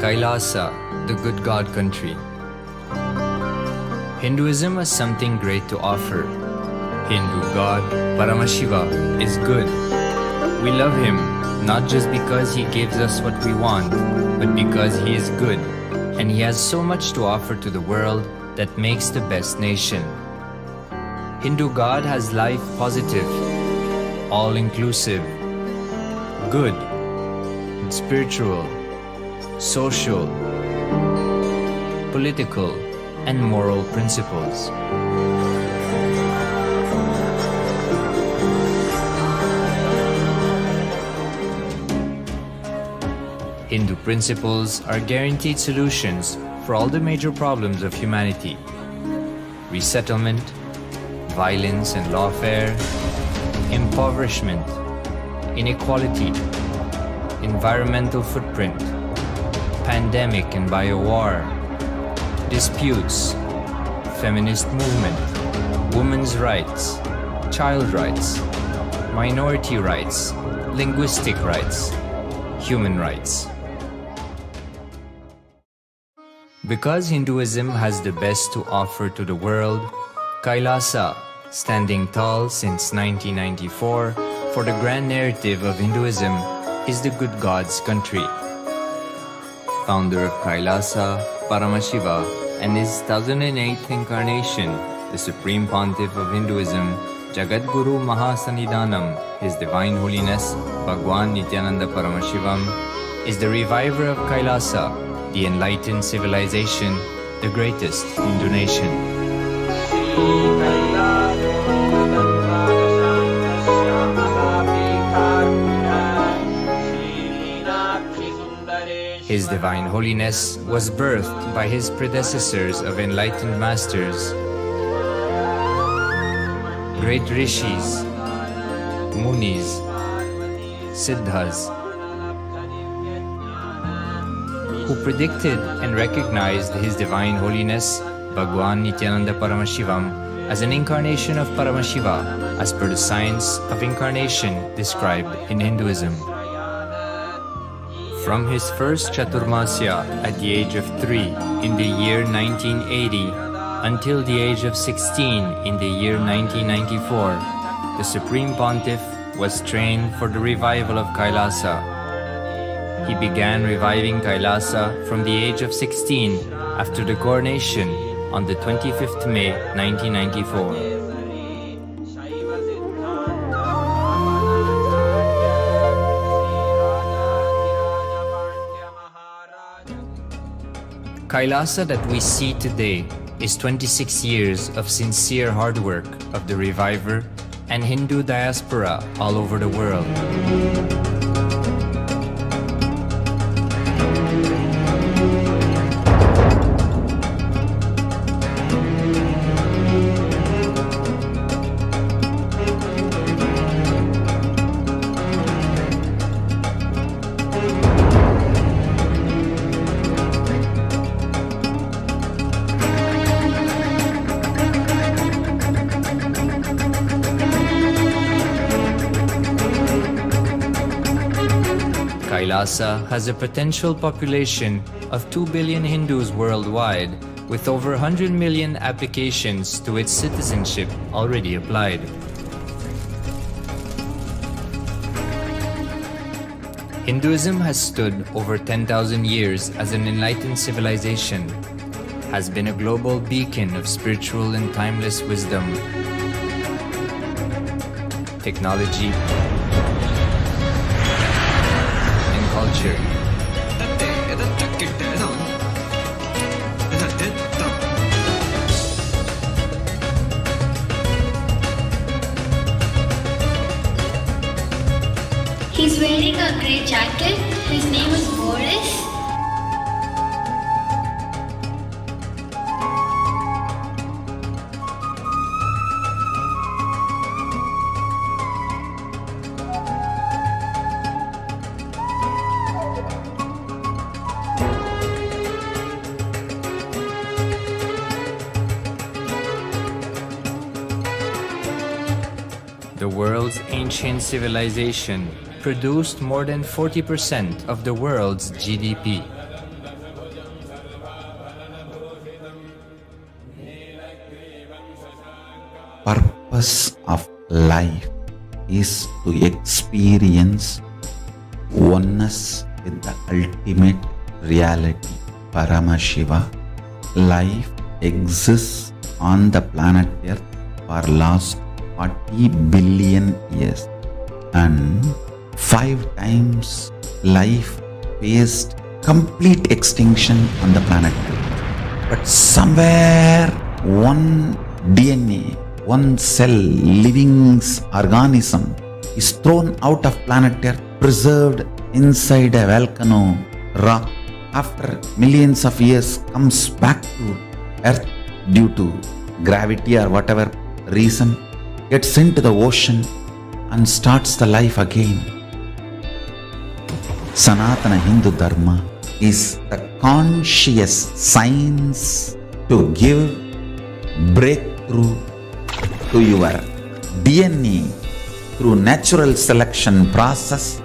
KAILASA, the good God country. Hinduism has something great to offer. Hindu God, Paramashiva, is good. We love him not just because he gives us what we want, but because he is good, and he has so much to offer to the world that makes the best nation. Hindu God has life positive, all-inclusive, good, spiritual, social, political, and moral principles. Hindu principles are guaranteed solutions for all the major problems of humanity: resettlement, violence and lawfare, impoverishment, inequality, environmental footprint, pandemic and biowar, disputes, feminist movement, women's rights, child rights, minority rights, linguistic rights, human rights. Because Hinduism has the best to offer to the world, KAILASA, standing tall since 1994 for the grand narrative of Hinduism, is the good God's country. Founder of KAILASA, Paramashiva, and his 1008th incarnation, the Supreme Pontiff of Hinduism, Jagadguru Mahasannidhanam, His Divine Holiness, Bhagwan Nithyananda Paramashivam, is the reviver of KAILASA, the enlightened civilization, the greatest Hindu nation. His Divine Holiness was birthed by his predecessors of enlightened masters, great rishis, munis, siddhas, who predicted and recognized His Divine Holiness, Bhagwan Nithyananda Paramashivam, as an incarnation of Paramashiva, as per the science of incarnation described in Hinduism. From his first Chaturmasya at the age of 3 in the year 1980 until the age of 16 in the year 1994, the Supreme Pontiff was trained for the revival of KAILASA. He began reviving KAILASA from the age of 16 after the coronation on the 25th May 1994. KAILASA that we see today is 26 years of sincere hard work of the reviver and Hindu diaspora all over the world. KAILASA has a potential population of 2 billion Hindus worldwide, with over 100 million applications to its citizenship already applied. Hinduism has stood over 10,000 years as an enlightened civilization, has been a global beacon of spiritual and timeless wisdom, technology, culture. He's wearing a grey jacket. His name is Boris. The world's ancient civilization produced more than 40% of the world's GDP. purpose of life is to experience oneness with the ultimate reality, Paramashiva. Life exists on the planet Earth for last 40 billion years, and 5 times life faced complete extinction on the planet Earth. But somewhere one DNA, one cell, living organism is thrown out of planet Earth, preserved inside a volcano rock. After millions of years comes back to Earth due to gravity or whatever reason, gets into the ocean and starts the life again. Sanatana Hindu Dharma is the conscious science to give breakthrough to your DNA through natural selection process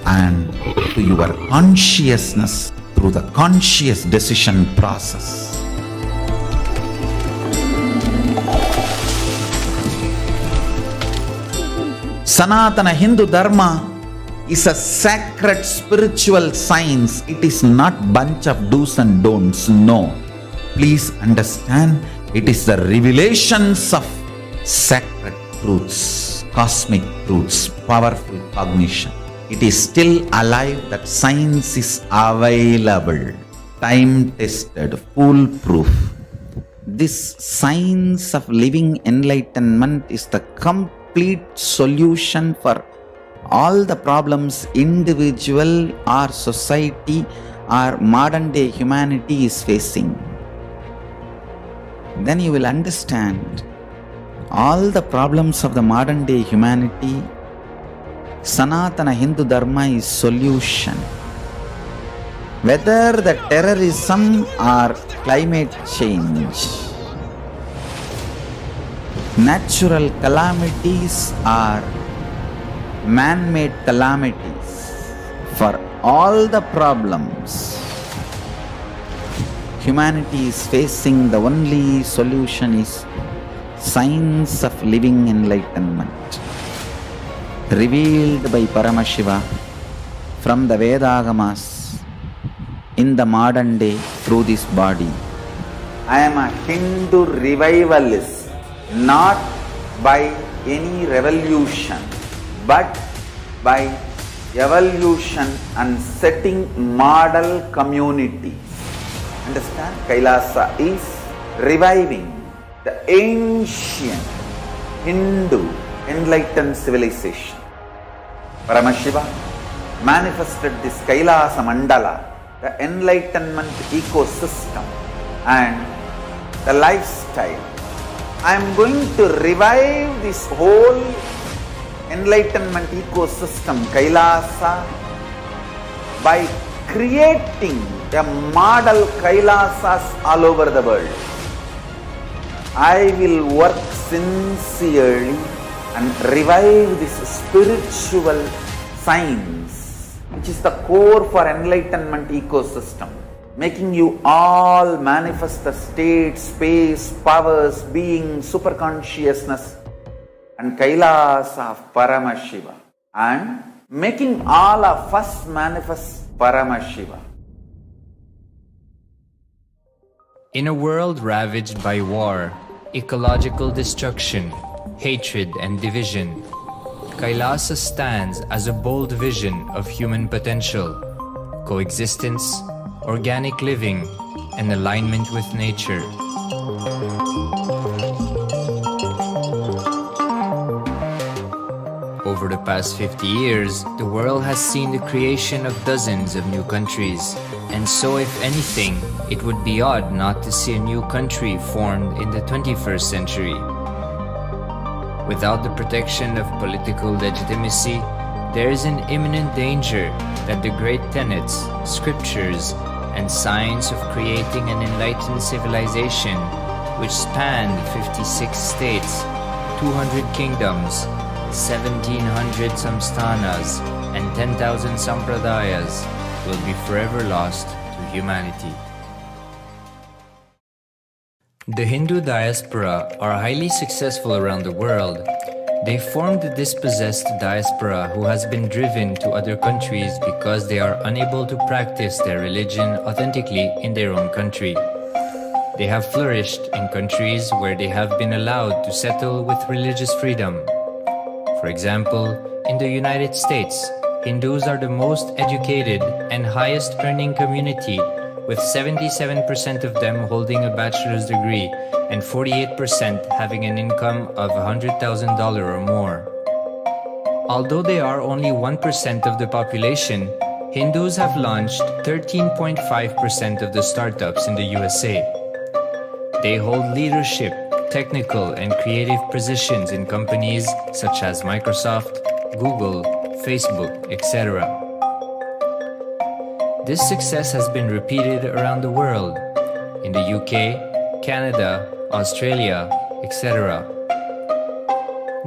and to your consciousness through the conscious decision process. Sanatana Hindu Dharma is a sacred spiritual science. It is not bunch of do's and don'ts. No. Please understand, it is the revelations of sacred truths, cosmic truths, powerful cognition. It is still alive, that science is available, time-tested, foolproof. This science of living enlightenment is the complete solution for all the problems individual or society or modern day humanity is facing. Then you will understand all the problems of the modern day humanity. Sanatana Hindu Dharma is solution. Whether the terrorism or climate change, natural calamities or man-made calamities, for all the problems humanity is facing, the only solution is science of living enlightenment, revealed by Paramashiva from the Vedagamas in the modern day through this body. I am a Hindu revivalist, not by any revolution, but by evolution and setting model communities. Understand? KAILASA is reviving the ancient Hindu enlightened civilization. Paramashiva manifested this KAILASA mandala, the enlightenment ecosystem and the lifestyle. I am going to revive this whole enlightenment ecosystem, KAILASA, by creating a model KAILASAs all over the world. I will work sincerely and revive this spiritual science, which is the core for enlightenment ecosystem, making you all manifest the state, space, powers, being, superconsciousness and KAILASA of Paramashiva, and making all of us manifest Paramashiva. In a world ravaged by war, ecological destruction, hatred and division, KAILASA stands as a bold vision of human potential, coexistence, organic living, and alignment with nature. Over the past 50 years, the world has seen the creation of dozens of new countries, and so if anything, it would be odd not to see a new country formed in the 21st century. Without the protection of political legitimacy, there is an imminent danger that the great tenets, scriptures, and science of creating an enlightened civilization, which spanned 56 states, 200 kingdoms, 1700 samsthanas, and 10,000 sampradayas, will be forever lost to humanity. The Hindu diaspora are highly successful around the world. They formed the dispossessed diaspora who has been driven to other countries because they are unable to practice their religion authentically in their own country. They have flourished in countries where they have been allowed to settle with religious freedom. For example, in the United States, Hindus are the most educated and highest earning community, with 77% of them holding a bachelor's degree and 48% having an income of $100,000 or more. Although they are only 1% of the population, Hindus have launched 13.5% of the startups in the USA. They hold leadership, technical and creative positions in companies such as Microsoft, Google, Facebook, etc. This success has been repeated around the world, in the UK, Canada, Australia, etc.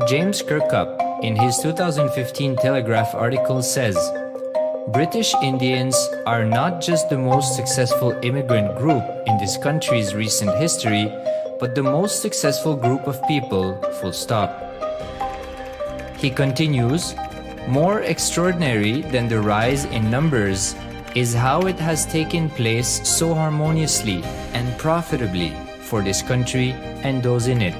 James Kirkup, in his 2015 Telegraph article says, British Indians are not just the most successful immigrant group in this country's recent history, but the most successful group of people, full stop. He continues, more extraordinary than the rise in numbers is how it has taken place so harmoniously and profitably for this country and those in it.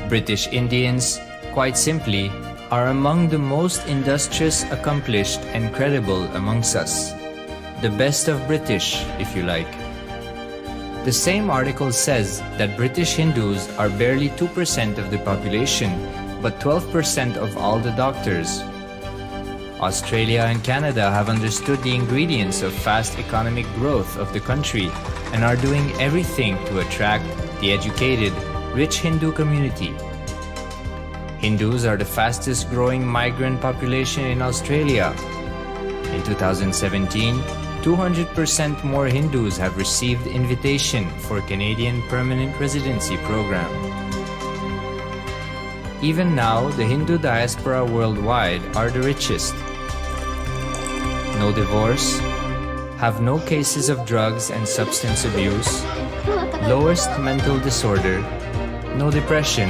British Indians, quite simply, are among the most industrious, accomplished and credible amongst us. The best of British, if you like. The same article says that British Hindus are barely 2% of the population, but 12% of all the doctors. Australia and Canada have understood the ingredients of fast economic growth of the country and are doing everything to attract the educated, rich Hindu community. Hindus are the fastest growing migrant population in Australia. In 2017, 200% more Hindus have received invitation for Canadian Permanent Residency Program. Even now, the Hindu diaspora worldwide are the richest. No divorce, have no cases of drugs and substance abuse, lowest mental disorder, no depression.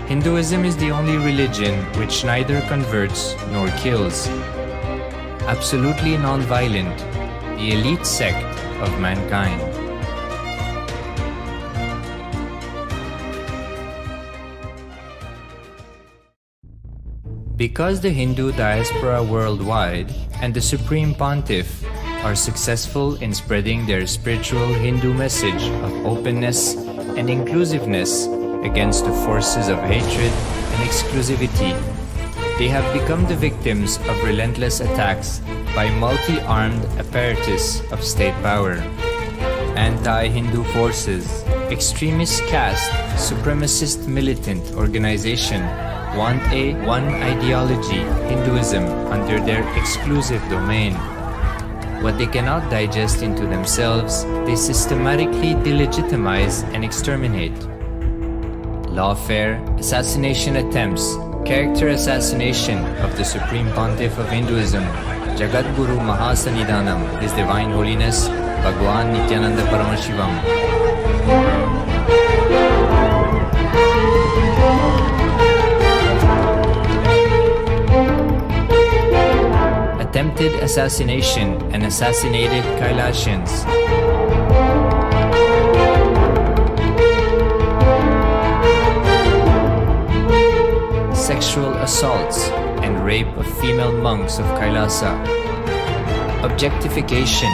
Hinduism is the only religion which neither converts nor kills. Absolutely non-violent, the elite sect of mankind. Because the Hindu diaspora worldwide and the Supreme Pontiff are successful in spreading their spiritual Hindu message of openness and inclusiveness against the forces of hatred and exclusivity, they have become the victims of relentless attacks by multi-armed apparatus of state power. Anti-Hindu forces, extremist caste, supremacist militant organization want a one ideology, Hinduism, under their exclusive domain. What they cannot digest into themselves, they systematically delegitimize and exterminate. Lawfare, assassination attempts, character assassination of the Supreme Pontiff of Hinduism, Jagadguru Mahasannidhanam, His Divine Holiness, Bhagwan Nithyananda Paramashivam. Attempted assassination and assassinated Kailasians. Sexual assaults and rape of female monks of Kailasa. Objectification.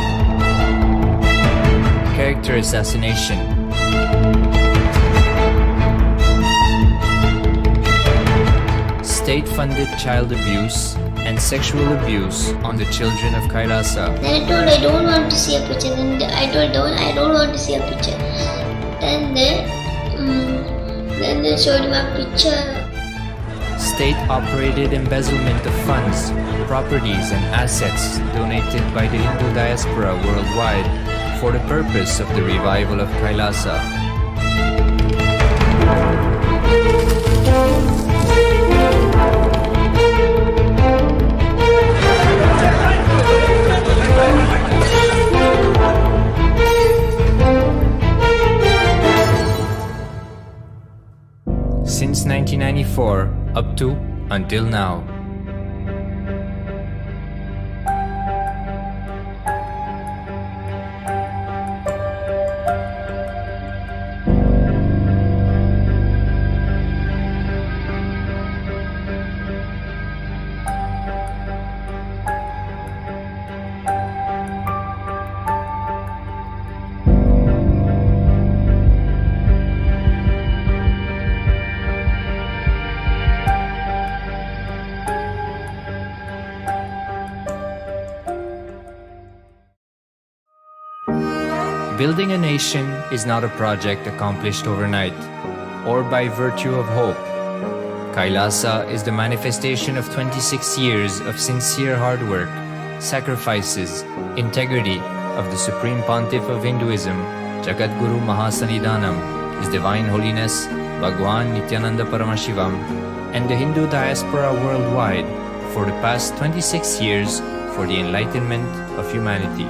Character assassination. State-funded child abuse and sexual abuse on the children of Kailasa. Then I told I don't want to see a picture. Then I told I don't want to see a picture. Then they showed me a picture. State-operated embezzlement of funds, properties and assets donated by the Hindu diaspora worldwide for the purpose of the revival of Kailasa. 1994 up to until now. Building a nation is not a project accomplished overnight or by virtue of hope. KAILASA is the manifestation of 26 years of sincere hard work, sacrifices, integrity of the Supreme Pontiff of Hinduism, Jagadguru Mahasannidhanam, His Divine Holiness Bhagwan Nithyananda Paramashivam, and the Hindu diaspora worldwide for the past 26 years for the enlightenment of humanity.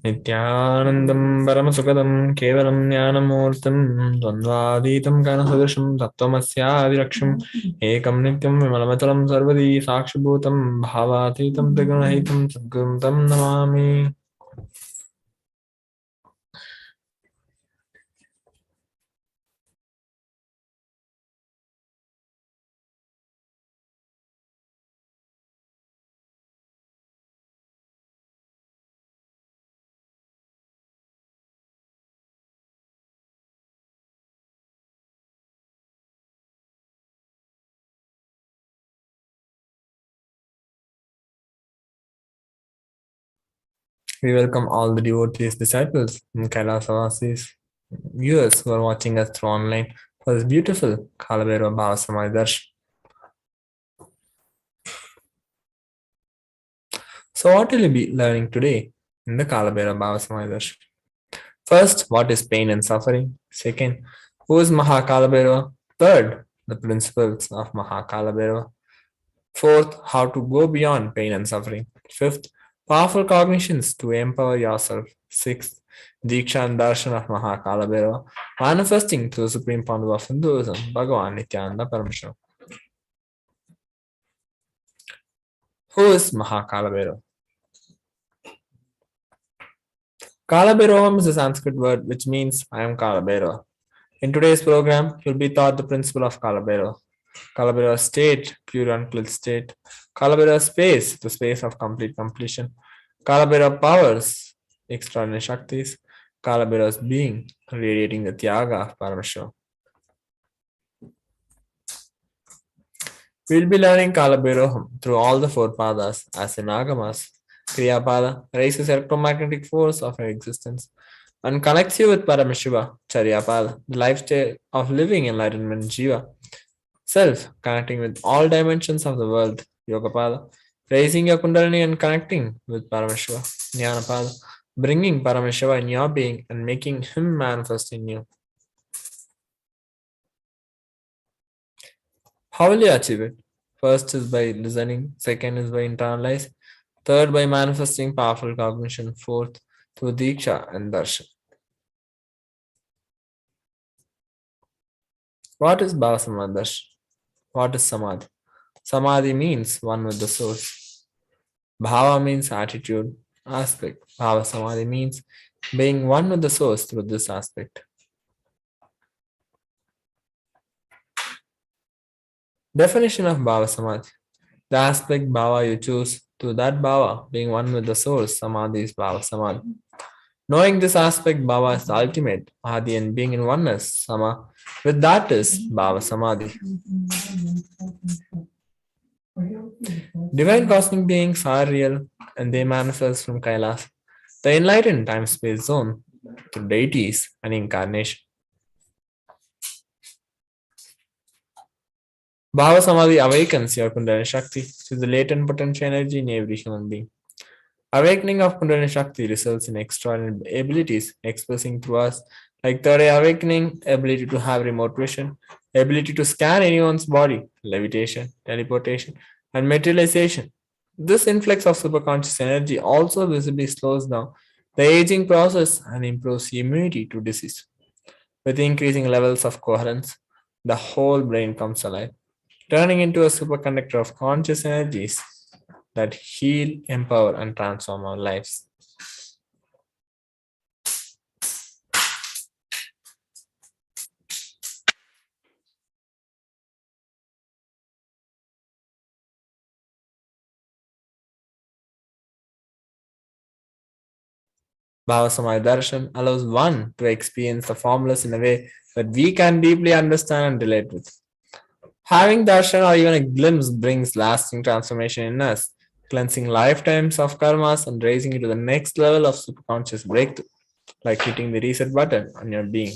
Nithyanandam Paramasukadam Kevalam Jnanamurtam Dvandvaditam Ganasudasham Tattvamasyaviraksham Ekam Nityam Vimalamatalam Sarvadi Sakshibhutam Bhavatitam Trigunahitam Sadgurum Tam Namami. We welcome all the devotees, disciples, and Kailasa viewers who are watching us through online for this beautiful Kalabhairava Bhava Samadhi Darshan. So, what will you be learning today in the Kalabhairava Bhava Samadhi Darshan? First, what is pain and suffering? Second, who is Mahakalabhairava? Third, the principles of Mahakalabhairava. Fourth, how to go beyond pain and suffering. Fifth, powerful cognitions to empower yourself. Sixth, Diksha and Darshan of Mahakalabhairava, manifesting through the supreme founder of Hinduism, Bhagavan Nithyananda Paramashivam. Who is Mahakalabhairava? Kalabhairovam is a Sanskrit word which means I am Kalabhairava. In today's program, you'll be taught the principle of Kalabhairava. Kalabhairava state, pure unclothed state. Kalabhairava space, the space of complete completion. Kalabhairava powers, extraordinary Shaktis. Kalabhairava's being, radiating the Tyaga of Paramashivoham. We'll be learning Kalabhairoham through all the four padas as in Agamas. Kriya Pada raises electromagnetic force of our existence and connects you with Paramashiva, Charya Pada, the lifestyle of living enlightenment Jiva. Self, connecting with all dimensions of the world, Yogapada, raising your Kundalini and connecting with Paramashiva, Jnanapada, bringing Paramashiva in your being and making him manifest in you. How will you achieve it? First is by listening, second is by internalizing, third by manifesting powerful cognition, fourth through Diksha and Darshan. What is Bhava Samadhi Darshan? What is Samadhi? Samadhi means one with the source. Bhava means attitude, aspect. Bhava Samadhi means being one with the source through this aspect. Definition of Bhava Samadhi. The aspect Bhava you choose, through that Bhava, being one with the source, Samadhi is Bhava Samadhi. Knowing this aspect, Bhava is the ultimate, Adi, and being in oneness, Sama, with that is Bhava Samadhi. Divine cosmic beings are real and they manifest from KAILASA, the enlightened time-space zone, through deities and incarnation. Bhava Samadhi awakens your Kundalini Shakti, which is the latent potential energy in every human being. Awakening of Kundalini Shakti results in extraordinary abilities expressing through us, like third eye awakening, ability to have remote vision, ability to scan anyone's body, levitation, teleportation, and materialization. This influx of superconscious energy also visibly slows down the aging process and improves immunity to disease. With increasing levels of coherence, the whole brain comes alive, turning into a superconductor of conscious energies that heal, empower, and transform our lives. Bhava Samadhi Darshan allows one to experience the formulas in a way that we can deeply understand and relate with. Having darshan or even a glimpse brings lasting transformation in us, cleansing lifetimes of karmas and raising it to the next level of superconscious breakthrough, like hitting the reset button on your being.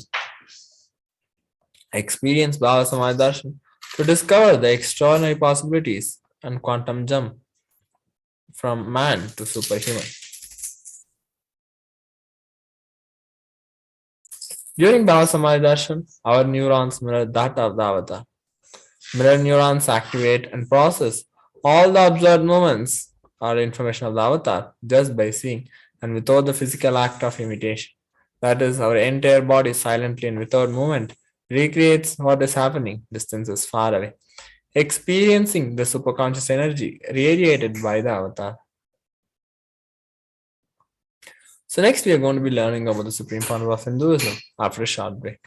Experience Bhava Samadhi Darshan to discover the extraordinary possibilities and quantum jump from man to superhuman. During Bhava Samadhi Darshan, our neurons mirror that of the avatar. Mirror neurons activate and process all the observed moments or information of the avatar just by seeing and without the physical act of imitation. That is, our entire body silently and without movement recreates what is happening distances far away, experiencing the superconscious energy radiated by the avatar. So next we are going to be learning about the supreme founder of Hinduism after a short break.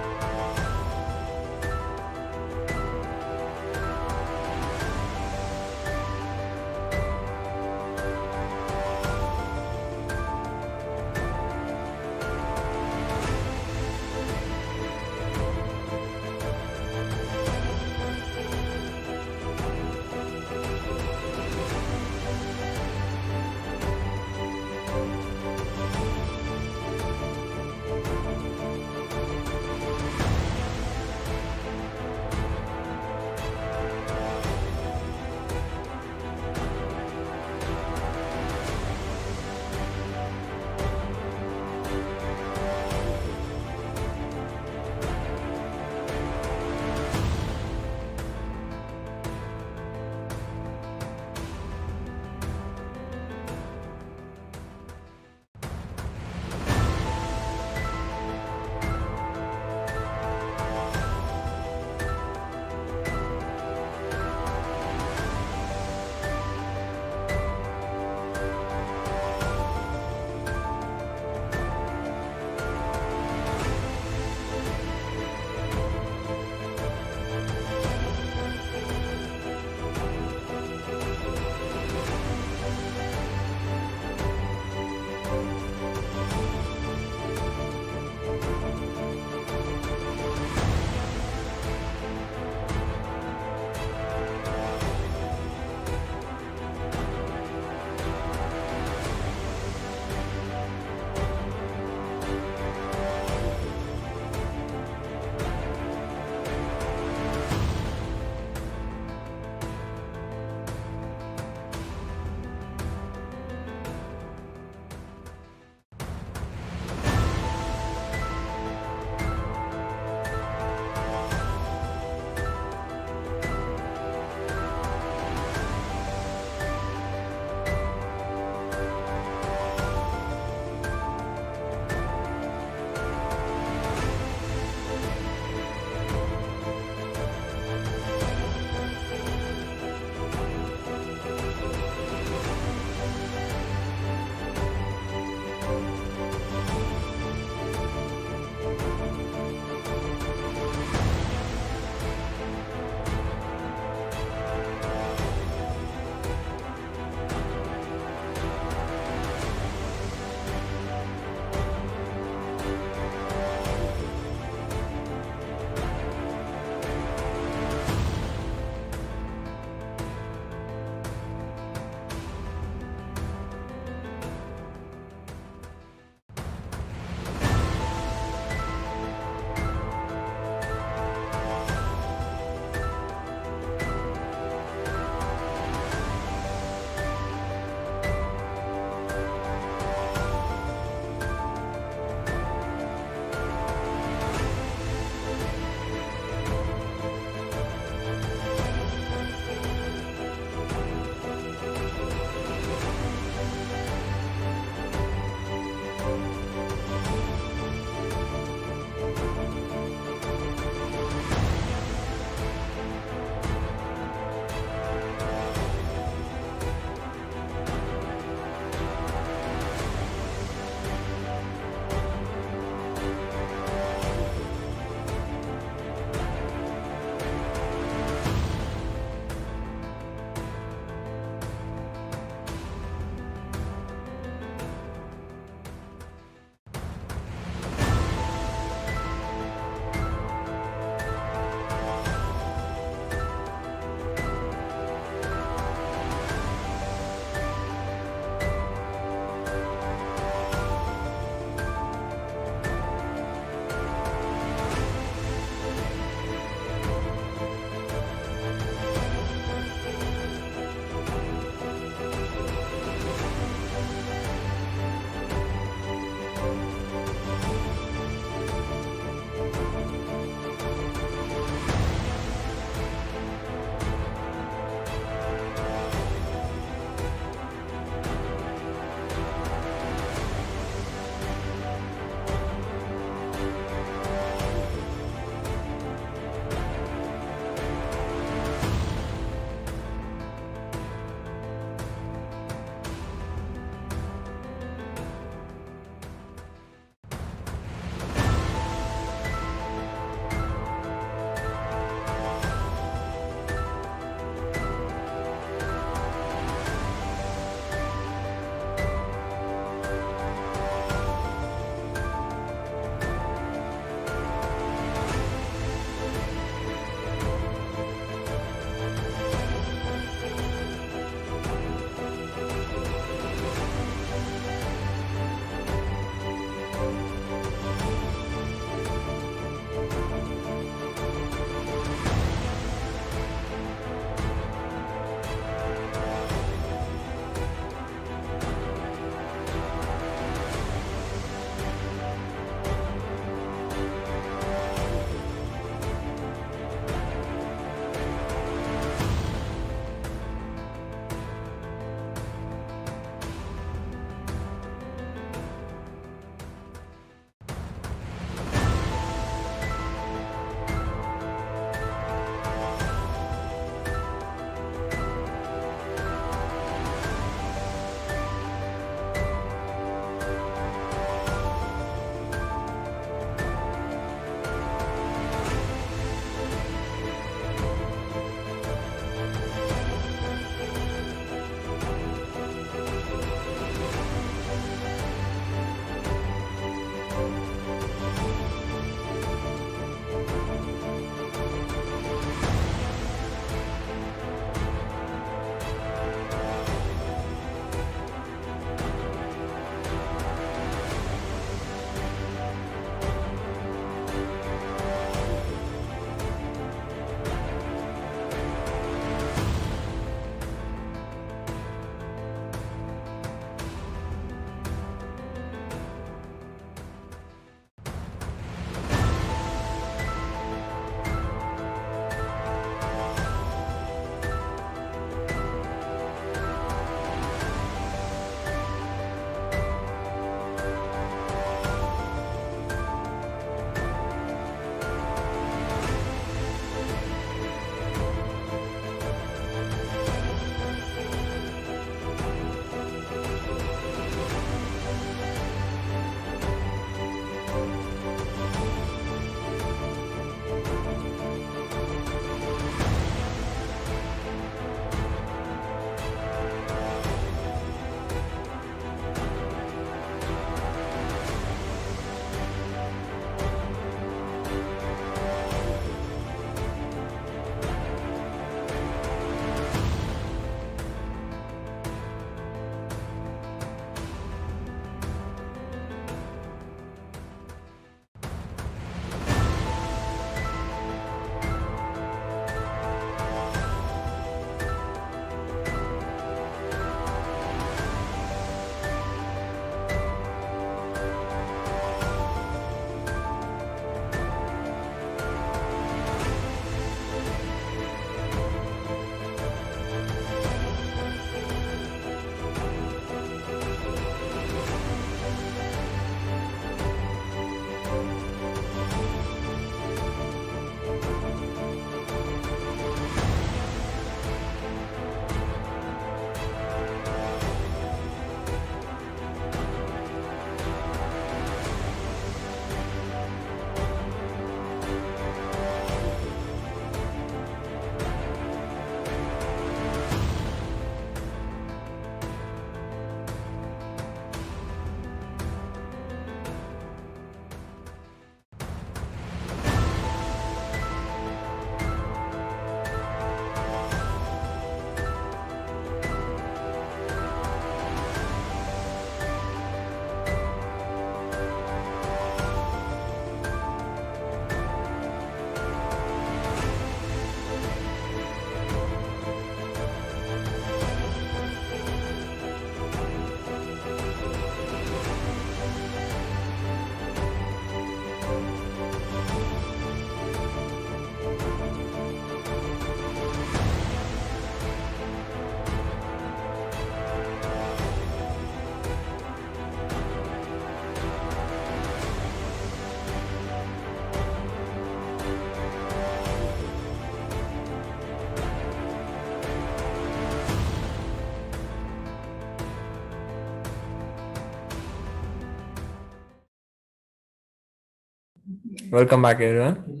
Welcome back, everyone.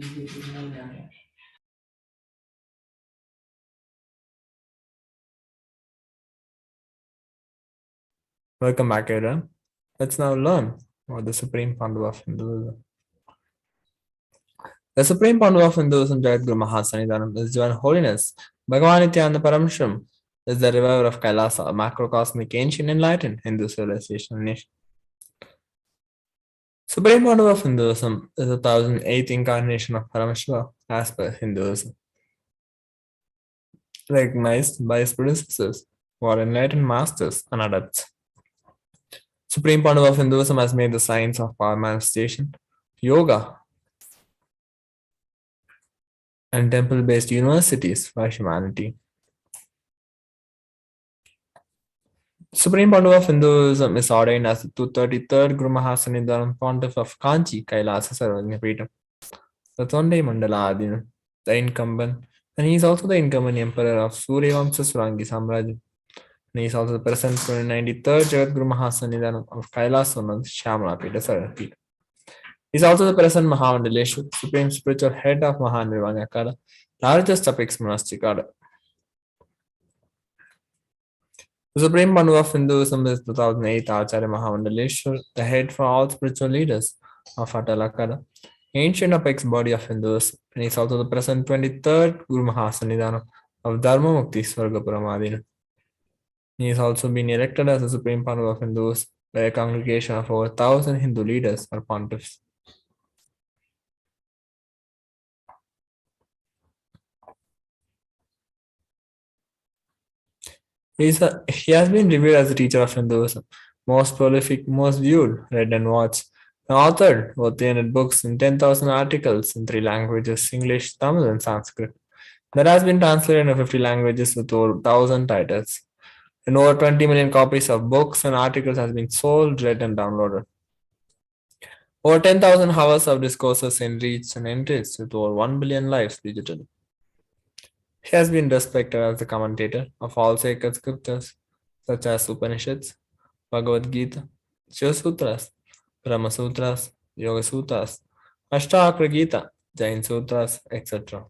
Welcome back, everyone. Let's now learn about the Supreme Pandu of Hinduism. The Supreme Pandu of Hinduism, Jagadguru Mahasanidanam, is Divine Holiness. Bhagavan Nithyananda Paramashivam is the reviver of Kailasa, a macrocosmic ancient enlightened Hindu civilization nation. Supreme Pandu of Hinduism is the 1008th incarnation of Paramashiva as per Hinduism, recognized by his predecessors who are enlightened masters and adepts. Supreme Pandu of Hinduism has made the science of power manifestation, yoga, and temple-based universities for humanity. Supreme Pandu of Hinduism is ordained as the 233rd Guru Mahasanidaram Pontiff of Kanchi, Kailasa Sarvagnapeetham, the Tondai Mandala Adinam, the incumbent, and he is also the incumbent emperor of Suryavamsa Surangi Samrajya. And he is also the present 93rd Jagadguru Mahasanidaram of Kailasa Shyamala Sarvagnapeetham. He is also the present Mahamandaleshwar, supreme spiritual head of Mahanirvana Kala, largest apex monastic order. The Supreme Pandu of Hinduism is the 2008th Acharya Mahamandaleshwar, the head for all spiritual leaders of Atalakada, ancient apex body of Hinduism, and he is also the present 23rd Guru Mahasanidanam of Dharma Mukti Swargapuram. He has also been elected as the Supreme Pandu of Hindus by a congregation of over 1,000 Hindu leaders or pontiffs. He has been revered as the teacher of Hinduism, most prolific, most viewed, read and watched, and authored over 300 books and 10,000 articles in 3 languages, English, Tamil, and Sanskrit. That has been translated into 50 languages with over 1,000 titles. And over 20 million copies of books and articles has been sold, read, and downloaded. Over 10,000 hours of discourses enriched and enriched with over 1 billion lives digitally. He has been respected as the commentator of all sacred scriptures such as Upanishads, Bhagavad Gita, Shiva Sutras, Brahma Sutras, Yoga Sutras, Ashtavakra Gita, Jain Sutras, etc.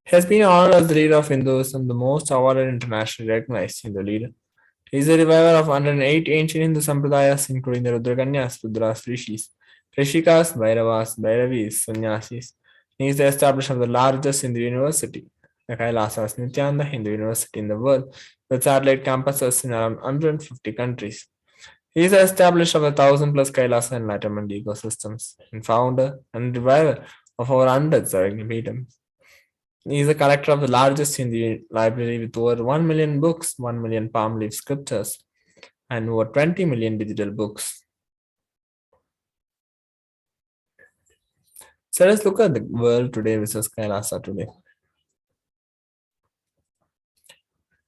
He has been honored as the leader of Hinduism, the most awarded internationally recognized Hindu leader. He is the reviver of 108 ancient Hindu sampradayas, including the Rudraganyas, Rudras, Rishis, Rishikas, Bhairavas, Bhairavis, Sannyasis. He is the establisher of the largest Hindu university, the KAILASA Nithyananda Hindu University in the world, with satellite campuses in around 150 countries. He is the establisher of 1,000 plus KAILASA Enlightenment ecosystems, and founder and reviver of over 100 Sarvagnapeethams. He is the collector of the largest Hindi library with over 1 million books, 1 million palm leaf scriptures, and over 20 million digital books. So let's look at the world today versus Kailasa today.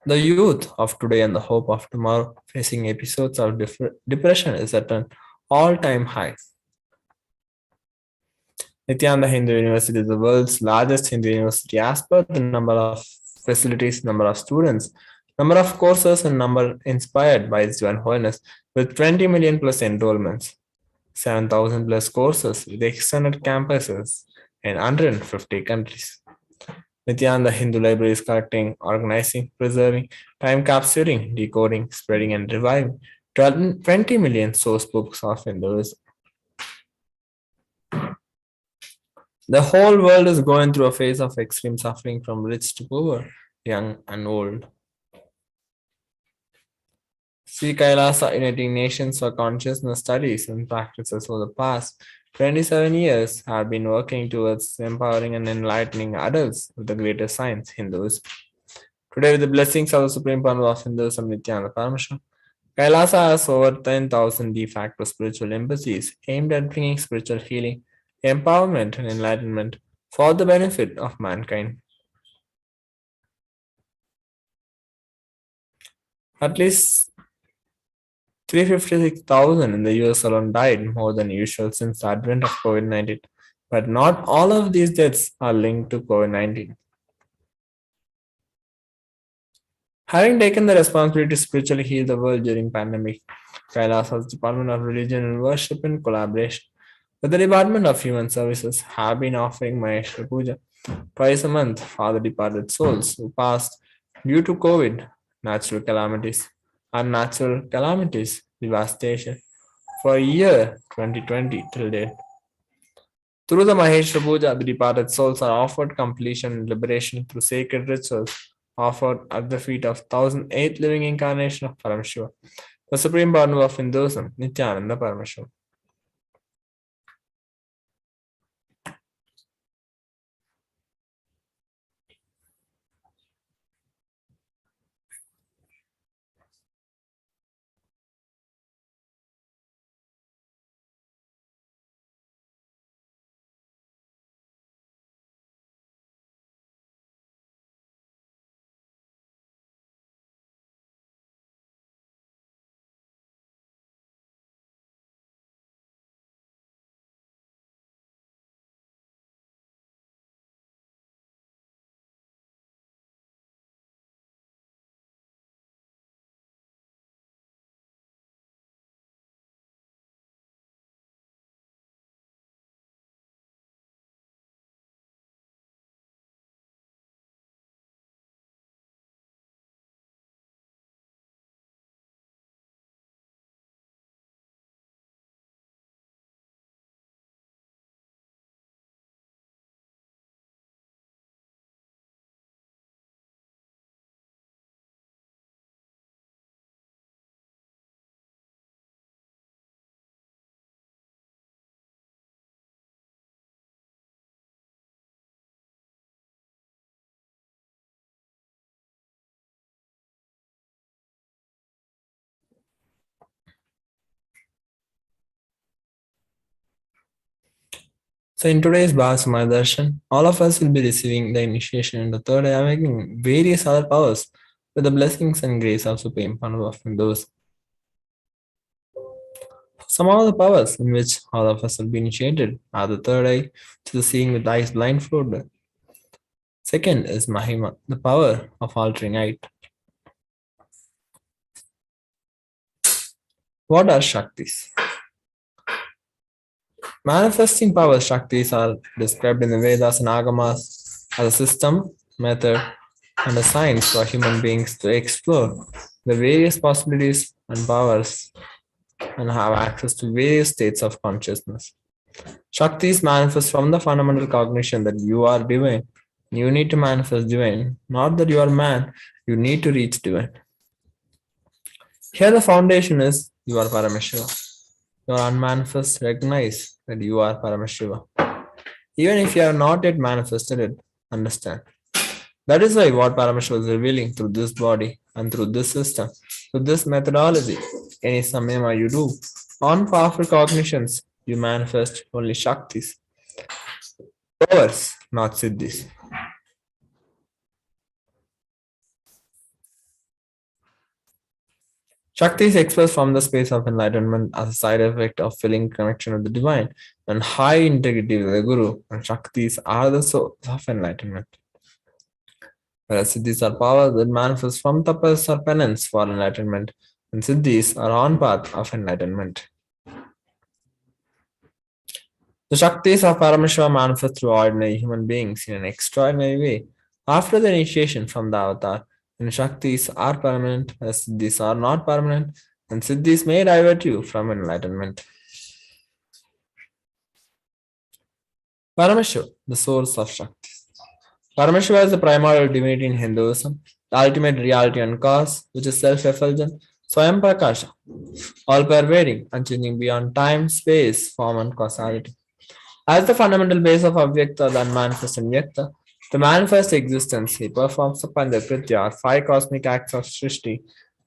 The youth of today and the hope of tomorrow facing episodes of depression is at an all-time high. Nithyananda Hindu University is the world's largest Hindu university as per the number of facilities, number of students, number of courses, and number inspired by its Divine Holiness, with 20 million plus enrollments, 7,000 plus courses with extended campuses in 150 countries. Nithyananda Hindu Library is collecting, organizing, preserving, time capturing, decoding, spreading, and reviving 20 million source books of Hinduism. The whole world is going through a phase of extreme suffering from rich to poor, young and old. Sri Kailasa Uniting Nations for Consciousness Studies and Practices over the past 27 years have been working towards empowering and enlightening adults with the greater science, Hinduism. Today, with the blessings of the Supreme Pandu of Hinduism, Nithyananda Paramashivam, Kailasa has over 10,000 de facto spiritual embassies aimed at bringing spiritual healing, empowerment, and enlightenment for the benefit of mankind. At least 356,000 in the US alone died, more than usual since the advent of COVID-19. But not all of these deaths are linked to COVID-19. Having taken the responsibility to spiritually heal the world during pandemic, KAILASA's Department of Religion and Worship, in collaboration with the Department of Human Services, have been offering Maheshwara Puja twice a month for the departed souls who passed due to COVID, natural calamities, unnatural calamities, devastation for year 2020 till date. Through the Maheshwara Puja, the departed souls are offered completion and liberation through sacred rituals offered at the feet of 1008th living incarnation of Paramashiva, the Supreme Bhava of Hinduism, Nithyananda Paramashivam. So, in today's Bhava Samadhi Darshan, all of us will be receiving the initiation in the third eye awakening, various other powers with the blessings and grace of Supreme Bhava of Hindus. Some of the powers in which all of us will be initiated are the third eye, which is the seeing with eyes blindfolded. Second is Mahima, the power of altering height. What are Shaktis? Manifesting power Shaktis are described in the Vedas and Agamas as a system, method, and a science for human beings to explore the various possibilities and powers and have access to various states of consciousness. Shaktis manifest from the fundamental cognition that you are divine. You need to manifest divine, not that you are man, you need to reach divine. Here the foundation is you are Paramashiva. You are unmanifest, recognize that you are Paramashiva. Even if you have not yet manifested it, understand. That is why what Paramashiva is revealing through this body and through this system, through this methodology, any samyama you do, on powerful cognitions, you manifest only Shaktis. Powers, not Siddhis. Shakti is expressed from the space of enlightenment as a side effect of feeling connection with the divine and high integrity with the Guru, and Shaktis are the source of enlightenment. Whereas Siddhis are powers that manifest from tapas or penance for enlightenment, and Siddhis are on path of enlightenment. The Shaktis of Paramashiva manifest through ordinary human beings in an extraordinary way after the initiation from the avatar. And Shaktis are permanent, as Siddhis are not permanent, and Siddhis may divert you from enlightenment. Paramashiva, the source of Shaktis. Paramashiva is the primordial divinity in Hinduism, the ultimate reality and cause, which is self-effulgent, Swayam Prakasha, all-pervading, unchanging beyond time, space, form, and causality. As the fundamental base of Avyakta, the unmanifest and Vyakta, the manifest existence, he performs the Panchakritya, or 5 cosmic acts of Srishti,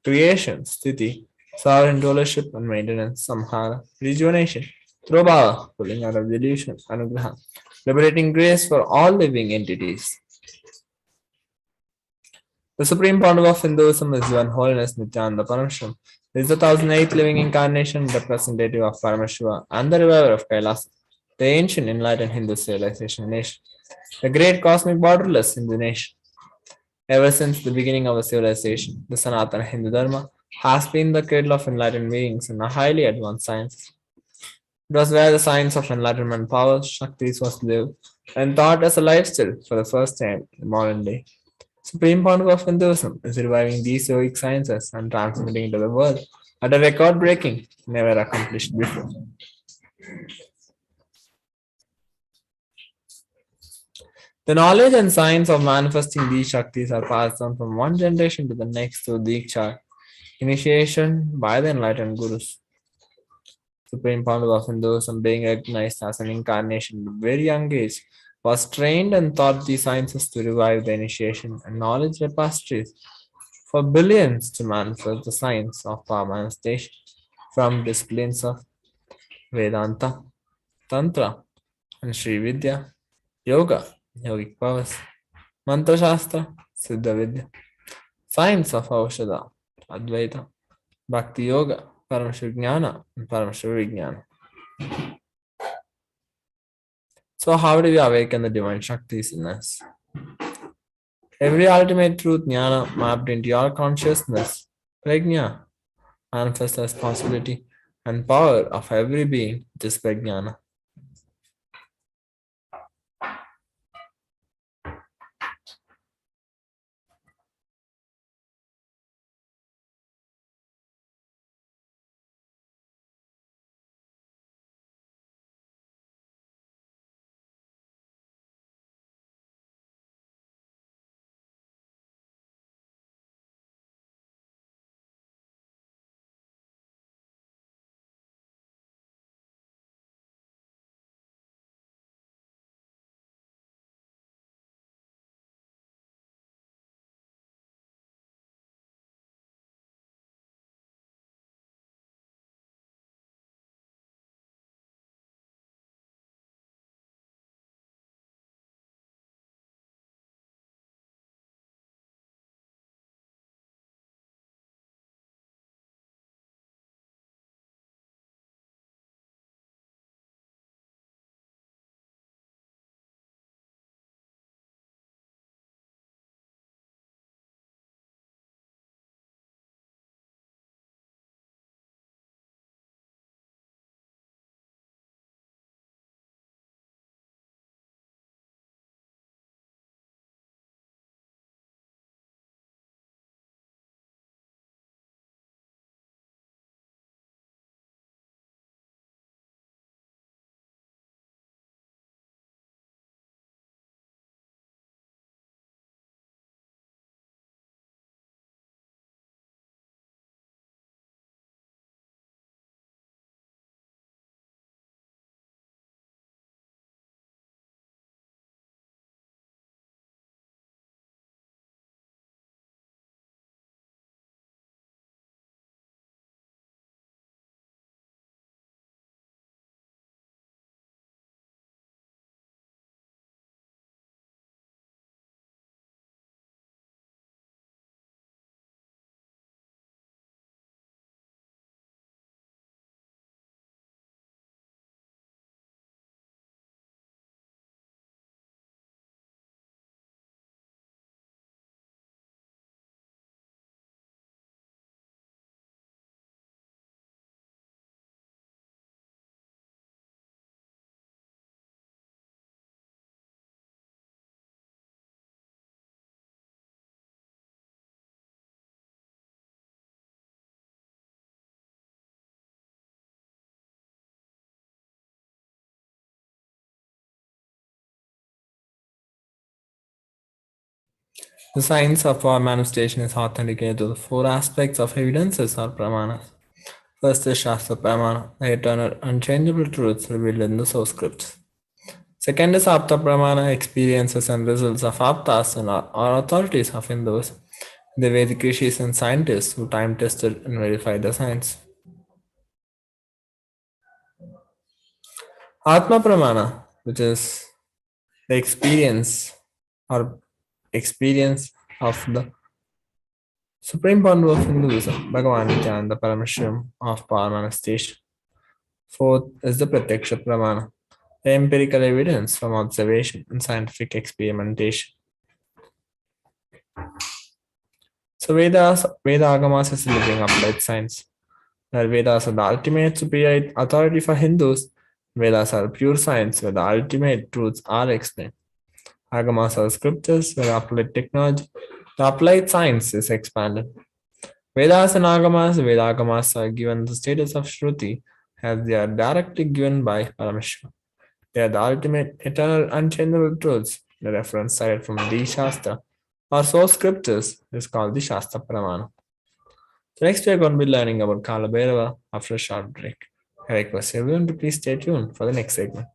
creation, Sthiti, sovereign rulership and maintenance, Samhara, rejuvenation, through Bhava, pulling out of delusion, Anugraha, liberating grace for all living entities. The Supreme Bhava of Hinduism is Divine Holiness Nithyananda Paramashivam. This is the 1008th living incarnation representative of Paramashiva and the reviver of KAILASA, the ancient enlightened Hindu civilization nation, the great cosmic borderless Hindu nation. Ever since the beginning of the civilization, the Sanatana Hindu Dharma has been the cradle of enlightened beings in a highly advanced science. It was where the science of enlightenment power, Shaktis, was lived and taught as a lifestyle for the first time in modern day. Supreme Power of Hinduism is reviving these yogic sciences and transmitting into the world at a record breaking, never accomplished before. The knowledge and science of manifesting these Shaktis are passed on from one generation to the next through Diksha, initiation by the enlightened Gurus. Supreme Power of Hinduism, being recognized as an incarnation at a very young age, was trained and taught these sciences to revive the initiation and knowledge repositories for billions to manifest the science of power manifestation from disciplines of Vedanta, Tantra, and Sri Vidya, Yoga, Yogic powers, Mantra Shastra, Siddha Vidya, science of Aushadha, Advaita, Bhakti Yoga, Paramashivoham, and Paramashivoham. So, how do we awaken the divine Shaktis in us? Every ultimate truth, jnana, mapped into your consciousness, prajna, manifests the responsibility and power of every being, which is prajnana. The science of power manifestation is authenticated to the four aspects of evidences or pramanas. First is Shastra Pramana, the eternal, unchangeable truths revealed in the source scripts. Second is Apta Pramana, experiences and results of Aptas and or authorities of Hindus, the Vedic rishis and scientists who time tested and verified the science. Atma Pramana, which is the experience of the Supreme Pandu of Hinduism, Bhagavan Nithyananda Paramashivam of power manifestation. Fourth is the Pratyaksha Pramana, the empirical evidence from observation and scientific experimentation. So Veda Agamas is living applied science. While Vedas are the ultimate superior authority for Hindus, Vedas are pure science where the ultimate truths are explained. Agamas are scriptures where applied technology, the applied science is expanded. Vedas and Vedagamas are given the status of Shruti as they are directly given by Paramashiva. They are the ultimate, eternal, unchangeable truths. The reference cited from the Shastra or source scriptures is called the Shastra Pramana. So next we are going to be learning about Kalabhairava after a short break. I request everyone to please stay tuned for the next segment.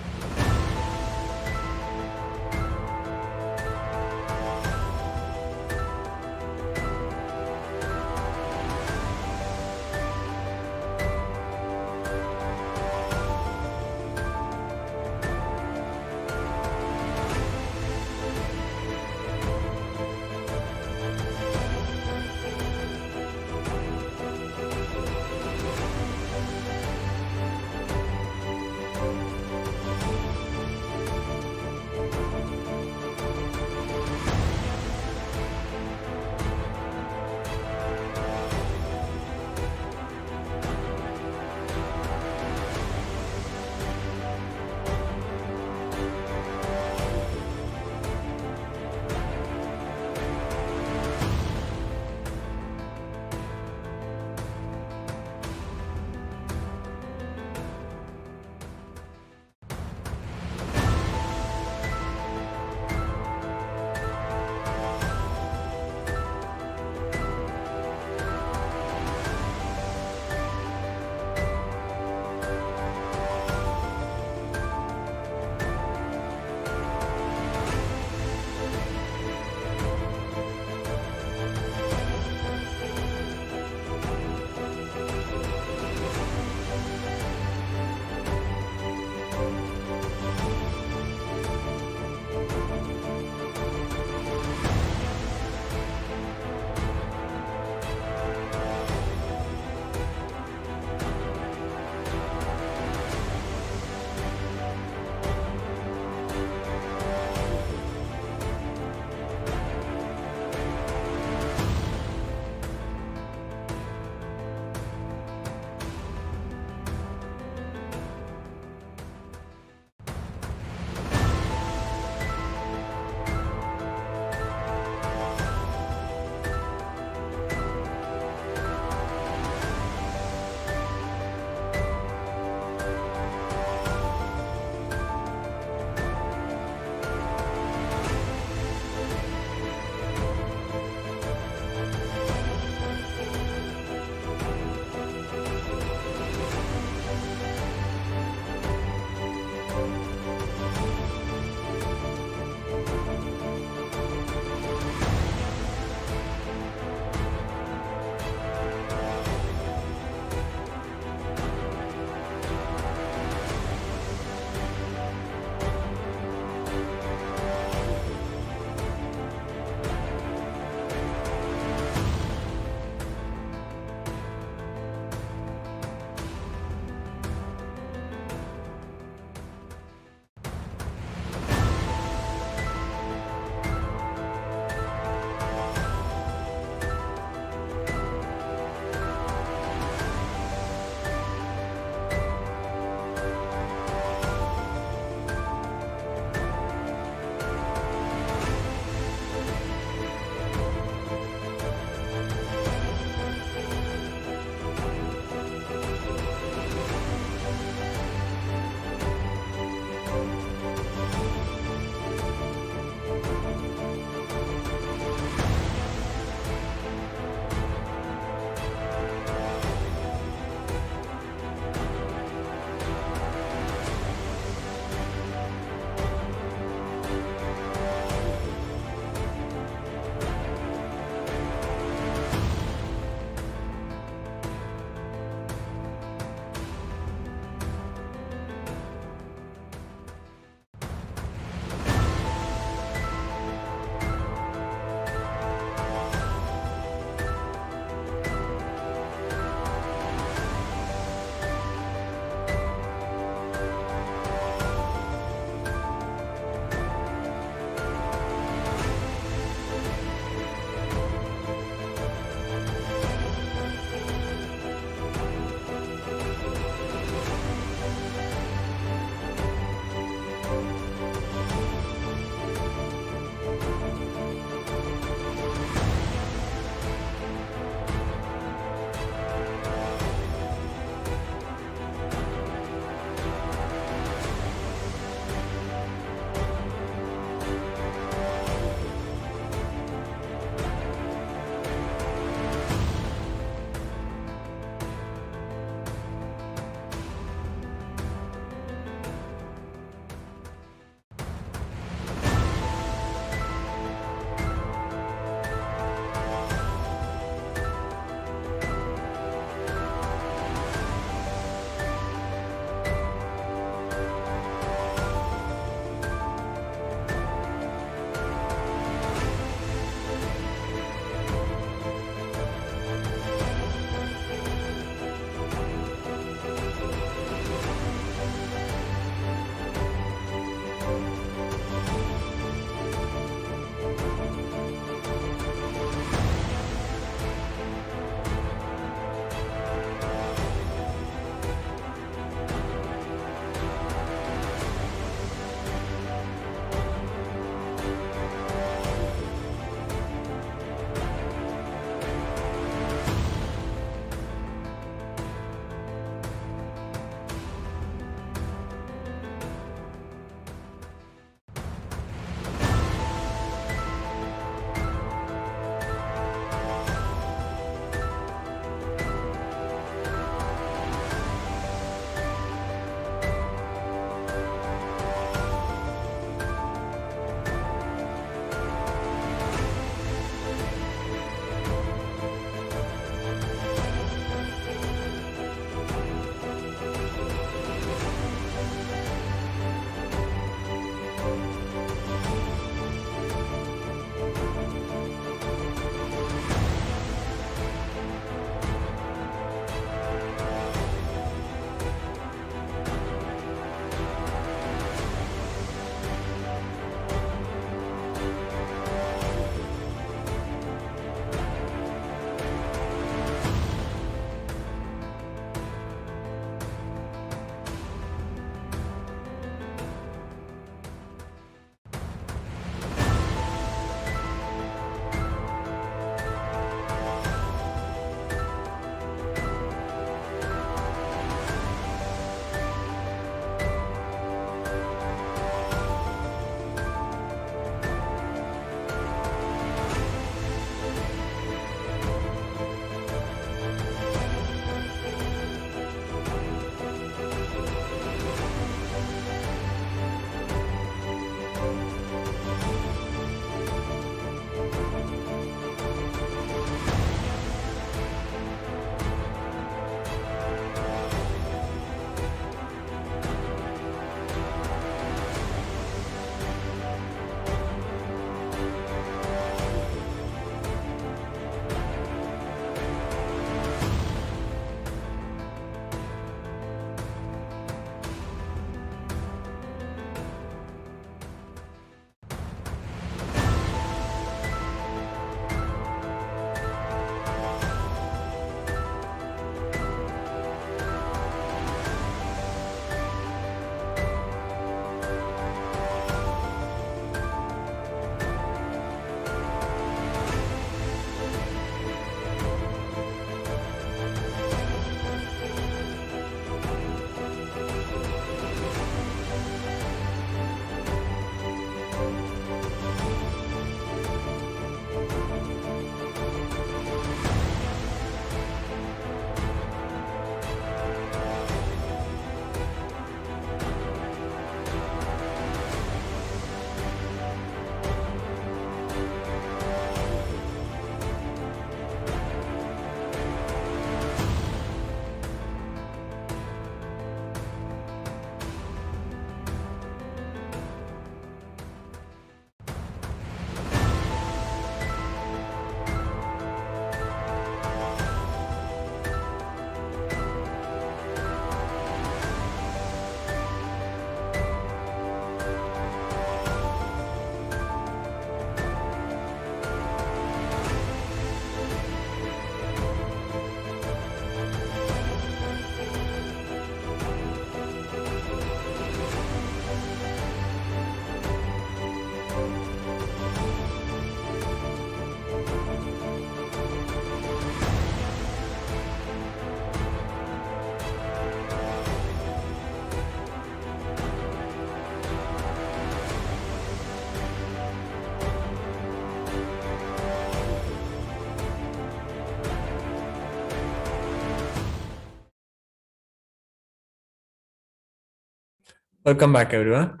Welcome back, everyone.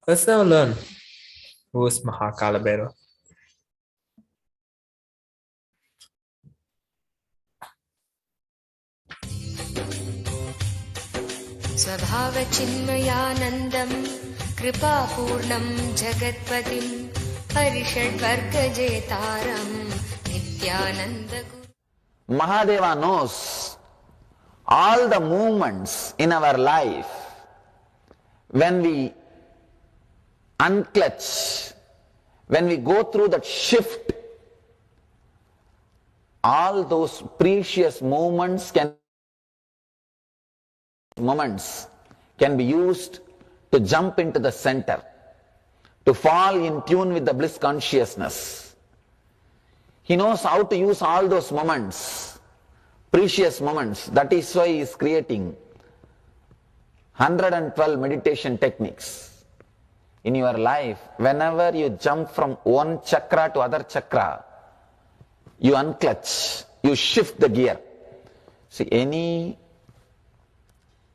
Let's now learn who is Kalabhairava. स्वभावचिन्मयानन्दं कृपापूर्णं जगत्पतिं हरिषड्वर्गजेतारं नित्यानन्दगुरुं. Mahadeva knows all the movements in our life when we unclutch, when we go through that shift. All those precious moments can be used to jump into the center, to fall in tune with the bliss consciousness. He knows how to use all those moments, precious moments. That is why he is creating 112 meditation techniques. In your life, whenever you jump from one chakra to other chakra, you unclutch, you shift the gear. See,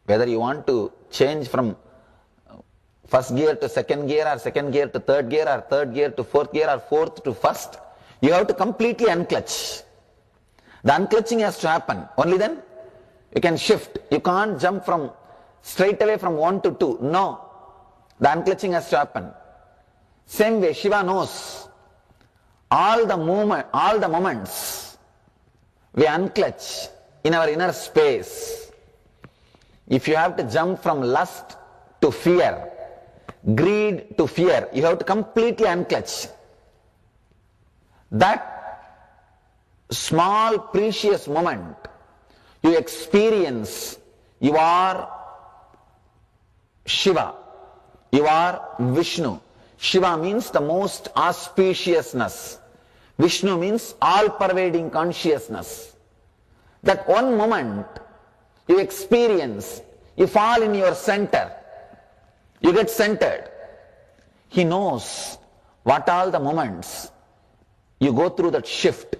whether you want to change from first gear to second gear, or second gear to third gear, or third gear to fourth gear, or fourth to first, you have to completely unclutch. The unclutching has to happen. Only then you can shift. You can't jump from straight away from 1 to 2. No. The unclutching has to happen. Same way, Shiva knows all the moments we unclutch in our inner space. If you have to jump from lust to fear, greed to fear, you have to completely unclutch. That small precious moment you experience, you are Shiva, you are Vishnu. Shiva means the most auspiciousness. Vishnu means all-pervading consciousness. That one moment you experience, you fall in your center, you get centered. He knows what all the moments you go through that shift,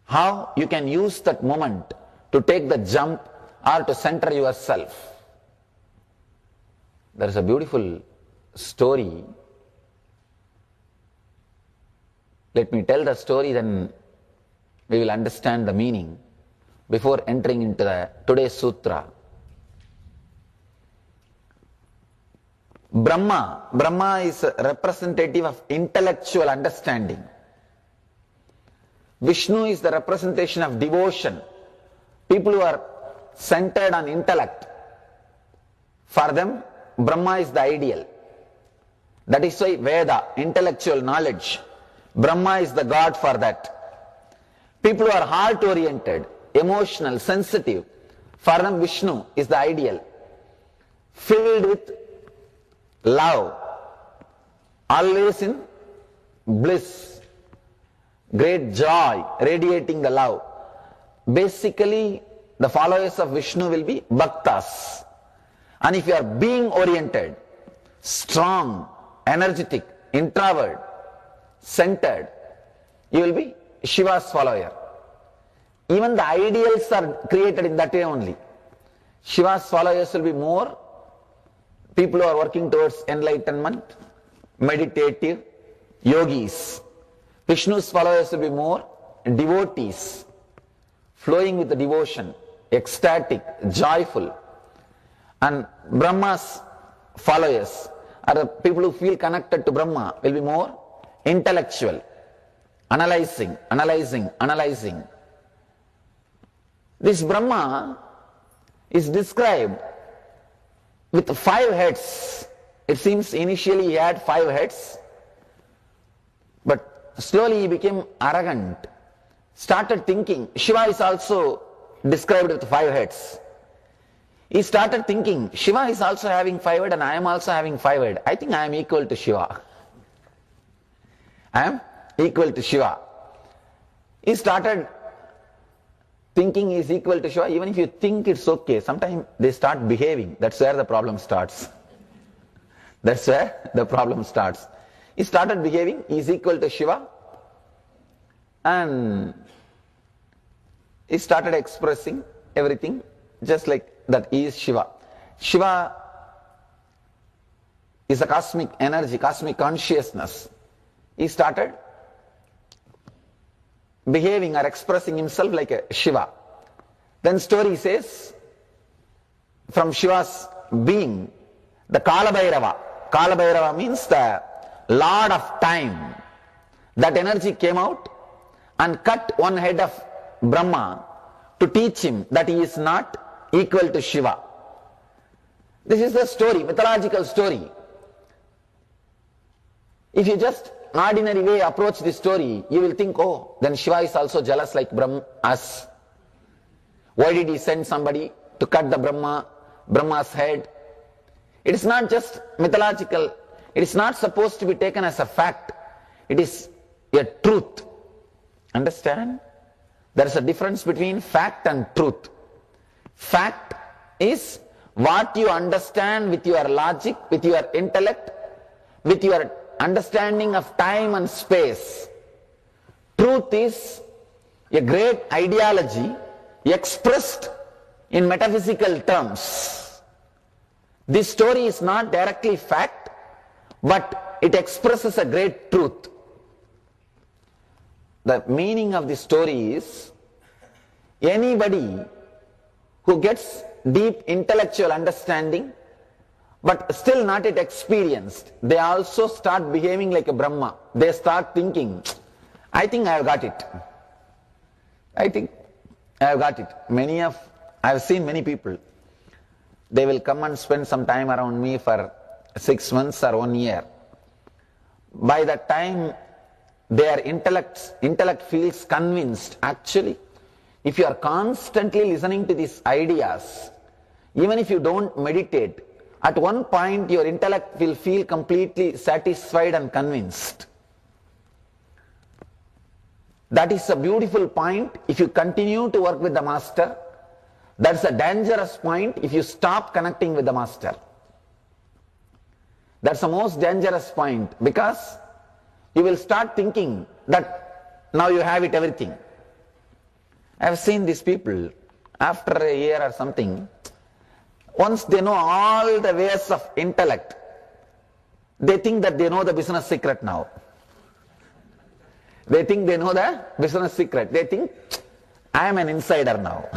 how you can use that moment to take the jump or to center yourself. There is a beautiful story. Let me tell the story, then we will understand the meaning before entering into today's sutra. Brahma is a representative of intellectual understanding. Vishnu is the representation of devotion. People who are centered on intellect. For them, Brahma is the ideal. That is why Veda, intellectual knowledge, Brahma is the God for that. People who are heart-oriented, emotional, sensitive, for them Vishnu is the ideal. Filled with love, always in bliss, great joy, radiating the love. Basically, the followers of Vishnu will be bhaktas. And if you are being oriented, strong, energetic, introvert, centered, you will be Shiva's follower. Even the ideals are created in that way only. Shiva's followers will be more people who are working towards enlightenment, meditative, yogis. Vishnu's followers will be more devotees, flowing with the devotion, ecstatic, joyful. And Brahma's followers are the people who feel connected to Brahma, will be more intellectual, analyzing. This Brahma is described with 5 heads. It seems initially he had 5 heads, but slowly he became arrogant, started thinking. Shiva is also described with 5 heads. He started thinking, Shiva is also having 5 heads and I am also having 5 heads. I think I am equal to Shiva. I am equal to Shiva. He started thinking he is equal to Shiva. Even if you think it's okay, sometimes they start behaving. That's where the problem starts. That's where the problem starts. He started behaving, he is equal to Shiva, and he started expressing everything just like that he is Shiva. Shiva is a cosmic energy, cosmic consciousness. He started behaving or expressing himself like a Shiva. Then story says, from Shiva's being, the Kalabhairava. Kalabhairava means the Lord of Time. That energy came out and cut one head of Brahma to teach him that he is not equal to Shiva. This is the story, mythological story. If you just ordinary way approach this story, you will think, oh, then Shiva is also jealous like us. Why did he send somebody to cut the Brahma's head? It is not just mythological. It is not supposed to be taken as a fact. It is a truth. Understand? There is a difference between fact and truth. Fact is what you understand with your logic, with your intellect, with your understanding of time and space. Truth is a great ideology expressed in metaphysical terms. This story is not directly fact, but it expresses a great truth. The meaning of the story is, anybody who gets deep intellectual understanding but still not yet experienced, they also start behaving like a Brahma. They start thinking, I think I have got it. I think I have got it. I have seen many people. They will come and spend some time around me for 6 months or 1 year. By the time their intellect feels convinced, actually, if you are constantly listening to these ideas, even if you don't meditate, at one point your intellect will feel completely satisfied and convinced. That is a beautiful point if you continue to work with the master. That's a dangerous point if you stop connecting with the master. That's the most dangerous point, because you will start thinking that now you have it everything. I have seen these people, after a year or something, once they know all the ways of intellect, they think that they know the business secret now. They think they know the business secret. They think, I am an insider now.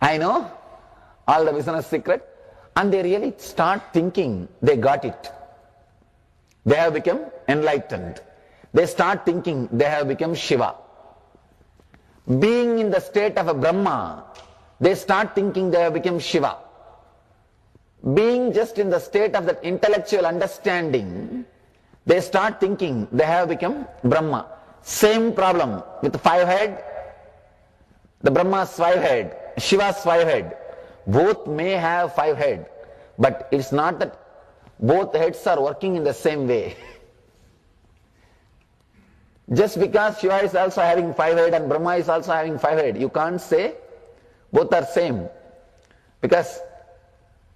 I know all the business secret. And they really start thinking they got it. They have become enlightened. They start thinking they have become Shiva. Being in the state of a Brahma, they start thinking they have become Shiva. Being just in the state of that intellectual understanding, they start thinking they have become Brahma. Same problem with 5 head, the Brahma's 5 head, Shiva's 5 head. Both may have 5 head, but it's not that both heads are working in the same way. Just because Shiva is also having 5 head and Brahma is also having 5 head, you can't say both are same. Because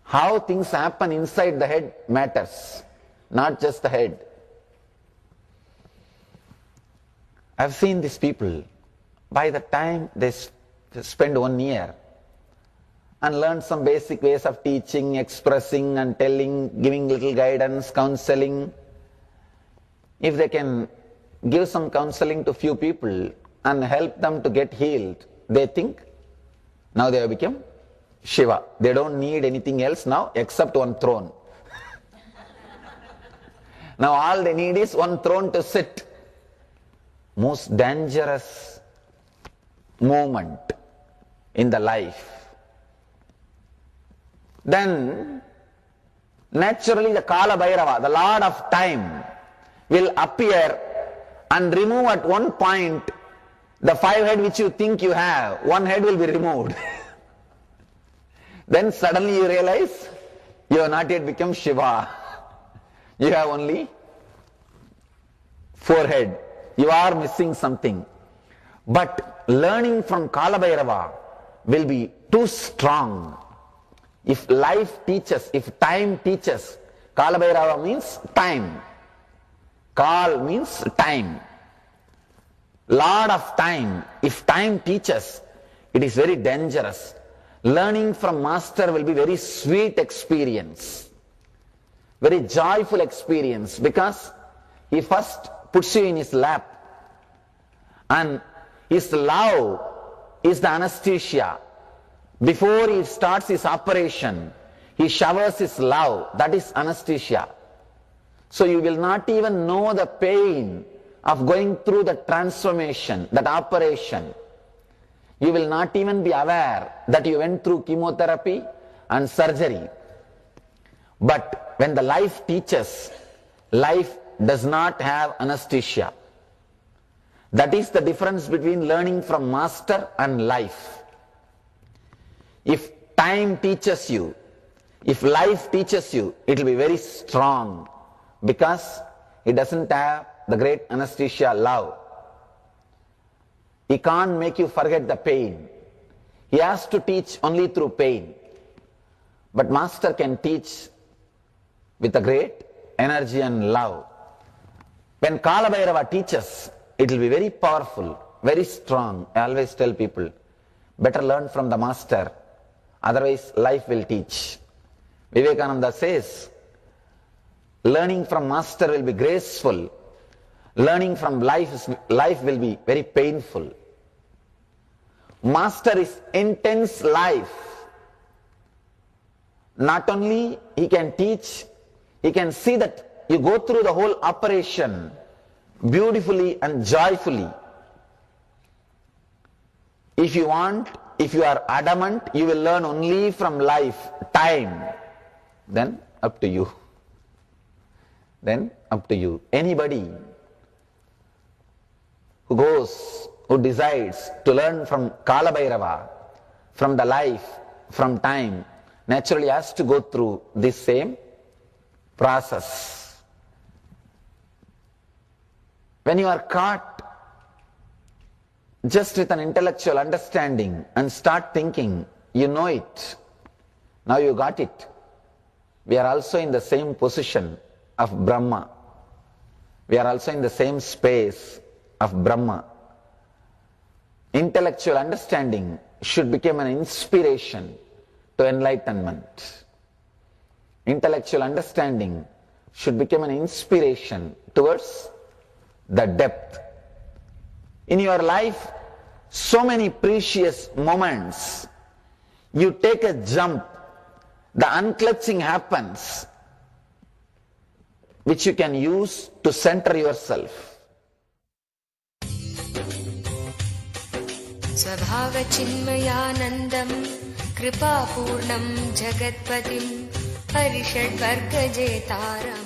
how things happen inside the head matters, not just the head. I've seen these people, by the time they spend 1 year and learn some basic ways of teaching, expressing and telling, giving little guidance, counseling, if they can give some counseling to few people and help them to get healed, they think now they have become Shiva. They don't need anything else now except one throne. Now all they need is one throne to sit. Most dangerous moment in the life. Then naturally the Kalabhairava, the Lord of Time, will appear and remove at one point the 5 head which you think you have. 1 head will be removed. Then suddenly you realize you have not yet become Shiva. You have only 4 head. You are missing something. But learning from Kalabhairava will be too strong. If life teaches, if time teaches, Kalabhairava means time. Kal means time. Lord of Time. If time teaches, it is very dangerous. Learning from master will be very sweet experience. very joyful experience, because he first puts you in his lap and his love is the anesthesia. Before he starts his operation, he showers his love. That is anesthesia. So you will not even know the pain of going through the transformation, that operation. You will not even be aware that you went through chemotherapy and surgery. But when the life teaches, life does not have anesthesia. That is the difference between learning from master and life. If time teaches you, if life teaches you, it will be very strong, because it doesn't have the great anesthesia, love. He can't make you forget the pain. He has to teach only through pain. But master can teach with a great energy and love. When Kalabhairava teaches, it will be very powerful, very strong. I always tell people, better learn from the master, otherwise life will teach. Vivekananda says, learning from master will be graceful, learning from life will be very painful. Master is intense life. Not only he can teach, he can see that you go through the whole operation beautifully and joyfully. If you want, if you are adamant, you will learn only from life, time, then up to you. Then up to you. Anybody who decides to learn from Kalabhairava, from the life, from time, naturally has to go through this same process. When you are caught just with an intellectual understanding and start thinking, you know it, now you got it. We are also in the same position of Brahma. We are also in the same space of Brahma. Intellectual understanding should become an inspiration to enlightenment. Intellectual understanding should become an inspiration towards the depth. In your life, so many precious moments, you take a jump, the unclutching happens, which you can use to center yourself. स्वभावचिन्मयानन्दं कृपापूर्णं जगत्पतिं हरिषड्वर्गजेतारम्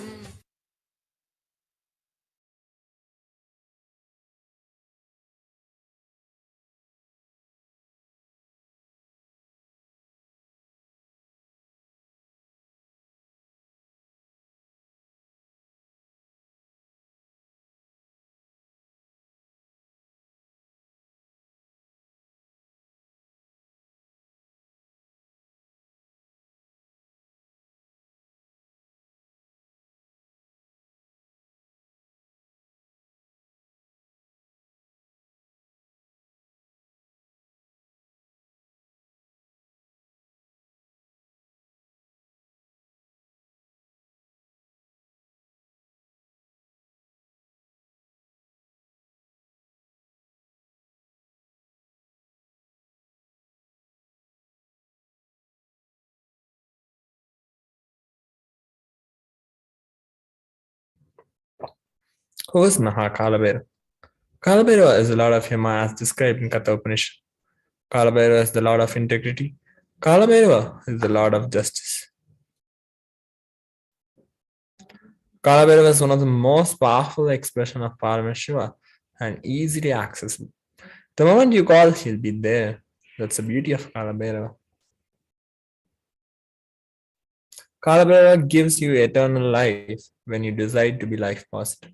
Who is Kalabhairava? Kalabhairava is the Lord of Yama as described in Katha Upanishad. Kalabhairava is the Lord of integrity. Kalabhairava is the Lord of justice. Kalabhairava is one of the most powerful expressions of Paramashiva and easily accessible. The moment you call, he'll be there. That's the beauty of Kalabhairava. Kalabhairava gives you eternal life when you decide to be life positive.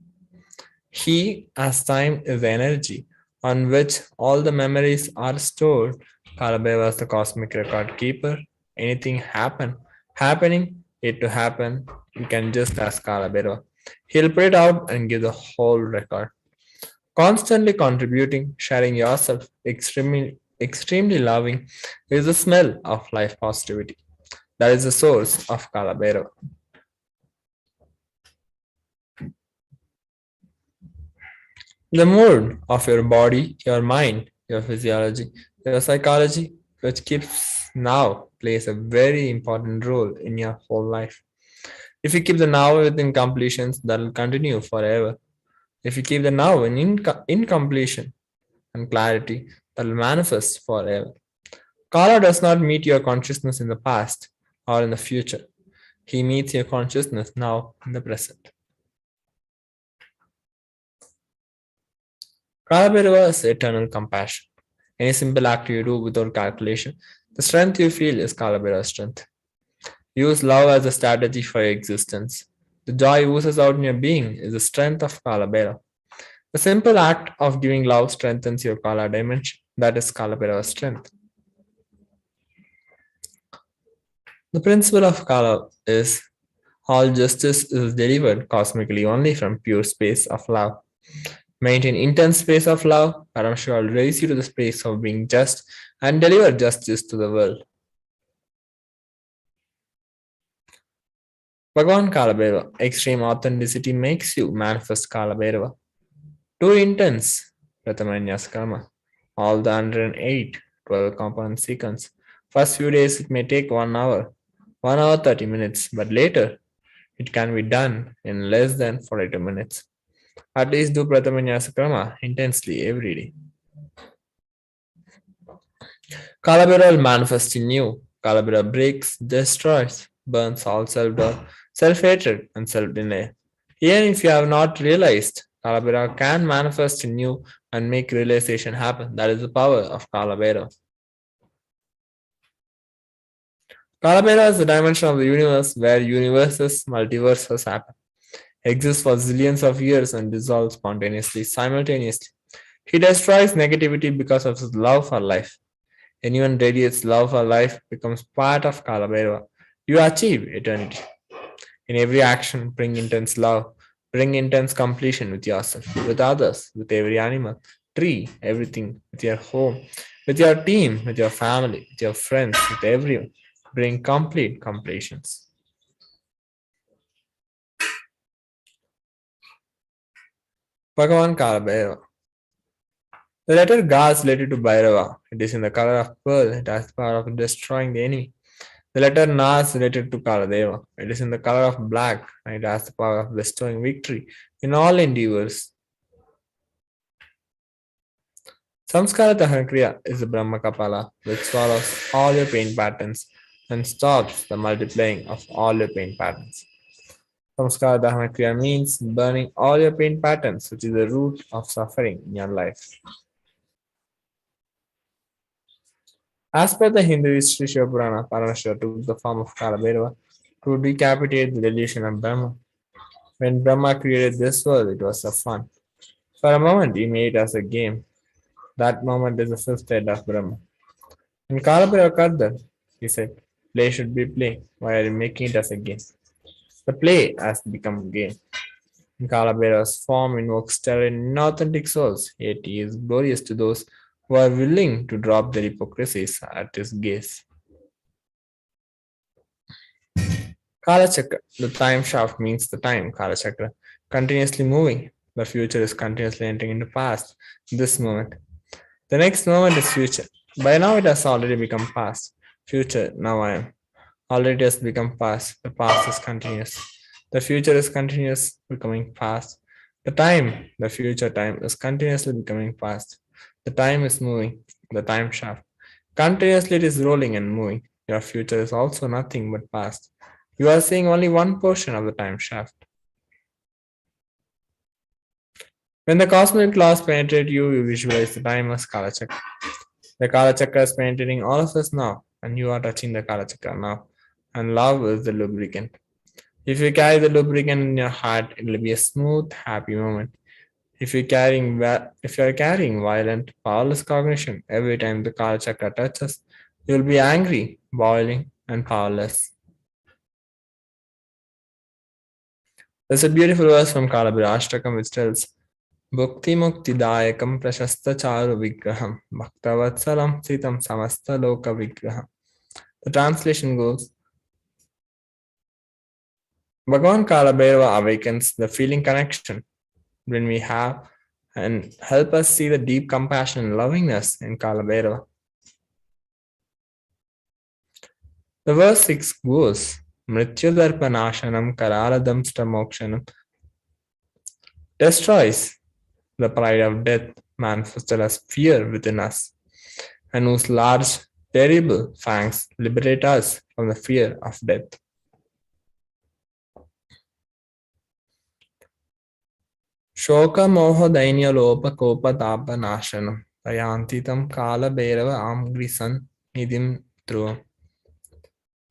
He, as time, is energy on which all the memories are stored. Kalabhairava is the cosmic record keeper. Anything happening, it to happen, you can just ask Kalabhairava. He'll put it out and give the whole record. Constantly contributing, sharing yourself, extremely loving is the smell of life positivity. That is the source of Kalabhairava. The mood of your body, your mind, your physiology, your psychology, which keeps now plays a very important role in your whole life. If you keep the now within completions, that will continue forever. If you keep the now in incompletion and clarity, that will manifest forever. Kala does not meet your consciousness in the past or in the future. He meets your consciousness now in the present. Kalabhairava is eternal compassion. Any simple act you do without calculation, the strength you feel is Kalabhairava's strength. Use love as a strategy for your existence. The joy oozes out in your being is the strength of Kalabhairava. The simple act of giving love strengthens your Kala dimension. That is Kalabhairava's strength. The principle of Kala is all justice is delivered cosmically only from pure space of love. Maintain intense space of love. Paramashiva will raise you to the space of being just and deliver justice to the world. Bhagavan Kalabhairava, extreme authenticity makes you manifest Kalabhairava. Too intense, Pratamanyas Karma. All the 108, 12 component sequence. First few days it may take 1 hour 30 minutes, but later it can be done in less than 42 minutes. At least do Pratamanyasa Krama intensely every day. Kalabhairava will manifest in you. Kalabhairava breaks, destroys, burns all self-doubt, self-hatred, and self-denial. Even if you have not realized, Kalabhairava can manifest in you and make realization happen. That is the power of Kalabhairava. Kalabhairava is the dimension of the universe where universes, multiverses happen, exist for zillions of years and dissolve spontaneously, simultaneously. He destroys negativity because of his love for life. Anyone radiates love for life becomes part of Kalabhairava. You achieve eternity. In every action, bring intense love, bring intense completion with yourself, with others, with every animal, tree, everything, with your home, with your team, with your family, with your friends, with everyone. Bring complete completions. Bhagavan Kalabhairava. The letter Ga is related to Bhairava. It is in the color of pearl. It has the power of destroying the enemy. The letter Na is related to Kaladeva. It is in the color of black and it has the power of bestowing victory in all endeavors. Samskara Dahanakriya is the Brahma Kapala which swallows all your pain patterns and stops the multiplying of all your pain patterns. Samskara Dahanakriya means burning all your pain patterns, which is the root of suffering in your life. As per the Hindu history, Shiva Purana, Paramashiva took the form of Kalabhairava to decapitate the delusion of Brahma. When Brahma created this world, it was a fun. For a moment, he made it as a game. That moment is the fifth head of Brahma. When Kalabhairava Kardar, he said, play should be play. Why are you making it as a game? The play has become a game. Kalabhairava's form invokes terror in inauthentic souls, yet he is glorious to those who are willing to drop their hypocrisies at his gaze. Kalachakra, the time shaft means the time, Kalachakra, continuously moving. The future is continuously entering into past, this moment. The next moment is future. By now it has already become past. Future, now I am. Already has become past. The past is continuous. The future is continuous, becoming past. The future time is continuously becoming past. The time is moving, the time shaft. Continuously it is rolling and moving. Your future is also nothing but past. You are seeing only one portion of the time shaft. When the cosmic laws penetrate you, you visualize the time as Kala Chakra. The Kala Chakra is penetrating all of us now, and you are touching the Kala Chakra now. And love is the lubricant. If you carry the lubricant in your heart, it will be a smooth, happy moment. If you are carrying violent, powerless cognition every time the Kala Chakra touches, you will be angry, boiling, and powerless. There's a beautiful verse from Kalabhairava Ashtakam which tells, Bhukti Mukti Dayakam Prashasta Charu Vigraham Bhaktavatsalam Sitam Samasta Loka Vigraham. The translation goes, Bhagavan Kalabhairava awakens the feeling connection when we have and help us see the deep compassion and lovingness in Kalabhairava. The verse 6 goes, Mrithyudarpanashanam karaladamsta mokshanam destroys the pride of death manifested as fear within us, and whose large, terrible fangs liberate us from the fear of death. Shoka moha dainya lopa kopa tapa nashanam tayantitam Kalabhairava amgrisan nidim dhruvam.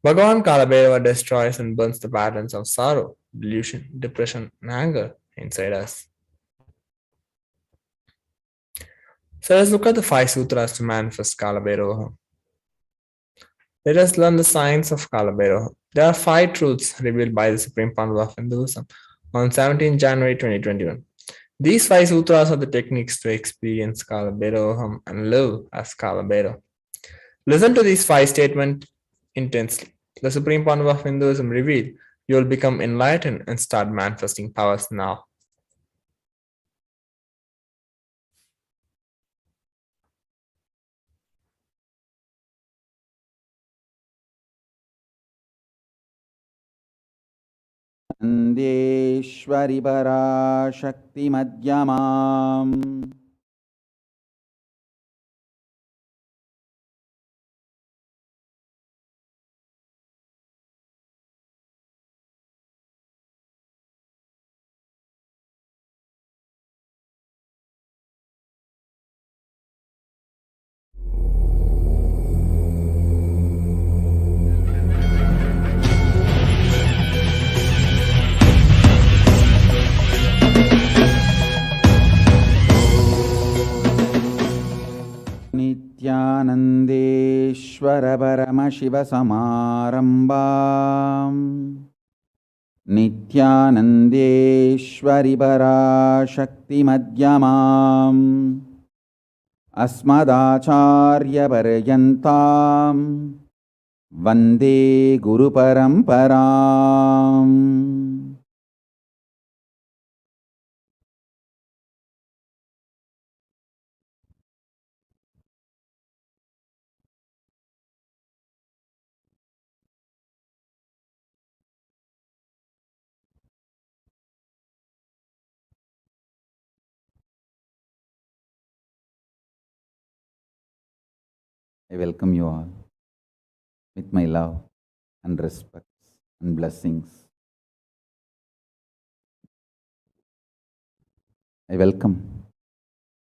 Bhagavan Kalabhairava destroys and burns the patterns of sorrow, delusion, depression, and anger inside us. So let's look at the 5 sutras to manifest Kalabhairava. Let us learn the science of Kalabhairava. There are 5 truths revealed by the Supreme Pandava of Hinduism on 17 January 2021. These 5 sutras are the techniques to experience Kalabhairava and live as Kalabhairava. Listen to these 5 statements intensely. The Supreme Pandava of Hinduism revealed you will become enlightened and start manifesting powers now. Nandeshwari Parashakti Madhyamam Nithyanandeshwara Paramashivasamarambam Nithyanandeshwari Parashakti Madhyamam Asmadacharya Paryantam Vande Guru Paramparam. I welcome you all with my love and respect and blessings. I welcome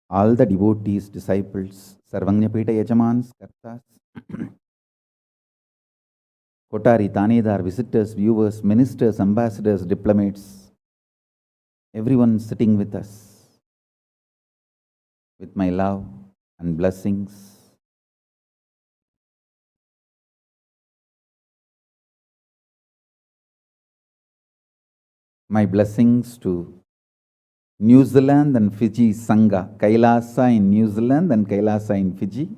all the devotees, disciples, Sarvanyapeta Yajamans, Kartas, Kotari, Tanedar, visitors, viewers, ministers, ambassadors, diplomats, everyone sitting with us with my love and blessings. My blessings to New Zealand and Fiji Sangha, KAILASA in New Zealand and KAILASA in Fiji.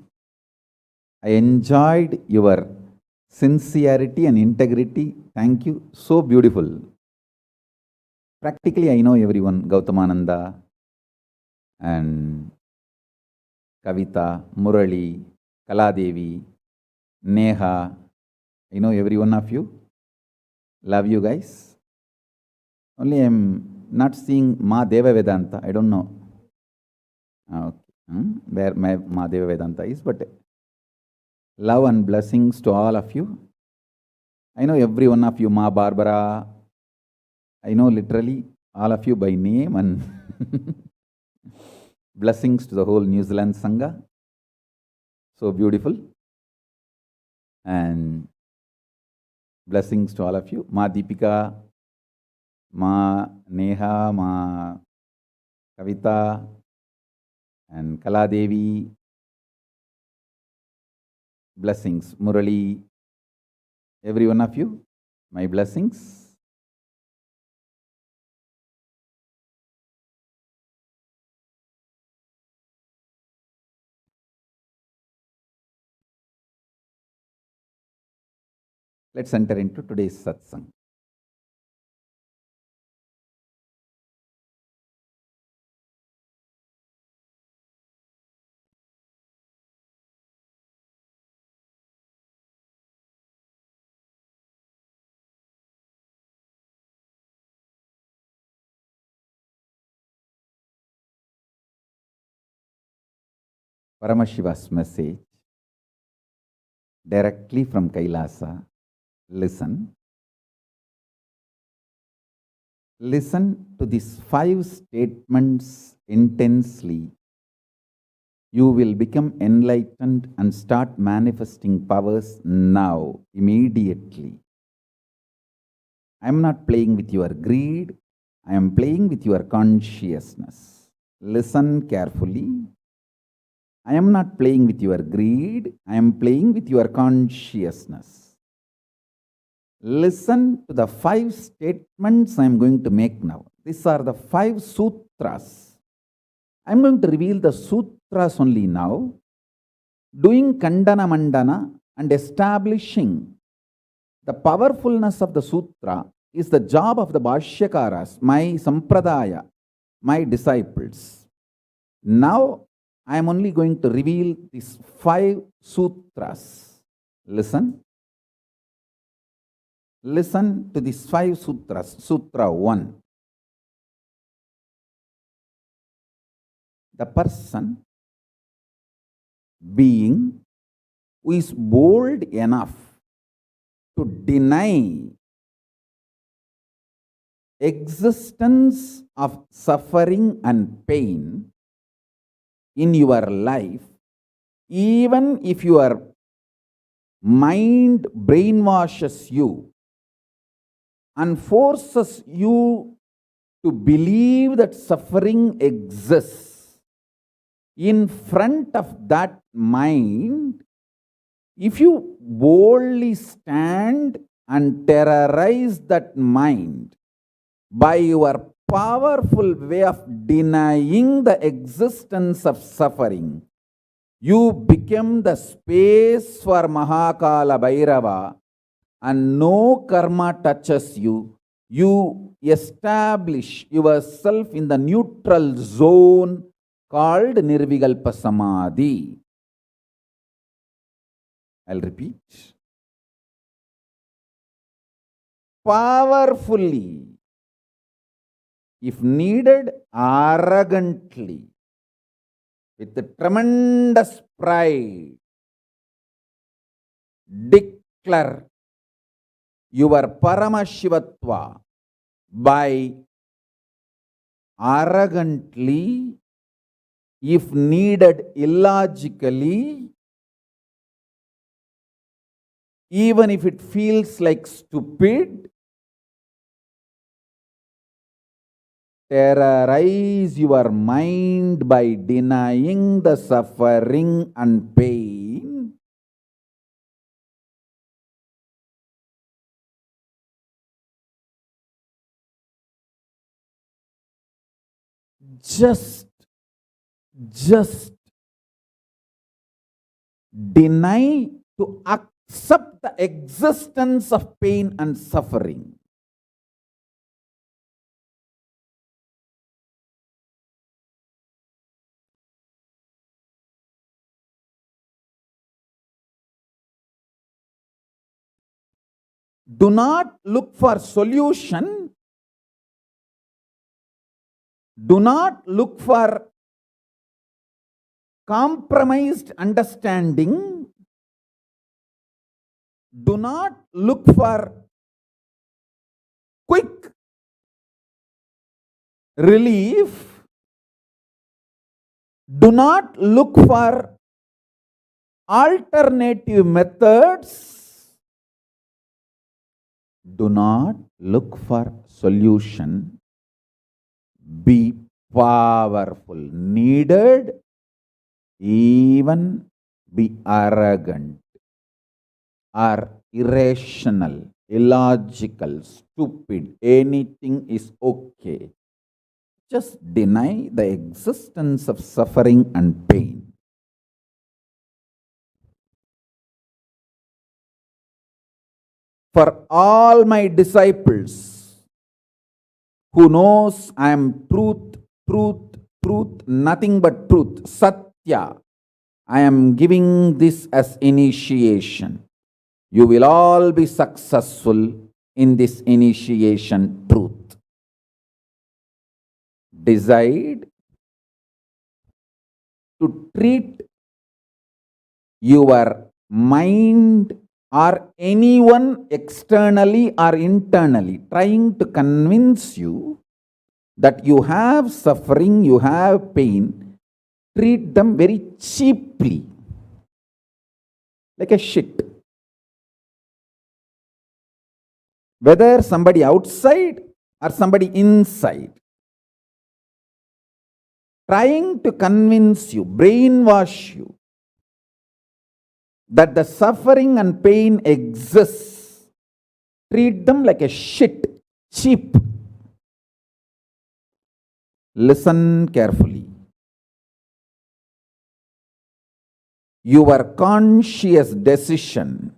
I enjoyed your sincerity and integrity. Thank you. So beautiful. Practically, I know everyone. Gautamananda and Kavita, Murali, Kaladevi, Neha. I know every one of you. Love you guys. Only I'm not seeing Ma Deva Vedanta. I don't know where Ma Deva Vedanta is, but love and blessings to all of you. I know every one of you, Ma Barbara. I know literally all of you by name, and blessings to the whole New Zealand Sangha. So beautiful. And blessings to all of you. Ma Deepika, Ma Neha, Ma Kavita, and Kaladevi. Blessings. Murali, every one of you, my blessings. Let's enter into today's satsang. Paramashiva's message directly from Kailasa. Listen. Listen to these 5 statements intensely. You will become enlightened and start manifesting powers now, immediately. I am not playing with your greed. I am playing with your consciousness. Listen carefully. I am not playing with your greed. I am playing with your consciousness. Listen to the 5 statements I am going to make now. These are the 5 sutras. I am going to reveal the sutras only now, doing Kandana Mandana and establishing the powerfulness of the sutra is the job of the Bhashyakaras, my Sampradaya, my disciples. Now, I am only going to reveal these 5 sutras. Listen. Listen to these 5 sutras. Sutra 1. The person, being, who is bold enough to deny existence of suffering and pain in your life, even if your mind brainwashes you and forces you to believe that suffering exists, in front of that mind, if you boldly stand and terrorize that mind by your powerful way of denying the existence of suffering, you become the space for Kalabhairava and no karma touches you. You establish yourself in the neutral zone called Nirvikalpa Samadhi. I'll repeat. Powerfully, if needed, arrogantly, with tremendous pride, declare your Paramashivatva by arrogantly, if needed, illogically, even if it feels like stupid, terrorize your mind by denying the suffering and pain. Just deny to accept the existence of pain and suffering. Do not look for solution. Do not look for compromised understanding. Do not look for quick relief. Do not look for alternative methods. Do not look for solution. Be powerful. Needed, even be arrogant or irrational, illogical, stupid. Anything is okay. Just deny the existence of suffering and pain. For all my disciples who knows I am truth, nothing but truth, Satya, I am giving this as initiation. You will all be successful in this initiation truth. Decide to treat your mind or anyone externally or internally trying to convince you that you have suffering, you have pain, treat them very cheaply, like a shit. Whether somebody outside or somebody inside, trying to convince you, brainwash you, that the suffering and pain exists, treat them like a shit, cheap. Listen carefully. Your conscious decision,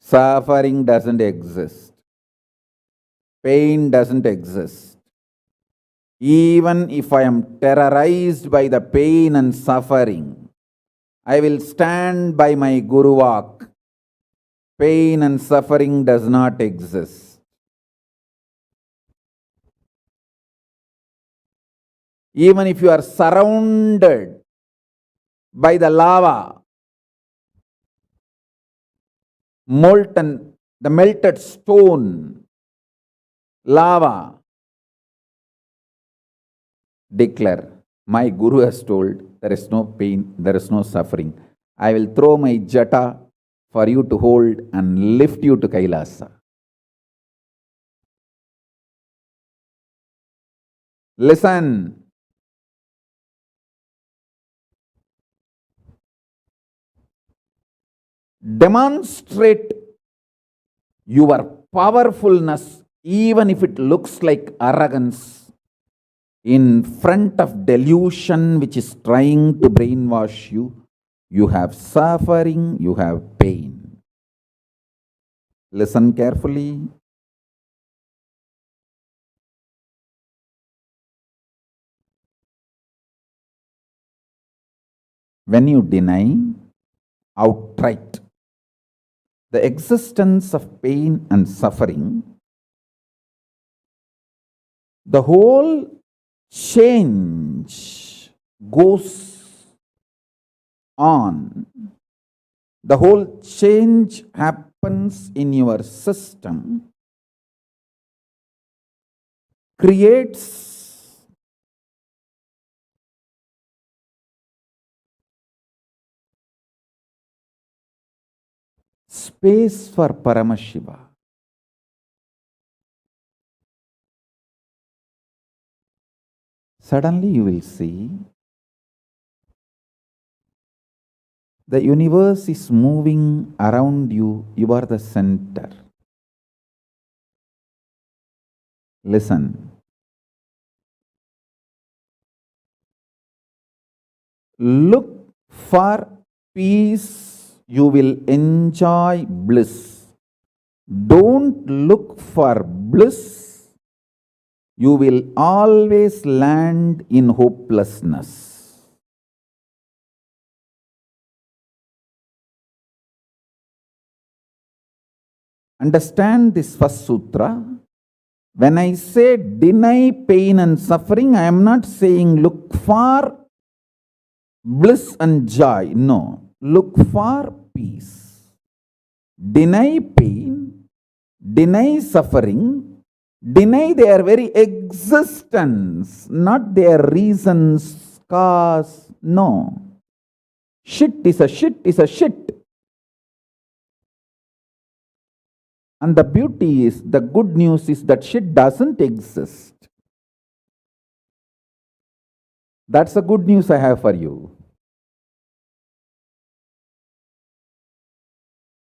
suffering doesn't exist, pain doesn't exist. Even if I am terrorized by the pain and suffering, I will stand by my Guru Vak. Pain and suffering does not exist. Even if you are surrounded by the lava, molten, the melted stone, lava, declare, my Guru has told, there is no pain, there is no suffering. I will throw my jata for you to hold and lift you to Kailasa. Listen. Demonstrate your powerfulness, even if it looks like arrogance, in front of delusion which is trying to brainwash you. You have suffering, you have pain. Listen carefully. When you deny outright the existence of pain and suffering, the whole change goes on. The whole change happens in your system, creates space for Paramashiva. Suddenly you will see the universe is moving around you. You are the center. Listen. Look for peace, you will enjoy bliss. Don't look for bliss, you will always land in hopelessness. Understand this first sutra. When I say deny pain and suffering, I am not saying look for bliss and joy. No, look for peace. Deny pain, deny suffering, deny their very existence, not their reasons, cause. No. Shit is a shit is a shit. And the beauty is, the good news is that shit doesn't exist. That's the good news I have for you.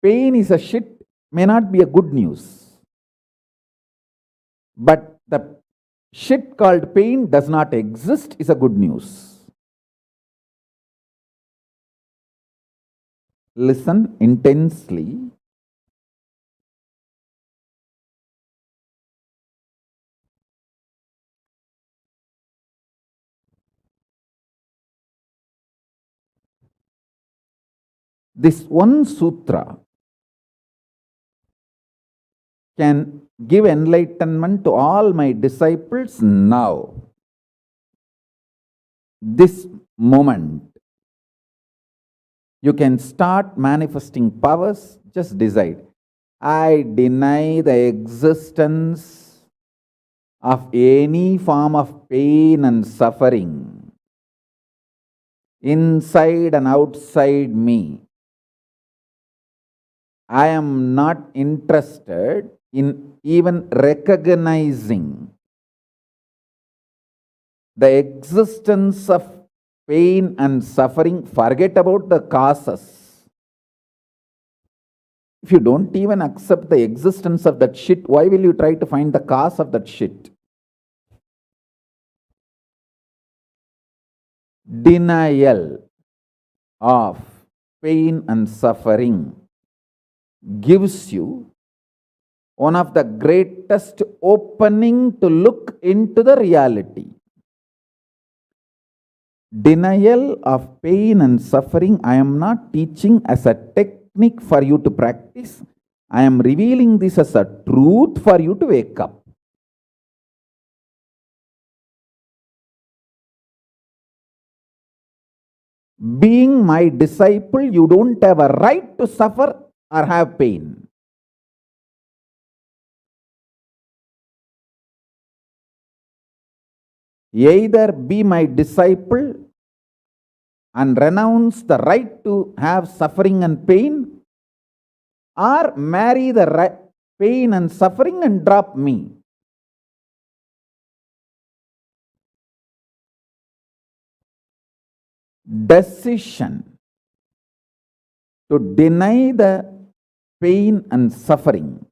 Pain is a shit may not be a good news. But the shit called pain does not exist is a good news. Listen intensely. This one sutra can give enlightenment to all my disciples now. this moment, you can start manifesting powers. Just decide. I deny the existence of any form of pain and suffering inside and outside me. I am not interested in even recognizing the existence of pain and suffering. Forget about the causes. If you don't even accept the existence of that shit, why will you try to find the cause of that shit? Denial of pain and suffering gives you one of the greatest opening to look into the reality. Denial of pain and suffering, I am not teaching as a technique for you to practice. I am revealing this as a truth for you to wake up. Being my disciple, you don't have a right to suffer or have pain. Either be my disciple and renounce the right to have suffering and pain, or marry the pain and suffering and drop me. Decision to deny the pain and suffering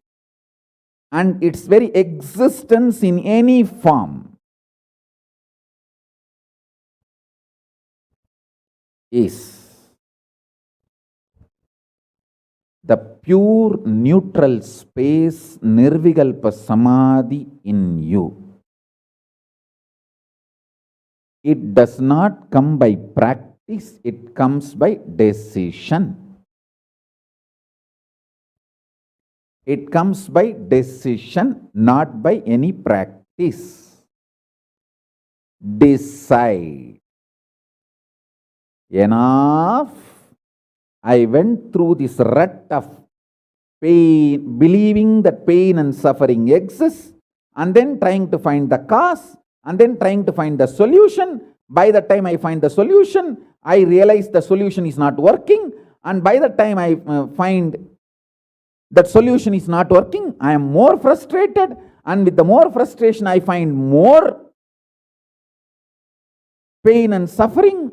and its very existence in any form is the pure neutral space, Nirvikalpa Samadhi in you. It does not come by practice, it comes by decision. It comes by decision, not by any practice. Decide. Enough. I went through this rut of pain, believing that pain and suffering exists, and then trying to find the cause, and then trying to find the solution. By the time I find the solution, I realize the solution is not working, and by the time I find that solution is not working, I am more frustrated, and with the more frustration, I find more pain and suffering.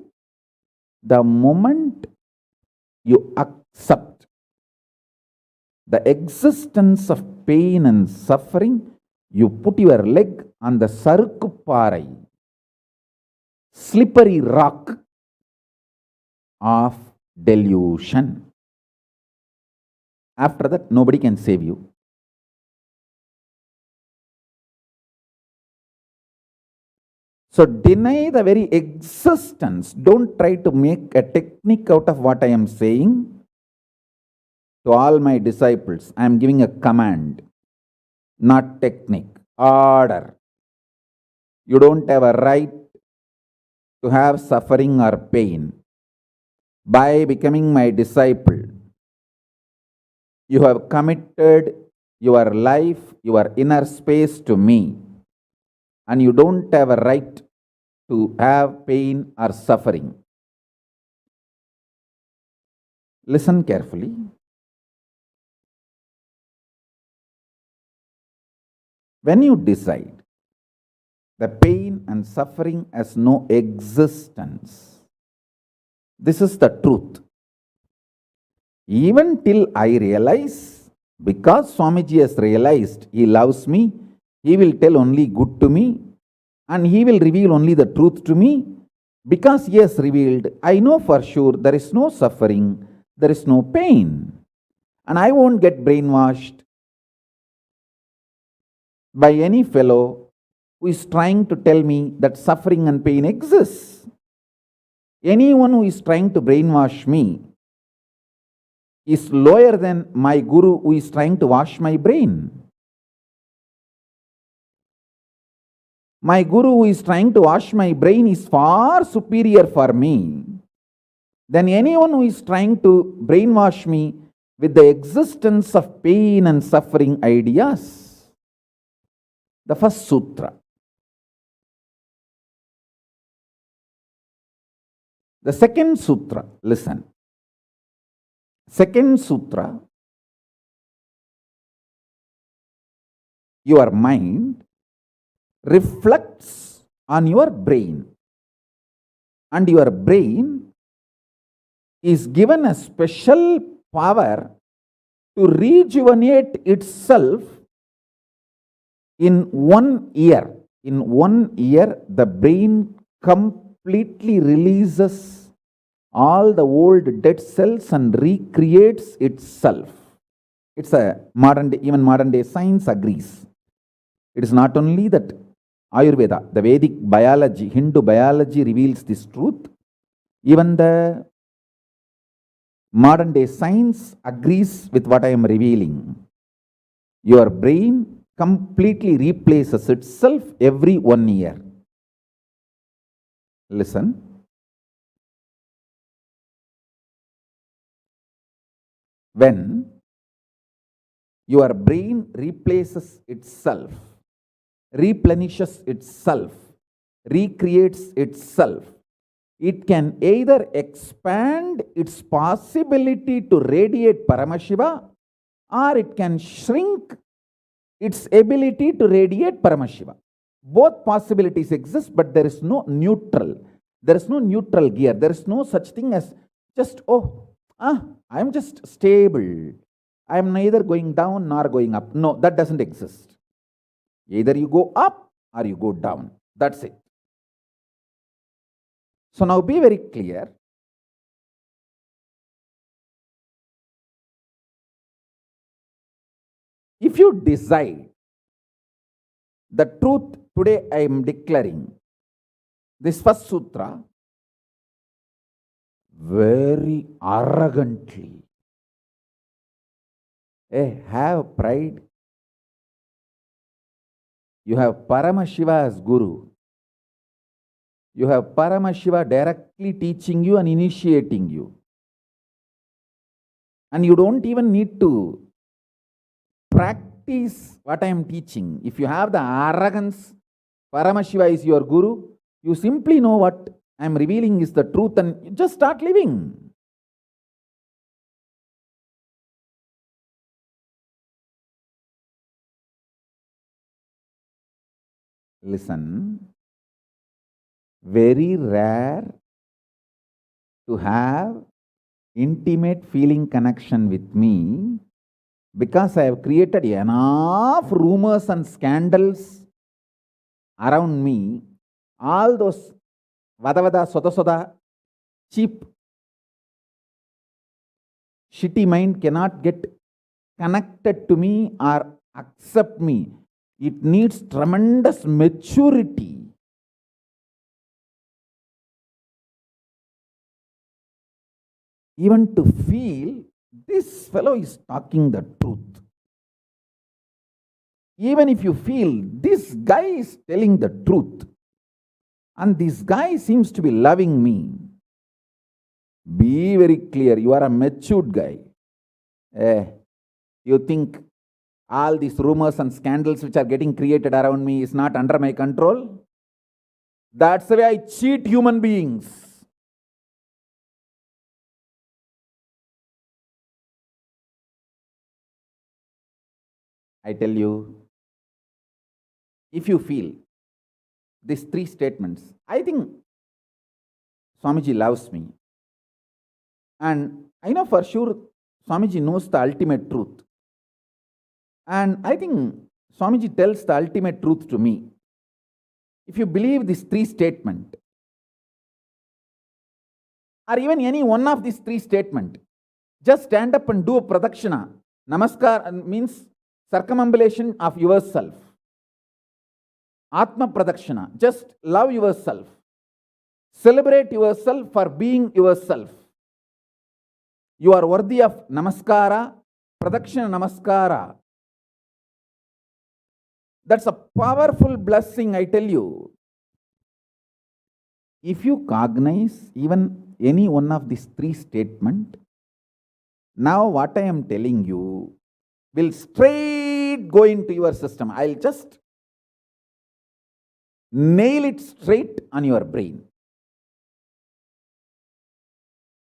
The moment you accept the existence of pain and suffering, you put your leg on the sarukupparai, slippery rock of delusion. After that, nobody can save you. So deny the very existence. Don't try to make a technique out of what I am saying. To all my disciples, I am giving a command, not technique, order. You don't have a right to have suffering or pain. By becoming my disciple, you have committed your life, your inner space to me, and you don't have a right to have pain or suffering. Listen carefully. When you decide the pain and suffering has no existence, this is the truth. Even till I realize, because Swamiji has realized he loves me, he will tell only good to me, and he will reveal only the truth to me. Because he has revealed, I know for sure there is no suffering, there is no pain, and I won't get brainwashed by any fellow who is trying to tell me that suffering and pain exists. Anyone who is trying to brainwash me is lower than my guru who is trying to wash my brain. My guru who is trying to wash my brain is far superior for me than anyone who is trying to brainwash me with the existence of pain and suffering ideas. The first sutra. The second sutra, listen. Second sutra, your mind reflects on your brain, and your brain is given a special power to rejuvenate itself in 1 year. In 1 year, the brain completely releases all the old dead cells and recreates itself. It's a even modern day science agrees. It is not only that Ayurveda, the Vedic biology, Hindu biology reveals this truth. Even the modern day science agrees with what I am revealing. Your brain completely replaces itself every 1 year. Listen. When your brain replaces itself, replenishes itself, recreates itself, it can either expand its possibility to radiate Paramashiva, or it can shrink its ability to radiate Paramashiva. Both possibilities exist, but there is no neutral. There is no neutral gear. There is no such thing as just, I am just stable. I am neither going down nor going up. No, that doesn't exist. Either you go up or you go down. That's it. So now be very clear. If you decide the truth today, I am declaring this first sutra very arrogantly. Have pride. You have Paramashiva as Guru. You have Paramashiva directly teaching you and initiating you. And you don't even need to practice what I am teaching. If you have the arrogance, Paramashiva is your Guru, you simply know what I am revealing is the truth and you just start living. Listen, very rare to have intimate feeling connection with me because I have created enough rumors and scandals around me. All those vada soda soda, cheap, shitty mind cannot get connected to me or accept me. It needs tremendous maturity. Even to feel this fellow is talking the truth. Even if you feel this guy is telling the truth and this guy seems to be loving me, be very clear, you are a matured guy. You think all these rumors and scandals which are getting created around me is not under my control? That's the way I cheat human beings. I tell you, if you feel these 3 statements, I think Swamiji loves me. And I know for sure Swamiji knows the ultimate truth. And I think Swamiji tells the ultimate truth to me. If you believe these 3 statements, or even any one of these 3 statements, just stand up and do a pradakshina. Namaskar means circumambulation of yourself. Atma pradakshina, just love yourself. Celebrate yourself for being yourself. You are worthy of namaskara, pradakshina namaskara. That's a powerful blessing, I tell you. If you cognize even any one of these three statements, now what I am telling you will straight go into your system. I'll just nail it straight on your brain.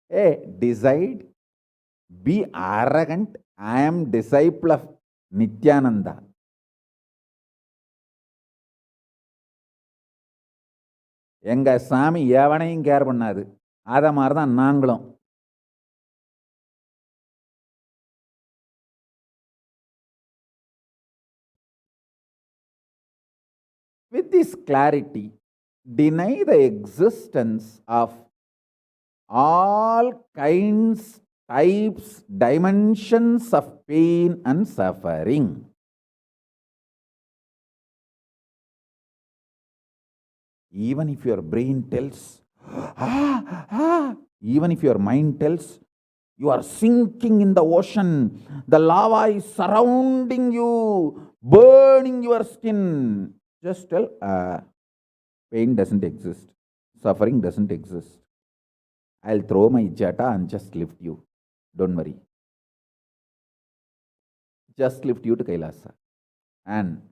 Hey, decide, be arrogant. I am disciple of Nithyananda. எங்க சாமி எவனையும் care பண்ணாது. அத மாதிரி தான் நாங்களும். With this clarity, deny the existence of all kinds, types, dimensions of pain and suffering. Even if your brain tells, even if your mind tells, you are sinking in the ocean, the lava is surrounding you, burning your skin. Just tell, pain doesn't exist, suffering doesn't exist. I'll throw my jata and just lift you. Don't worry. Just lift you to Kailasa. And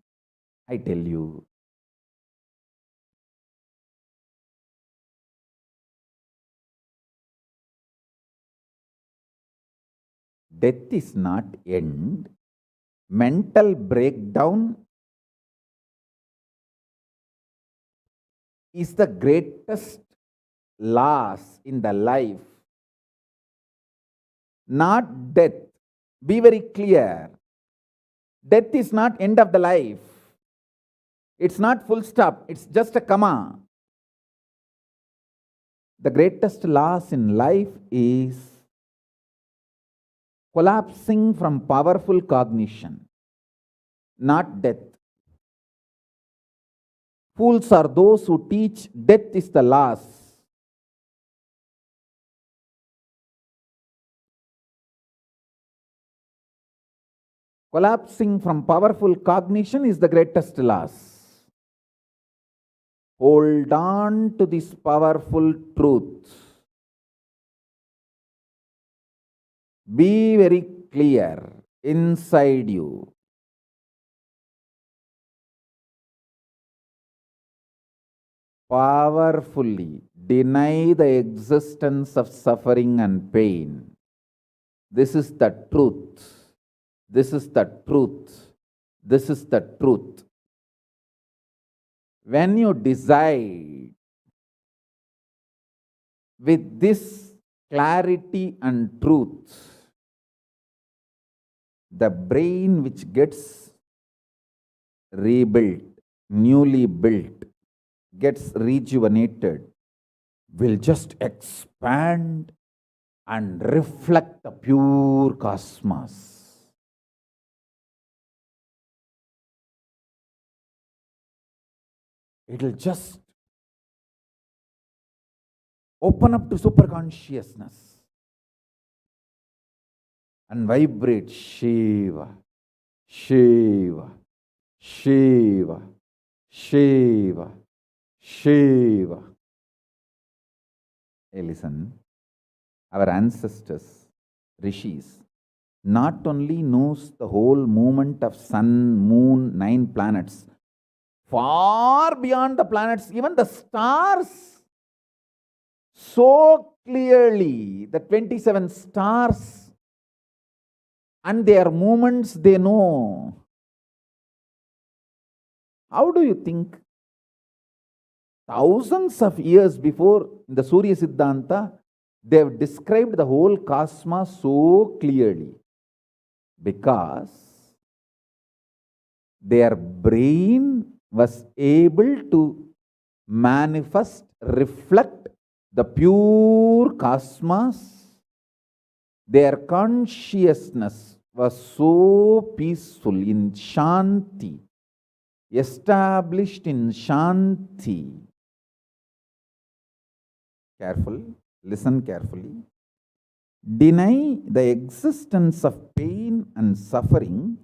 I tell you, death is not end. Mental breakdown is the greatest loss in the life. Not death. Be very clear. Death is not end of the life. It's not full stop. It's just a comma. The greatest loss in life is collapsing from powerful cognition, not death. Fools are those who teach death is the loss. Collapsing from powerful cognition is the greatest loss. Hold on to this powerful truth. Be very clear inside you. Powerfully deny the existence of suffering and pain. This is the truth. This is the truth. This is the truth. When you decide with this clarity and truth, the brain which gets rebuilt, newly built, gets rejuvenated, will just expand and reflect the pure cosmos. It will just open up to superconsciousness and vibrate Shiva, Shiva, Shiva, Shiva, Shiva. Hey, listen, our ancestors, rishis, not only knows the whole movement of sun, moon, 9 planets, far beyond the planets, even the stars, so clearly, the 27 stars and their movements they know. How do you think? Thousands of years before the Surya Siddhanta, they have described the whole cosmos so clearly because their brain was able to manifest, reflect the pure cosmos. Their consciousness was so peaceful in Shanti, established in Shanti. Careful, listen carefully. Deny the existence of pain and suffering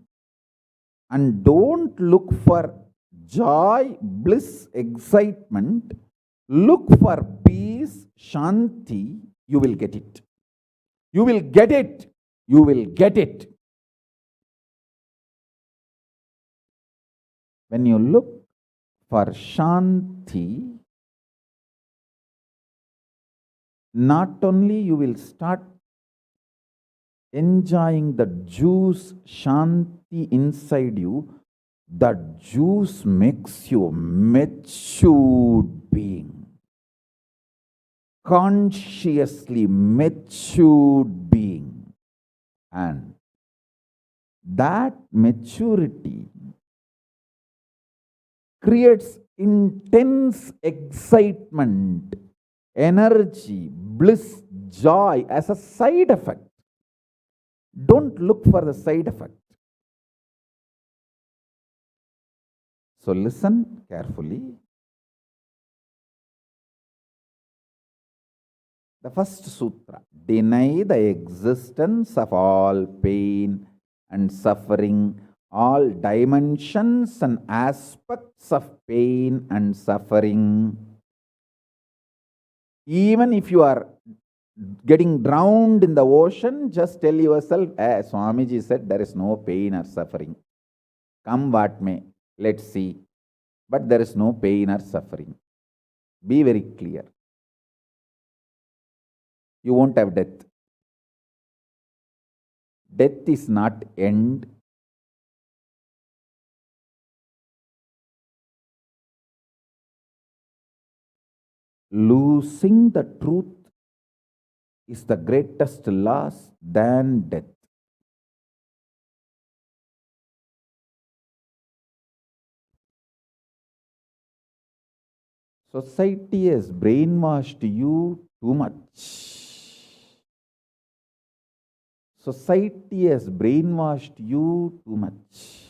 and don't look for joy, bliss, excitement. Look for peace, shanti. You will get it. You will get it. You will get it. When you look for shanti, not only you will start enjoying the juice shanti inside you, that juice makes you a matured being, consciously matured being. And that maturity creates intense excitement, energy, bliss, joy as a side effect. Don't look for the side effect. So listen carefully. The first sutra: deny the existence of all pain and suffering, all dimensions and aspects of pain and suffering. Even if you are getting drowned in the ocean, just tell yourself, Swamiji said there is no pain or suffering. Come what may, let's see. But there is no pain or suffering. Be very clear. You won't have death. Death is not end. Losing the truth is the greatest loss than death. Society has brainwashed you too much. Society has brainwashed you too much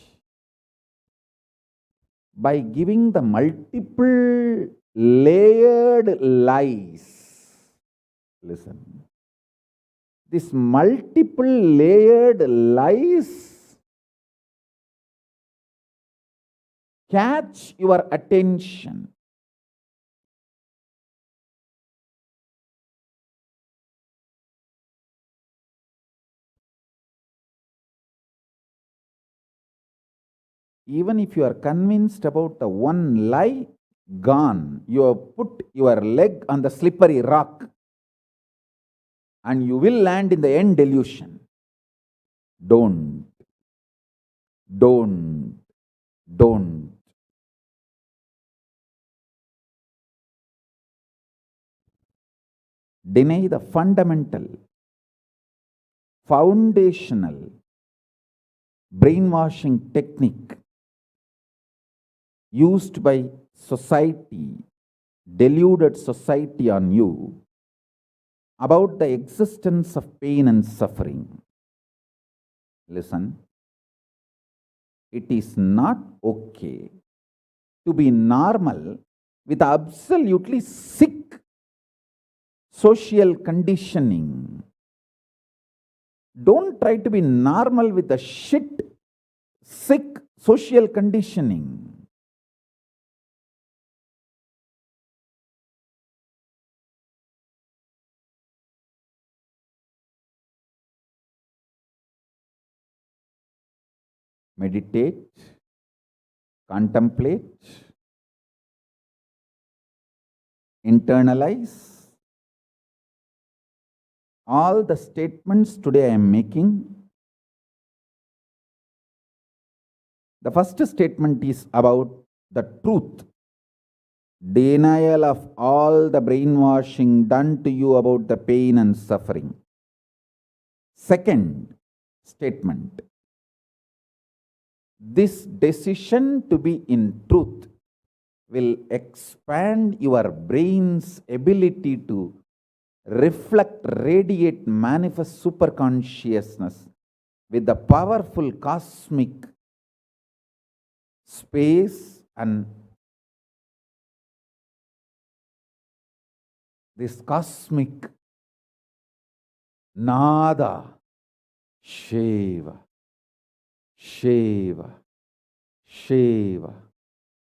by giving the multiple layered lies. Listen. This multiple layered lies catch your attention. Even if you are convinced about the one lie, gone. You have put your leg on the slippery rock and you will land in the end delusion. Don't. Don't. Deny the fundamental, foundational brainwashing technique used by society, deluded society on you about the existence of pain and suffering. Listen, it is not okay to be normal with absolutely sick social conditioning. Don't try to be normal with the shit, sick social conditioning. Meditate, contemplate, internalize all the statements today I am making. The first statement is about the truth. Denial of all the brainwashing done to you about the pain and suffering. Second statement: this decision to be in truth will expand your brain's ability to reflect, radiate, manifest superconsciousness with the powerful cosmic space and this cosmic nada, Shiva, Shiva, Shiva,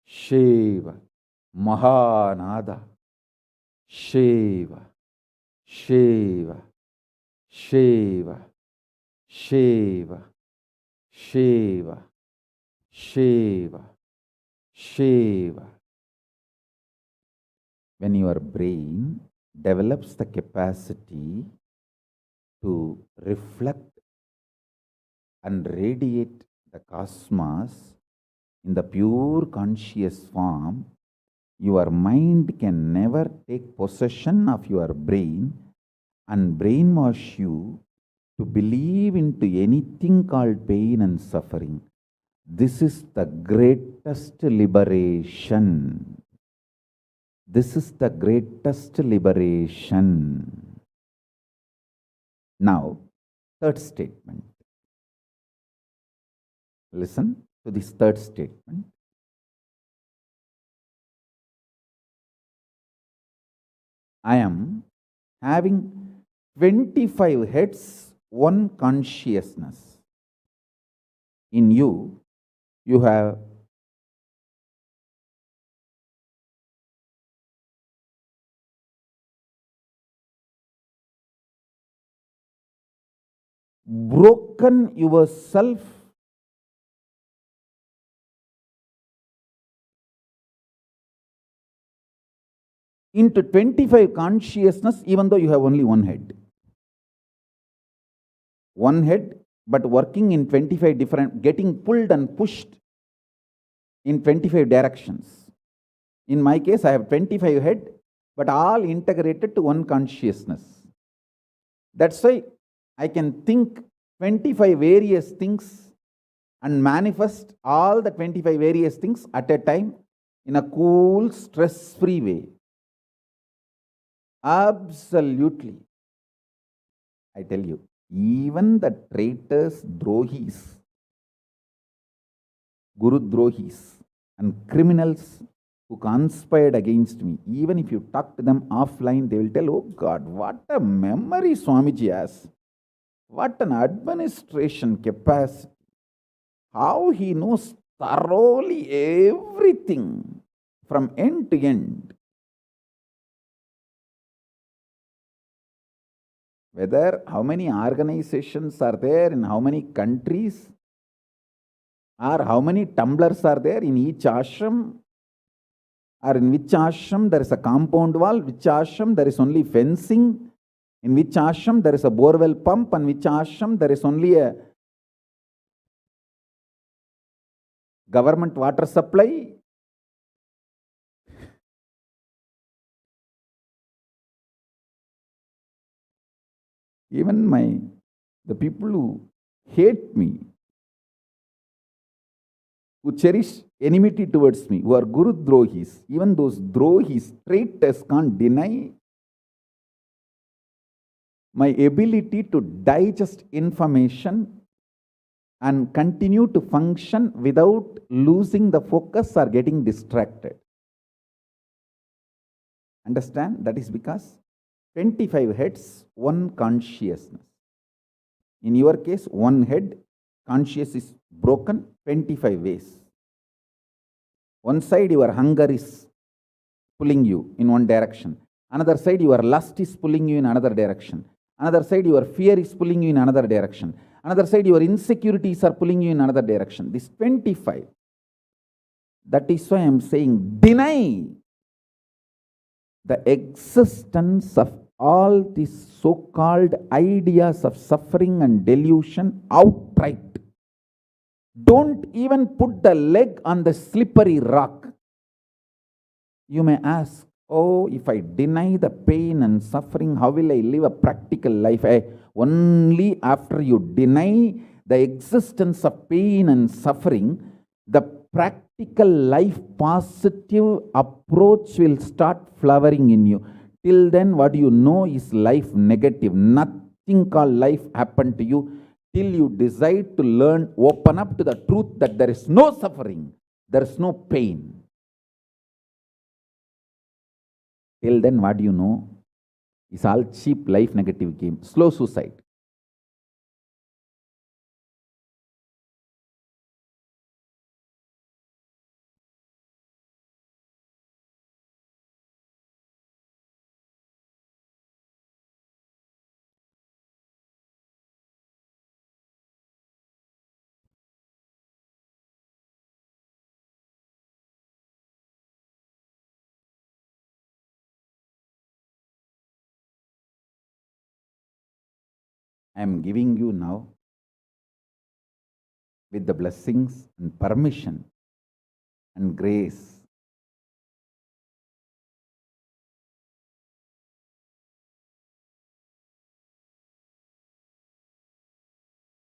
Shiva, Mahanada, Shiva, Shiva, Shiva, Shiva, Shiva, Shiva, Shiva. When your brain develops the capacity to reflect and radiate the cosmos in the pure conscious form, your mind can never take possession of your brain and brainwash you to believe into anything called pain and suffering. This is the greatest liberation. This is the greatest liberation. Now, third statement. Listen to this third statement. I am having 25 heads, one consciousness. In you, you have broken yourself into 25 consciousness, even though you have only one head. One head, but working in 25 different, getting pulled and pushed in 25 directions. In my case, I have 25 head, but all integrated to one consciousness. That's why I can think 25 various things and manifest all the 25 various things at a time in a cool, stress-free way. Absolutely. I tell you, even the traitors, drohis, guru drohis, and criminals who conspired against me, even if you talk to them offline, they will tell, oh God, what a memory Swamiji has. What an administration capacity. How he knows thoroughly everything from end to end. Whether how many organizations are there in how many countries, or how many tumblers are there in each ashram, or in which ashram there is a compound wall, which ashram there is only fencing, in which ashram there is a borewell pump, and which ashram there is only a government water supply. Even the people who hate me, who cherish enmity towards me, who are Guru Drohis, even those Drohis, traitors, can't deny my ability to digest information and continue to function without losing the focus or getting distracted. Understand? That is because 25 heads, one consciousness. In your case, one head, conscious is broken 25 ways. One side, your hunger is pulling you in one direction. Another side, your lust is pulling you in another direction. Another side, your fear is pulling you in another direction. Another side, your insecurities are pulling you in another direction. This 25. That is why I am saying, deny the existence of all these so-called ideas of suffering and delusion outright. Don't even put the leg on the slippery rock. You may ask, oh, if I deny the pain and suffering, how will I live a practical life? Only after you deny the existence of pain and suffering, the practical life positive approach will start flowering in you. Till then, what you know is life negative. Nothing called life happened to you. Till you decide to learn, open up to the truth that there is no suffering, there is no pain. Till then, what you know is all cheap life negative game, slow suicide. I am giving you now with the blessings and permission and grace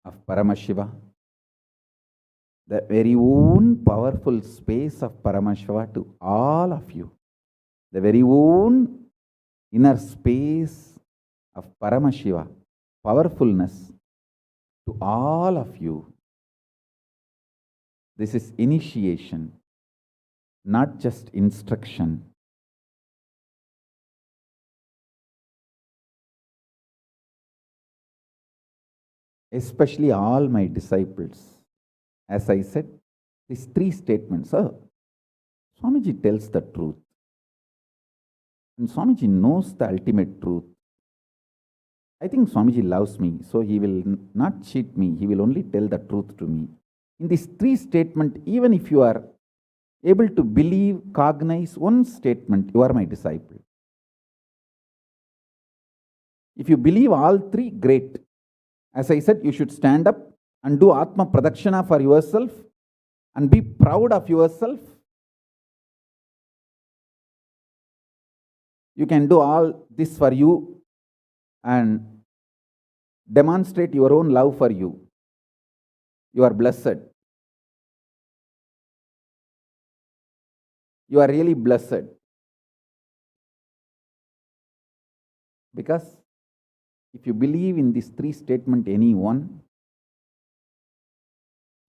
of Paramashiva, the very own powerful space of Paramashiva to all of you, the very own inner space of Paramashiva, powerfulness to all of you. This is initiation, not just instruction. Especially all my disciples. As I said, these three statements. Swamiji tells the truth. And Swamiji knows the ultimate truth. I think Swamiji loves me, so he will not cheat me. He will only tell the truth to me. In these three statements, even if you are able to believe, cognize one statement, you are my disciple. If you believe all three, great. As I said, you should stand up and do Atma Pradakshina for yourself and be proud of yourself. You can do all this for you and demonstrate your own love for you. You are blessed. You are really blessed. Because if you believe in these three statements, any one,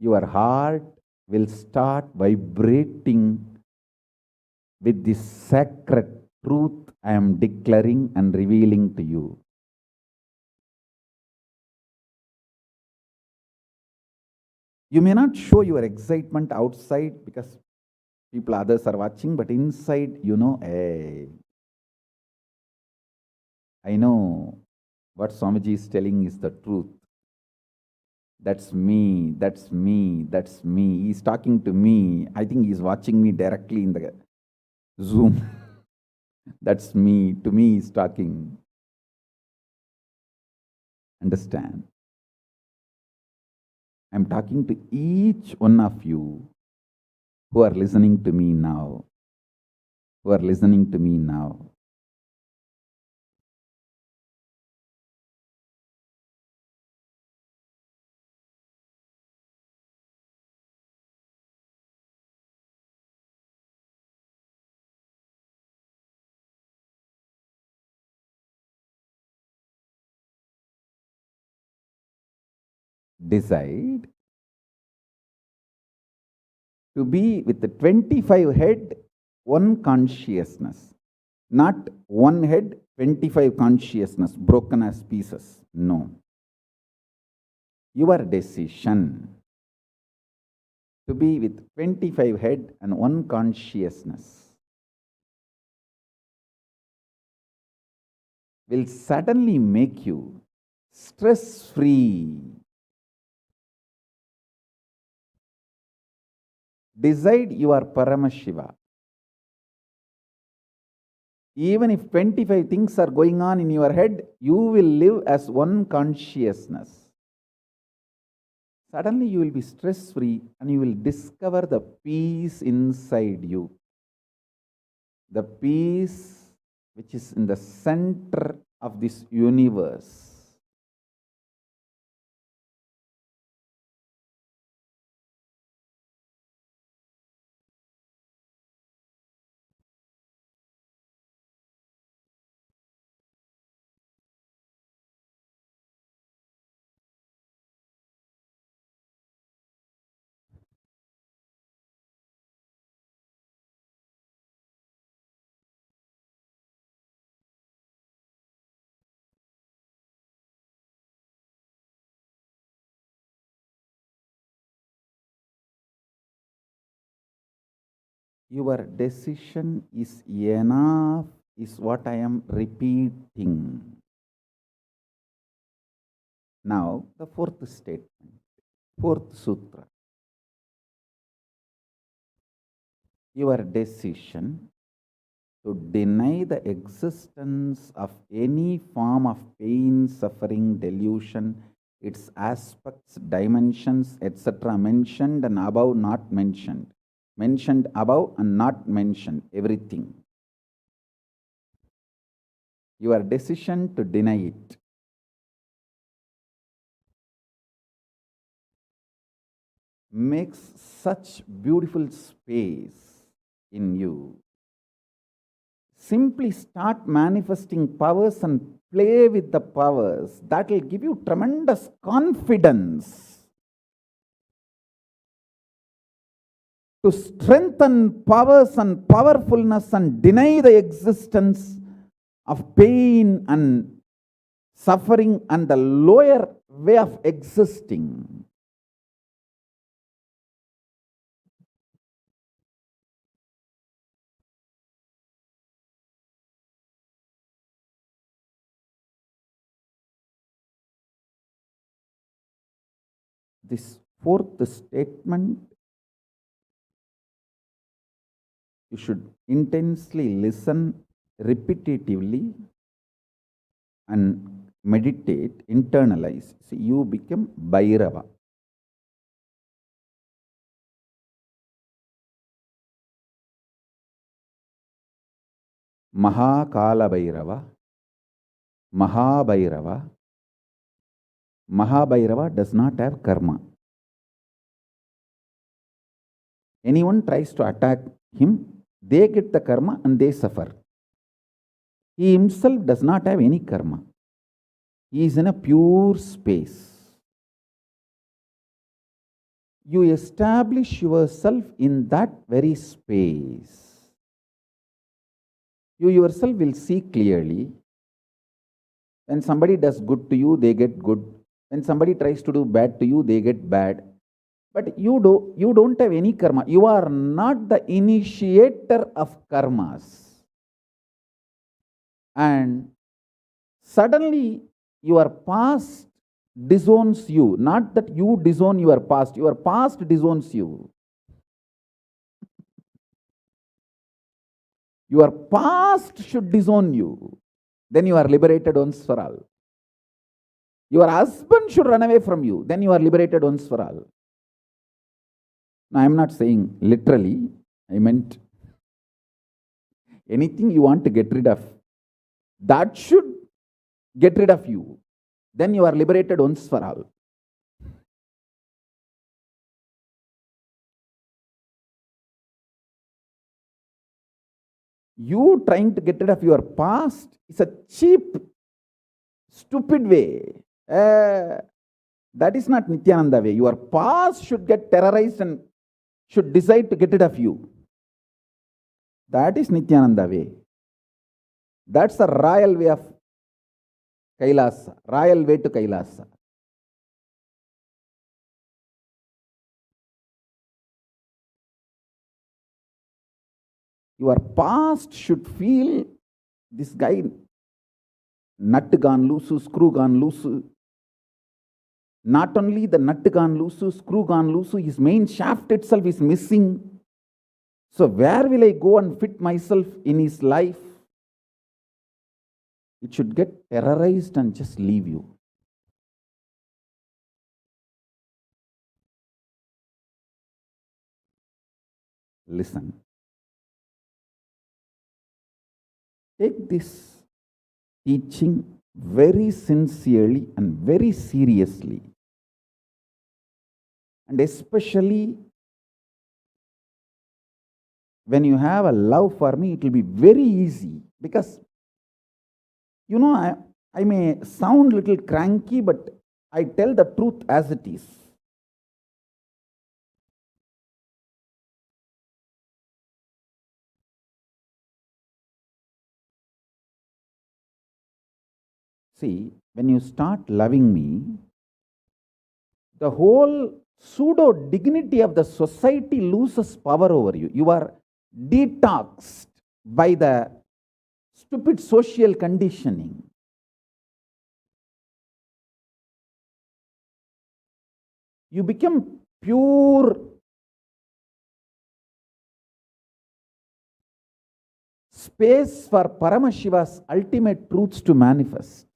your heart will start vibrating with this sacred truth I am declaring and revealing to you. You may not show your excitement outside because others are watching, but inside, hey, I know what Swamiji is telling is the truth. That's me, that's me, that's me. He's talking to me. I think he's watching me directly in the Zoom. That's me. To me, he's talking. Understand? I'm talking to each one of you who are listening to me now. Who are listening to me now. Decide to be with the 25 head, one consciousness. Not one head, 25 consciousness, broken as pieces. No. Your decision to be with 25 head and one consciousness will suddenly make you stress-free. Decide you are Paramashiva. Even if 25 things are going on in your head, you will live as one consciousness. Suddenly you will be stress-free and you will discover the peace inside you. The peace which is in the center of this universe. Your decision is enough, is what I am repeating. Now, the fourth statement, fourth sutra. Your decision to deny the existence of any form of pain, suffering, delusion, its aspects, dimensions, etc., mentioned and above, not mentioned. Mentioned above and not mentioned, everything. Your decision to deny it makes such beautiful space in you. Simply start manifesting powers and play with the powers. That will give you tremendous confidence to strengthen powers and powerfulness and deny the existence of pain and suffering and the lower way of existing. This fourth statement, you should intensely listen repetitively and meditate, internalize. See, you become Bhairava. Kalabhairava, Mahabhairava. Mahabhairava does not have karma. Anyone tries to attack him, they get the karma and they suffer. He himself does not have any karma. He is in a pure space. You establish yourself in that very space. You yourself will see clearly. When somebody does good to you, they get good. When somebody tries to do bad to you, they get bad. But you don't have any karma. You are not the initiator of karmas. And suddenly your past disowns you. Not that you disown your past disowns you. Your past should disown you. Then you are liberated once for all. Your husband should run away from you. Then you are liberated once for all. Now, I am not saying literally. I meant anything you want to get rid of, that should get rid of you. Then you are liberated once for all. You trying to get rid of your past is a cheap, stupid way. That is not Nithyananda way. Your past should get terrorized and should decide to get rid of you. That is Nithyananda way. That's the royal way of KAILASA, royal way to KAILASA. Your past should feel this guy, nut gone loose, screw gone loose. Not only the nut gone loose, screw gone loose, his main shaft itself is missing. So where will I go and fit myself in his life? It should get terrorized and just leave you. Listen. Take this teaching very sincerely and very seriously. And especially when you have a love for me, it will be very easy. Because, you know, I may sound a little cranky, but I tell the truth as it is. See, when you start loving me, the whole pseudo dignity of the society loses power over you. You are detoxed by the stupid social conditioning. You become pure space for Paramashiva's ultimate truths to manifest.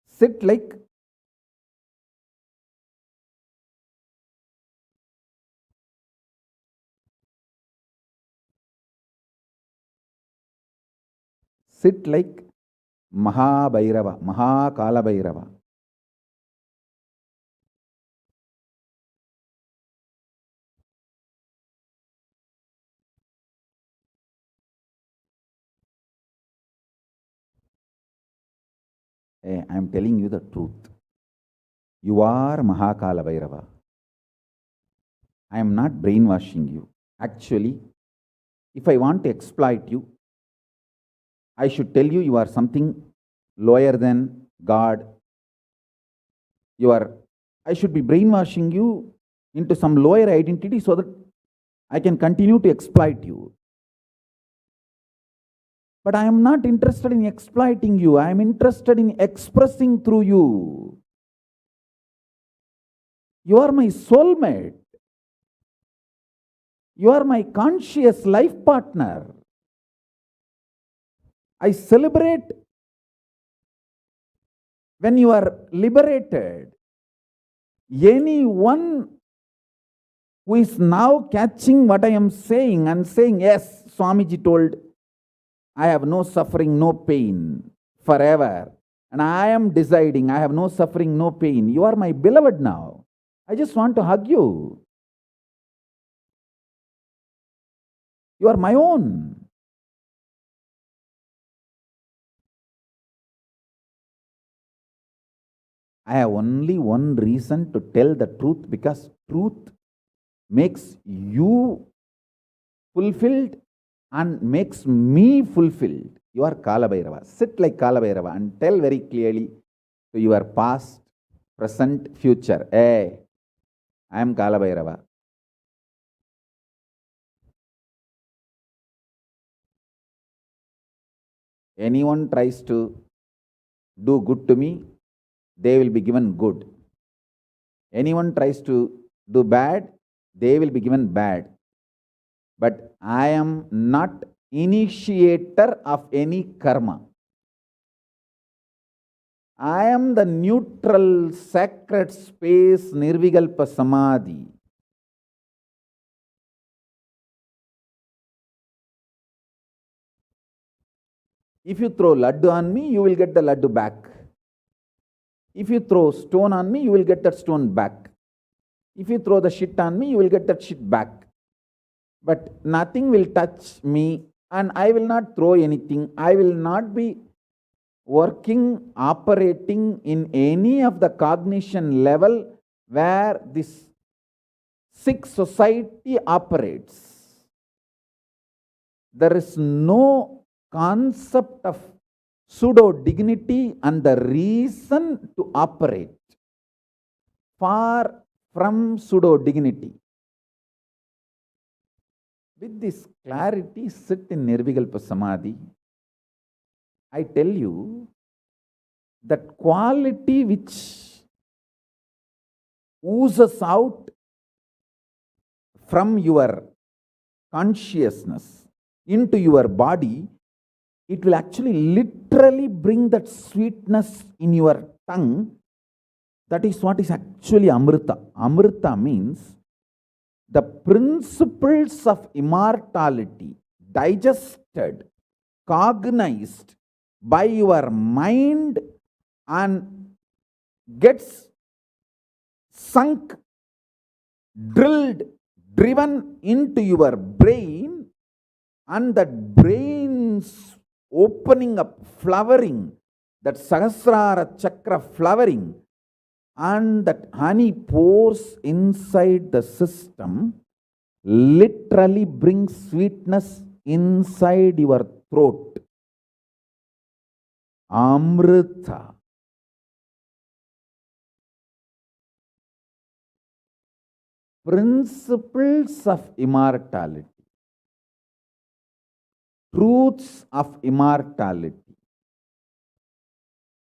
Sit like Kalabhairava. I am telling you the truth. You are Kalabhairava. I am not brainwashing you. Actually, if I want to exploit you, I should tell you are something lower than God. I should be brainwashing you into some lower identity so that I can continue to exploit you. But I am not interested in exploiting you. I am interested in expressing through you. You are my soulmate. You are my conscious life partner. I celebrate when you are liberated. Anyone who is now catching what I am saying and saying, yes, Swamiji told, I have no suffering, no pain forever. And I am deciding I have no suffering, no pain. You are my beloved now. I just want to hug you. You are my own. I have only one reason to tell the truth, because truth makes you fulfilled and makes me fulfilled. You are Kalabhairava. Sit like Kalabhairava and tell very clearly to your past, present, future. Hey, I am Kalabhairava. Anyone tries to do good to me, they will be given good. Anyone tries to do bad, they will be given bad. But I am not initiator of any karma. I am the neutral, sacred space, Nirvikalpa Samadhi. If you throw laddu on me, you will get the laddu back. If you throw stone on me, you will get that stone back. If you throw the shit on me, you will get that shit back. But nothing will touch me, and I will not throw anything. I will not be working, operating in any of the cognition level where this sick society operates. There is no concept of pseudo dignity and the reason to operate. Far from pseudo dignity. With this clarity, sit in Nirvikalpa Samadhi. I tell you that quality which oozes out from your consciousness into your body, it will actually literally bring that sweetness in your tongue. That is what is actually Amrita. Amrita means the principles of immortality digested, cognized by your mind and gets sunk, drilled, driven into your brain, and that brain's opening up, flowering, that Sahasrara Chakra flowering, and that honey pours inside the system, literally brings sweetness inside your throat. Amrita. Principles of immortality. Truths of immortality.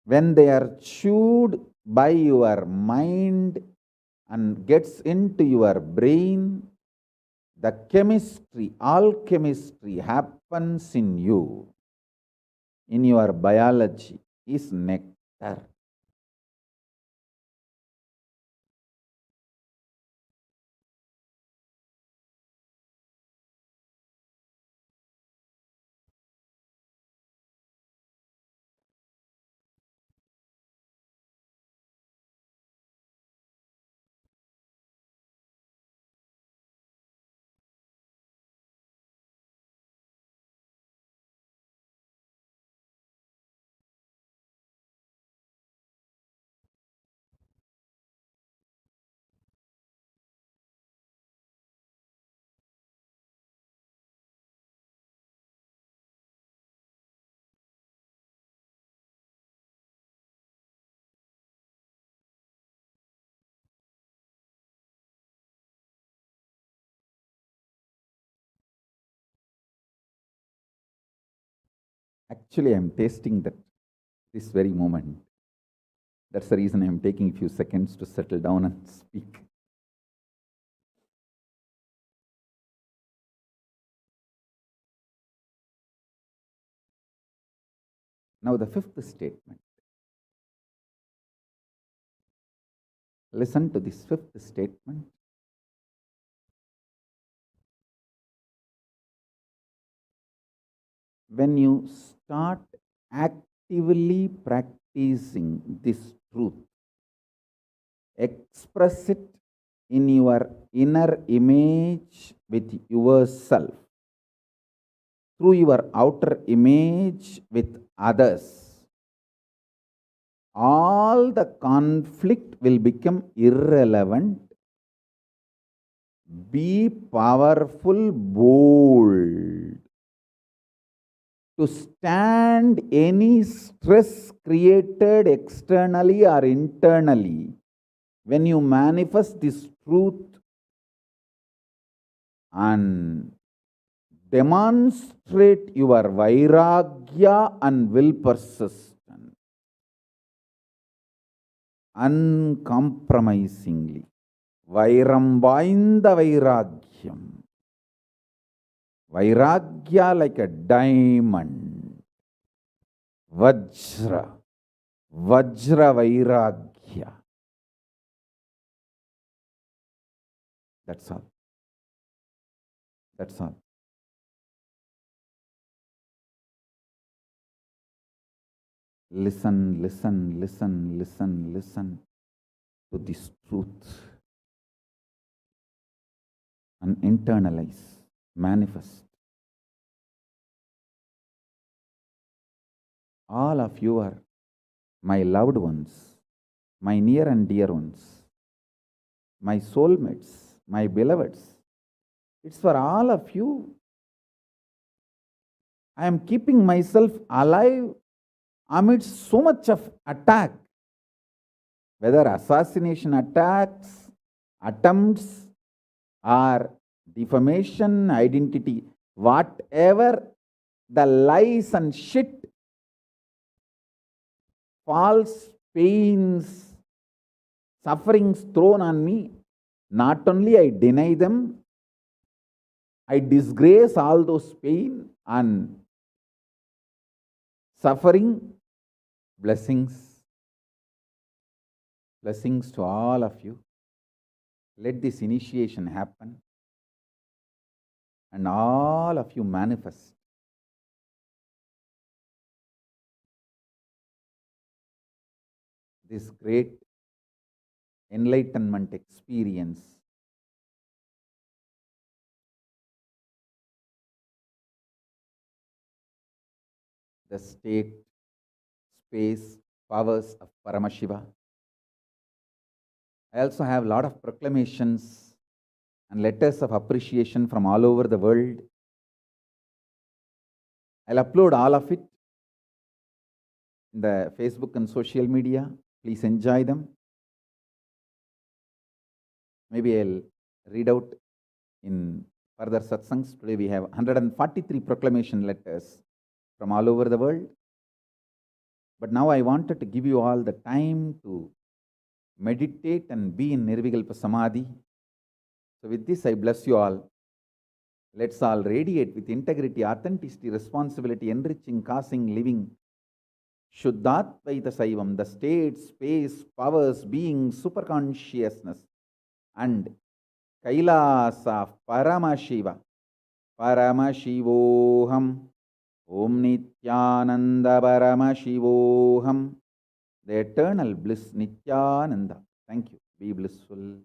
when they are chewed by your mind and gets into your brain, the chemistry, alchemistry happens in you, in your biology, is nectar. Actually, I am tasting that this very moment. That's the reason I am taking a few seconds to settle down and speak. Now, the fifth statement. Listen to this fifth statement. When you start actively practicing this truth, express it in your inner image with yourself, through your outer image with others, all the conflict will become irrelevant. Be powerful, bold, to stand any stress created externally or internally. When you manifest this truth and demonstrate your vairagya and will persistence uncompromisingly. Vairam vainda vairagyam. Vairagya like a diamond. Vajra. Vajra vairagya. That's all. That's all. Listen, listen, listen, listen, listen to this truth and internalize, manifest. All of you are my loved ones, my near and dear ones, my soulmates, my beloveds. It's for all of you. I am keeping myself alive amidst so much of attack, whether assassination attacks, attempts, or defamation, identity, whatever the lies and shit, false pains, sufferings thrown on me, not only I deny them, I disgrace all those pain and suffering. Blessings. Blessings to all of you. Let this initiation happen and all of you manifest this great enlightenment experience. The state, space, powers of Paramashiva. I also have a lot of proclamations and letters of appreciation from all over the world. I'll upload all of it in the Facebook and social media. Please enjoy them. Maybe I'll read out in further satsangs. Today we have 143 proclamation letters from all over the world. But now I wanted to give you all the time to meditate and be in Nirvikalpa Samadhi. So with this, I bless you all. Let's all radiate with integrity, authenticity, responsibility, enriching, causing, living. Shuddhatvaita Saivam, the state, space, powers, being, superconsciousness, and KAILASA, Paramashiva, Paramashivoham, Om Nithyananda Paramashivoham, the eternal bliss Nithyananda. Thank you. Be blissful.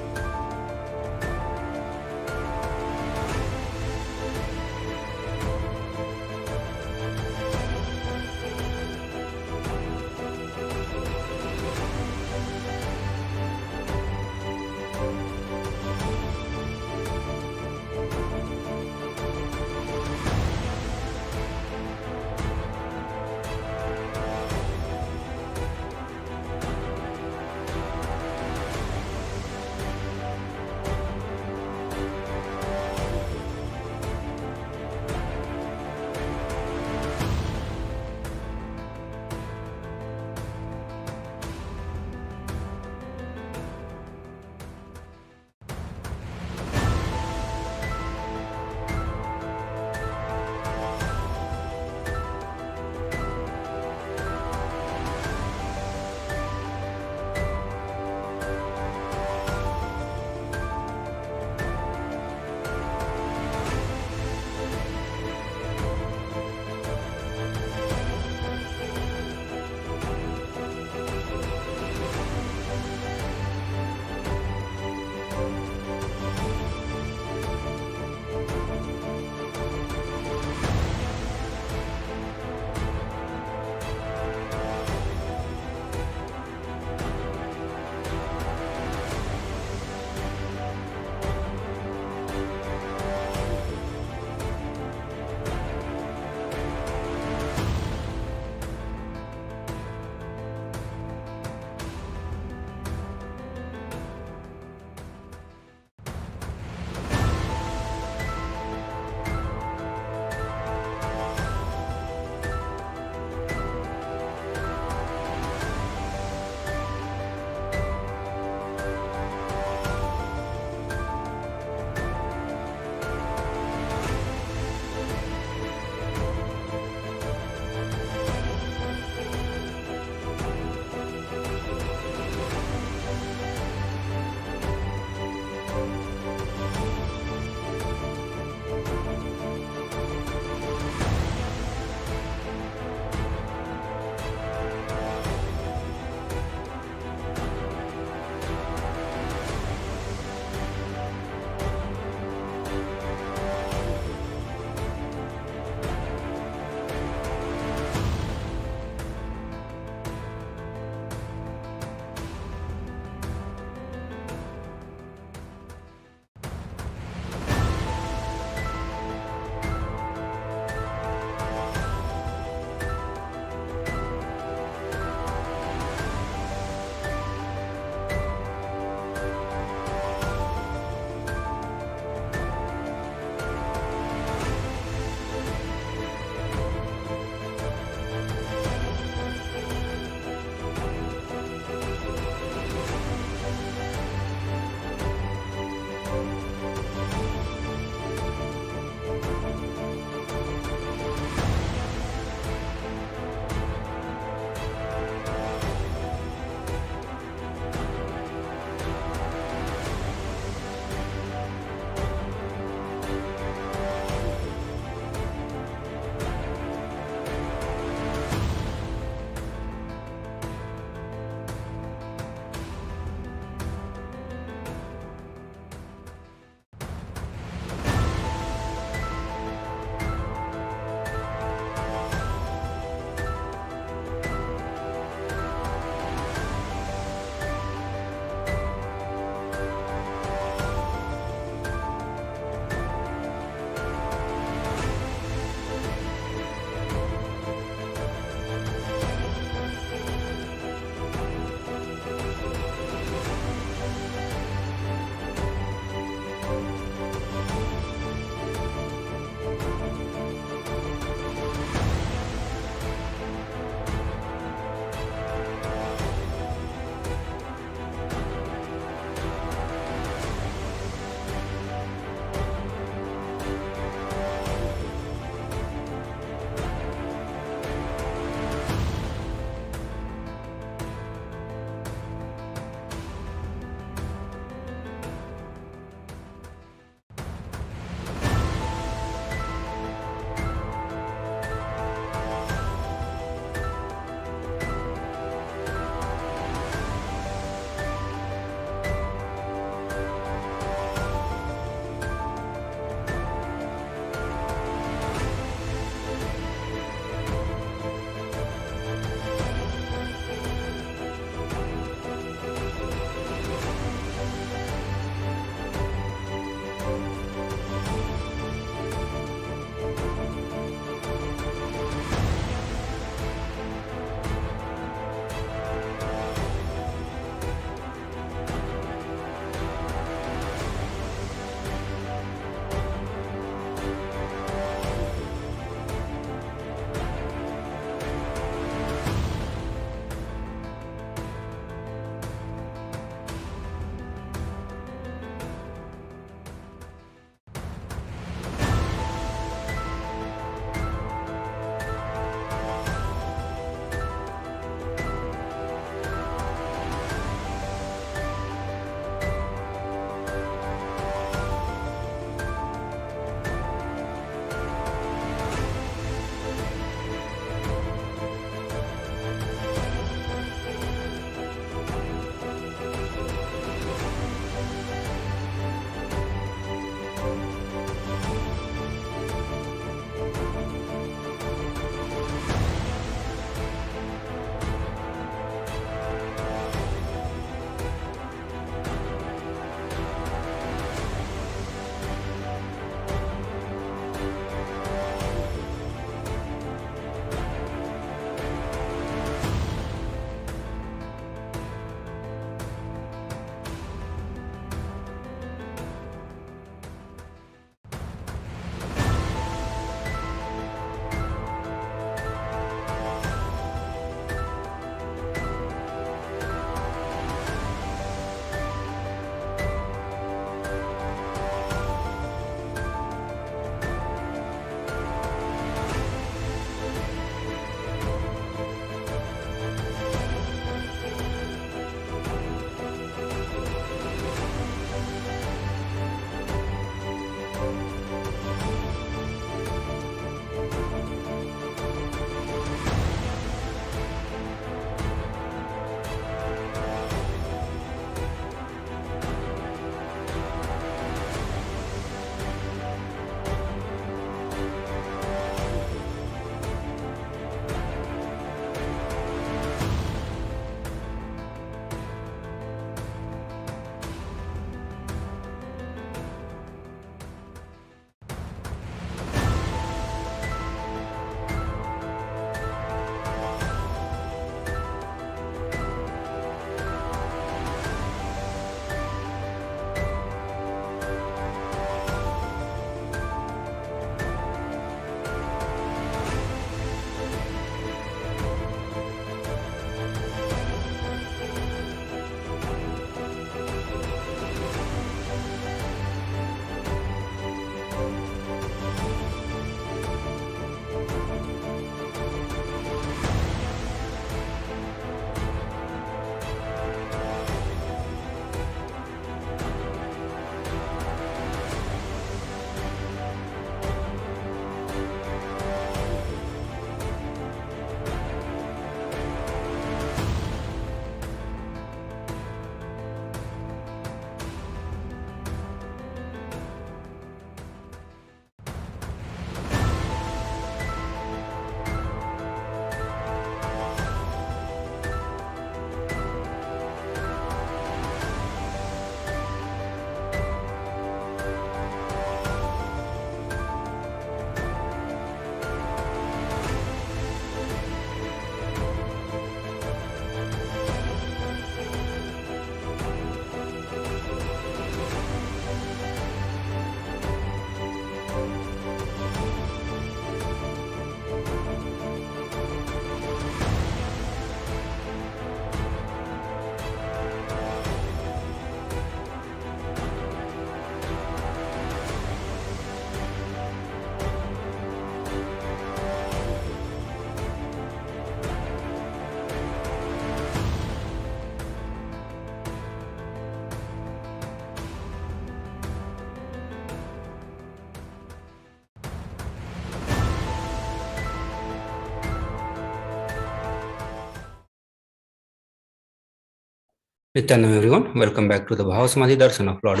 Nithyanam everyone, welcome back to the Bhava Samadhi Darshan of Lord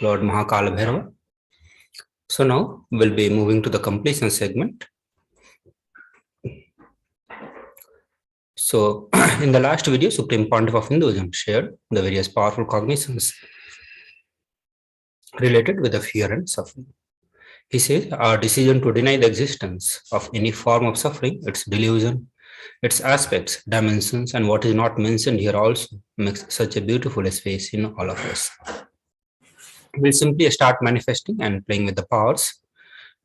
Kalabhairava. So now we'll be moving to the completion segment. So in the last video, Supreme Pontiff of Hinduism shared the various powerful cognitions related with the fear and suffering. He says our decision to deny the existence of any form of suffering, its delusion, its aspects, dimensions, and what is not mentioned here also makes such a beautiful space in all of us. We'll simply start manifesting and playing with the powers,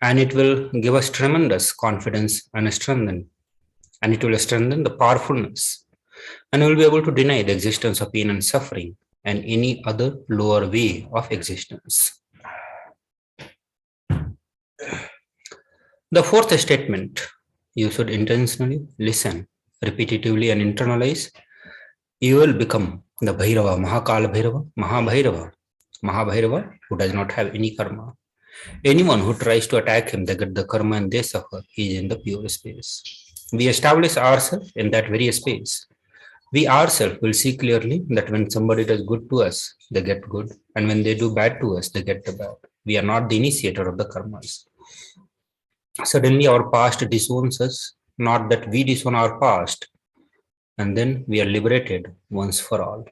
and it will give us tremendous confidence and strengthen, and it will strengthen the powerfulness, and we'll be able to deny the existence of pain and suffering and any other lower way of existence. The fourth statement, you should intentionally listen repetitively and internalize. You will become the Bhairava, Mahabhairava, who does not have any karma. Anyone who tries to attack him, they get the karma and they suffer. He is in the pure space. We establish ourselves in that very space. We ourselves will see clearly that when somebody does good to us, they get good. And when they do bad to us, they get the bad. We are not the initiator of the karmas. Suddenly our past disowns us, not that we disown our past. And then we are liberated once for all.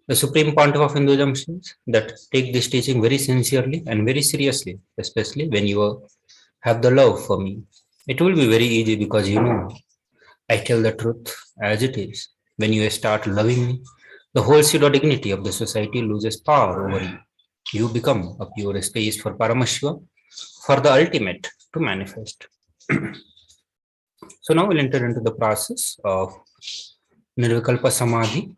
The Supreme Pontiff of Hinduism says that take this teaching very sincerely and very seriously, especially when you have the love for me. It will be very easy because you know I tell the truth as it is. When you start loving me, the whole pseudo dignity of the society loses power over you. You become a pure space for Paramashiva, for the ultimate to manifest. So now we'll enter into the process of Nirvikalpa Samadhi.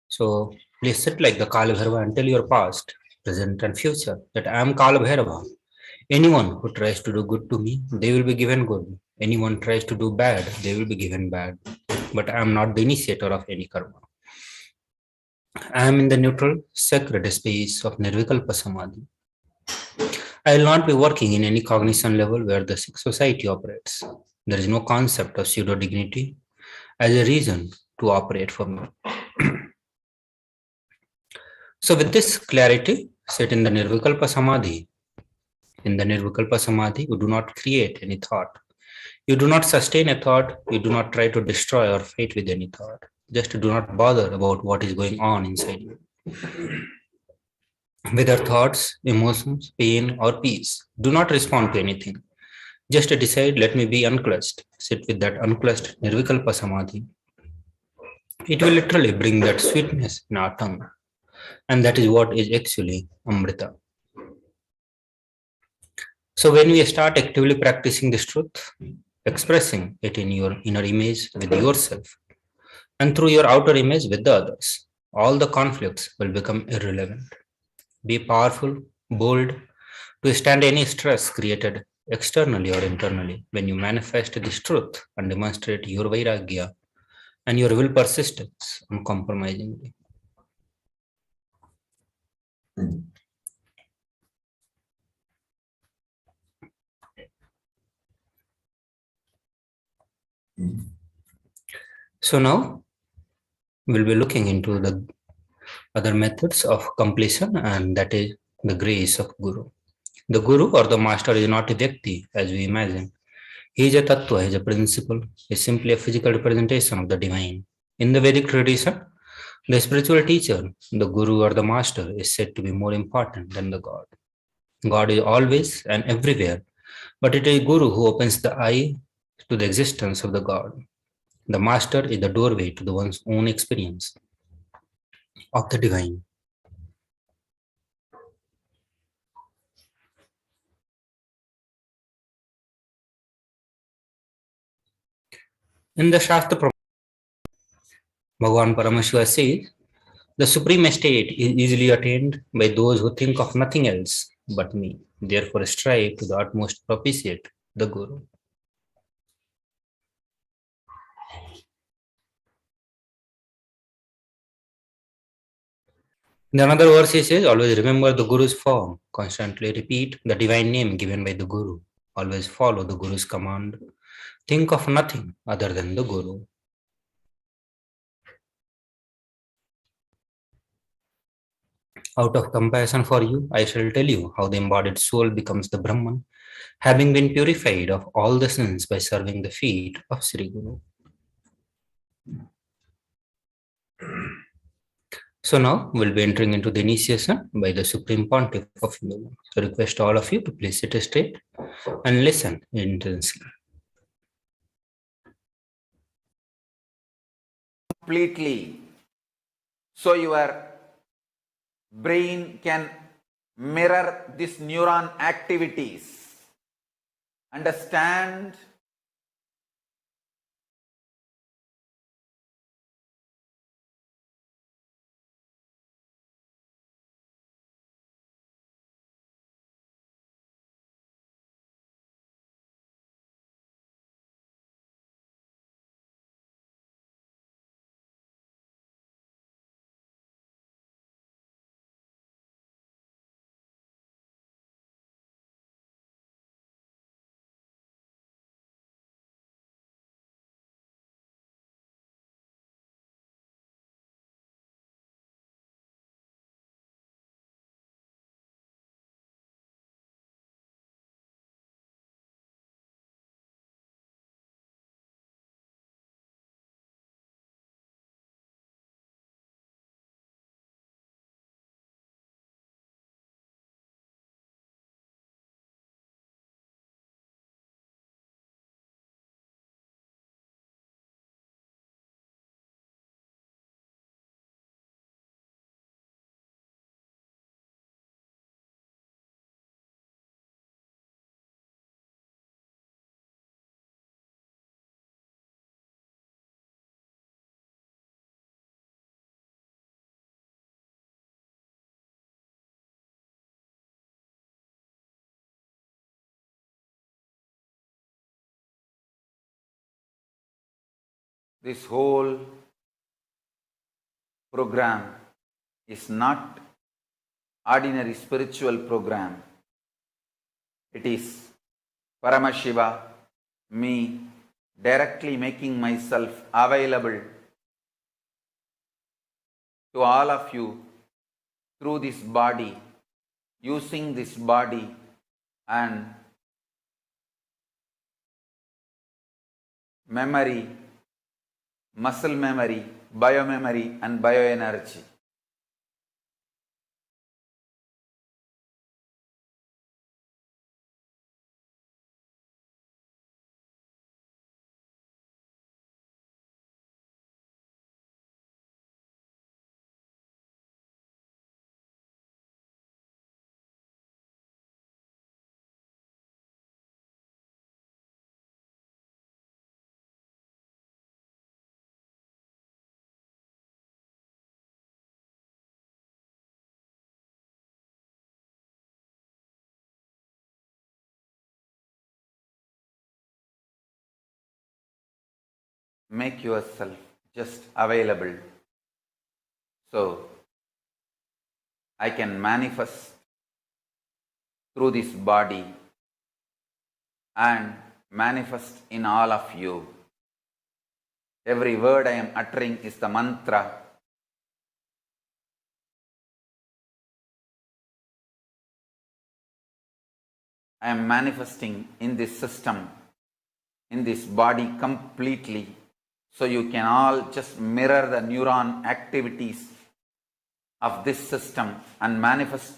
So please sit like the Kalabhairava and tell your past, present, and future that I am Kalabhairava. Anyone who tries to do good to me, they will be given good. Anyone tries to do bad, they will be given bad. But I am not the initiator of any karma. I am in the neutral, sacred space of Nirvikalpa Samadhi. I will not be working in any cognition level where the society operates. There is no concept of pseudo dignity as a reason to operate for me. So with this clarity, sit in the Nirvikalpa Samadhi. In the Nirvikalpa Samadhi, you do not create any thought. You do not sustain a thought. You do not try to destroy or fight with any thought. Just do not bother about what is going on inside you. Whether thoughts, emotions, pain, or peace, do not respond to anything. Just decide, let me be unclutched. Sit with that unclutched Nirvikalpa Samadhi. It will literally bring that sweetness in our tongue. And that is what is actually Amrita. So when we start actively practicing this truth, expressing it in your inner image with yourself, and through your outer image with the others, all the conflicts will become irrelevant. Be powerful, bold, to stand any stress created externally or internally when you manifest this truth and demonstrate your vairagya and your will persistence uncompromisingly. So now we'll be looking into the other methods of completion, and that is the grace of Guru. The Guru or the Master is not a Vyakti as we imagine. He is a Tattva, he is a principle, he is simply a physical representation of the divine. In the Vedic tradition, the spiritual teacher, the Guru or the Master, is said to be more important than the God. God is always and everywhere, but it is Guru who opens the eye to the existence of the God. The Master is the doorway to the one's own experience of the divine. In the Shastra, Bhagavan Paramashiva says, the supreme state is easily attained by those who think of nothing else but me. Therefore, strive to the utmost propitiate the Guru. In another verse, he says, always remember the Guru's form. Constantly repeat the divine name given by the Guru. Always follow the Guru's command. Think of nothing other than the Guru. Out of compassion for you, I shall tell you how the embodied soul becomes the Brahman, having been purified of all the sins by serving the feet of Sri Guru. So now we'll be entering into the initiation by the Supreme Pontiff of Hinduism. So request all of you to please sit straight and listen intensely. Completely. So your brain can mirror this neuron activities. Understand? This whole program is not ordinary spiritual program. It is Paramashiva, me, directly making myself available to all of you through this body, using this body and memory, muscle memory, biomemory and bioenergy. Make yourself just available so I can manifest through this body and manifest in all of you. Every word I am uttering is the mantra. I am manifesting in this system, in this body completely, so you can all just mirror the neuron activities of this system and manifest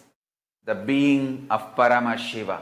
the being of Paramashiva.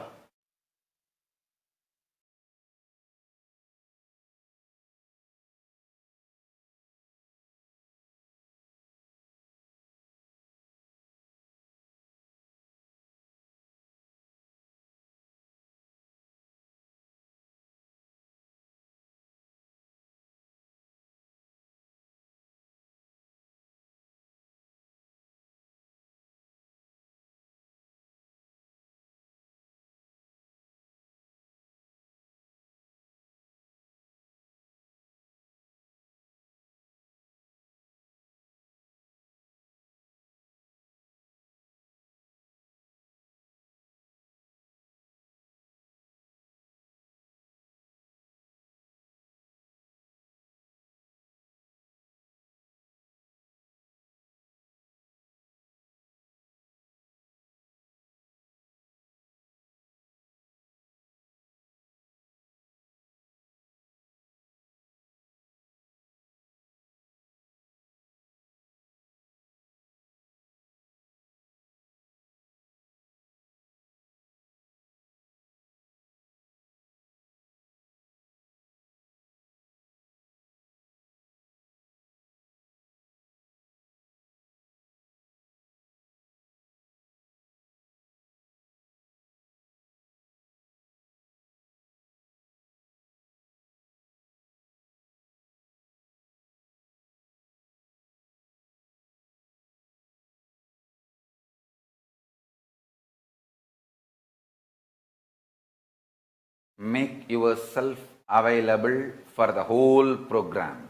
make yourself available for the whole program.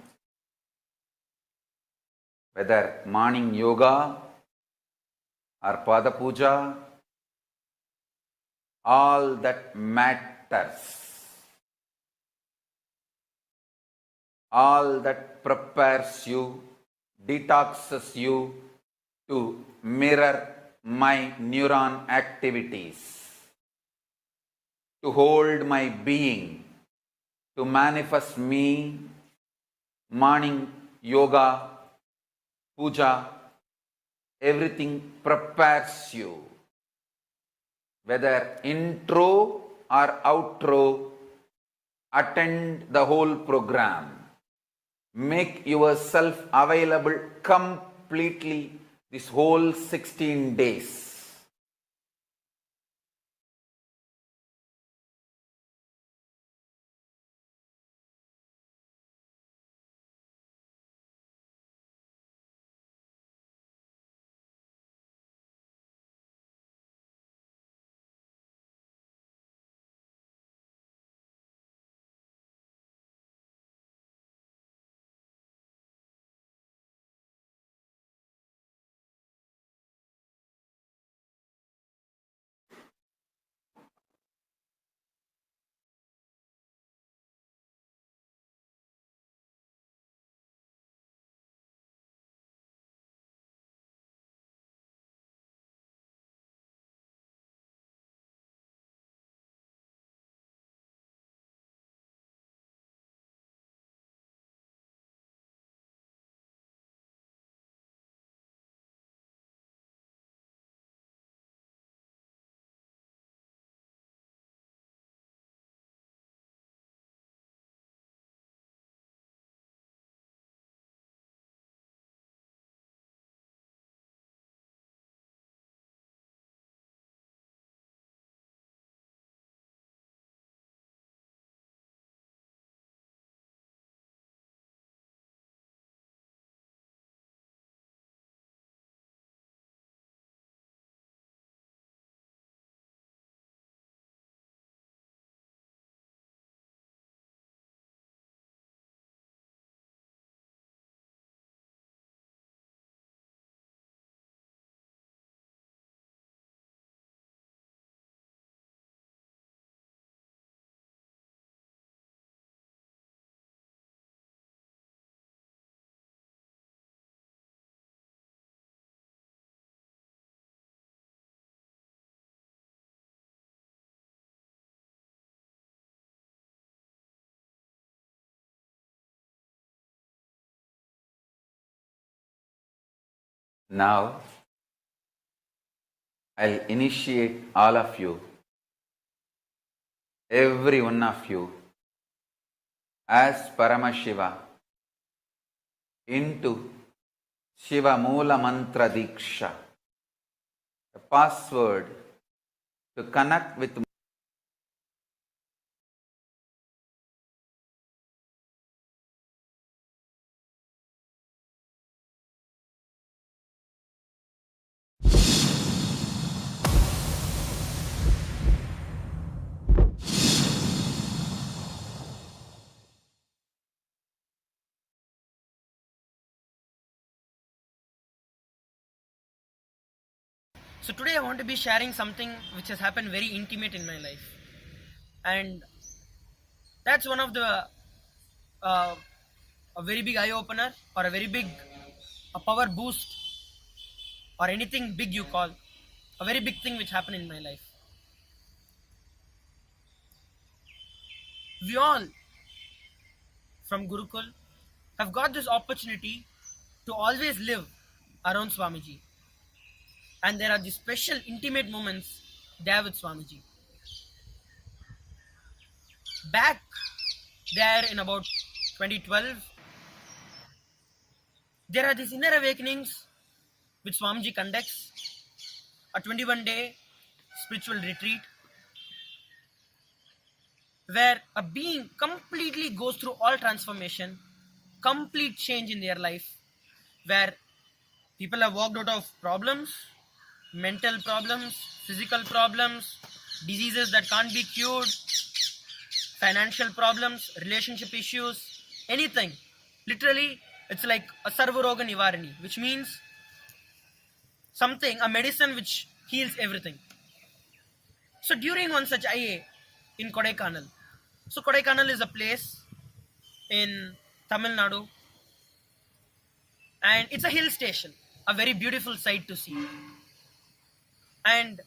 Whether morning yoga or pada puja, all that matters. All that prepares you, detoxes you to mirror my neuron activities, to hold my being, to manifest me, morning yoga, puja, everything prepares you. Whether intro or outro, attend the whole program. Make yourself available completely this whole 16 days. Now, I'll initiate all of you, every one of you, as Paramashiva into Shiva Moola Mantra Diksha, the password to connect with So today I want to be sharing something which has happened very intimate in my life, and that's one of the uh, a very big eye opener or a very big a power boost or anything big you call a very big thing which happened in my life. We all from Gurukul have got this opportunity to always live around Swamiji, and there are these special intimate moments there with Swamiji. Back there in about 2012, there are these inner awakenings which Swamiji conducts, a 21-day spiritual retreat where a being completely goes through all transformation, complete change in their life, where people have walked out of problems, mental problems, physical problems, diseases that can't be cured, financial problems, relationship issues, anything. Literally, it's like a Sarvaroga Nivarani, which means something, a medicine which heals everything. So during one such IA in Kodaikanal, so Kodaikanal is a place in Tamil Nadu, and it's a hill station, a very beautiful sight to see. And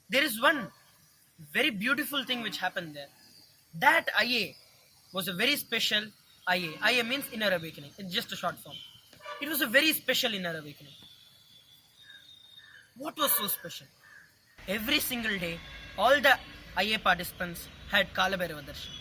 there is one very beautiful thing which happened there. That IA was a very special IA. IA means inner awakening. It's just a short form. It was a very special inner awakening. What was so special? Every single day, all the IA participants had Kalabhairava Darshan.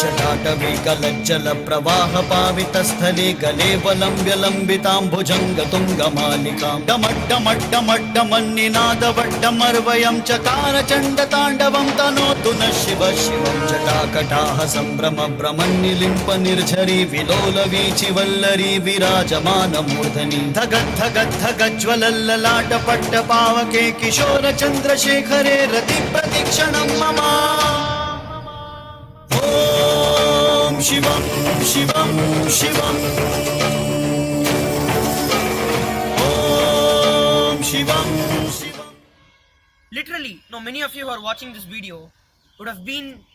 जटाटवीकलज्जल प्रवाह पावितस्थले गले वलम्ब्य लम्बिताम्बुजङ्गतुङ्गमालिकां डमड्डमड्डमड्डमन्निनादवड्डमर्वयं चकार चण्डताण्डवं तनोतु नः शिव शिवं जटाकटाह सम्भ्रम भ्रमन्निलिम्प निर्झरी विलोलवीचि वल्लरी विराजमानमूर्धनि धगद्धगद्धगज्ज्वलल्ललाटपट्टपावके किशोर चन्द्रशेखरे रतिप्रतिक्षणं मम शिवं शिवं शिवम् ॐ शिवं शिवम्. Literally, now many of you who are watching this video would have been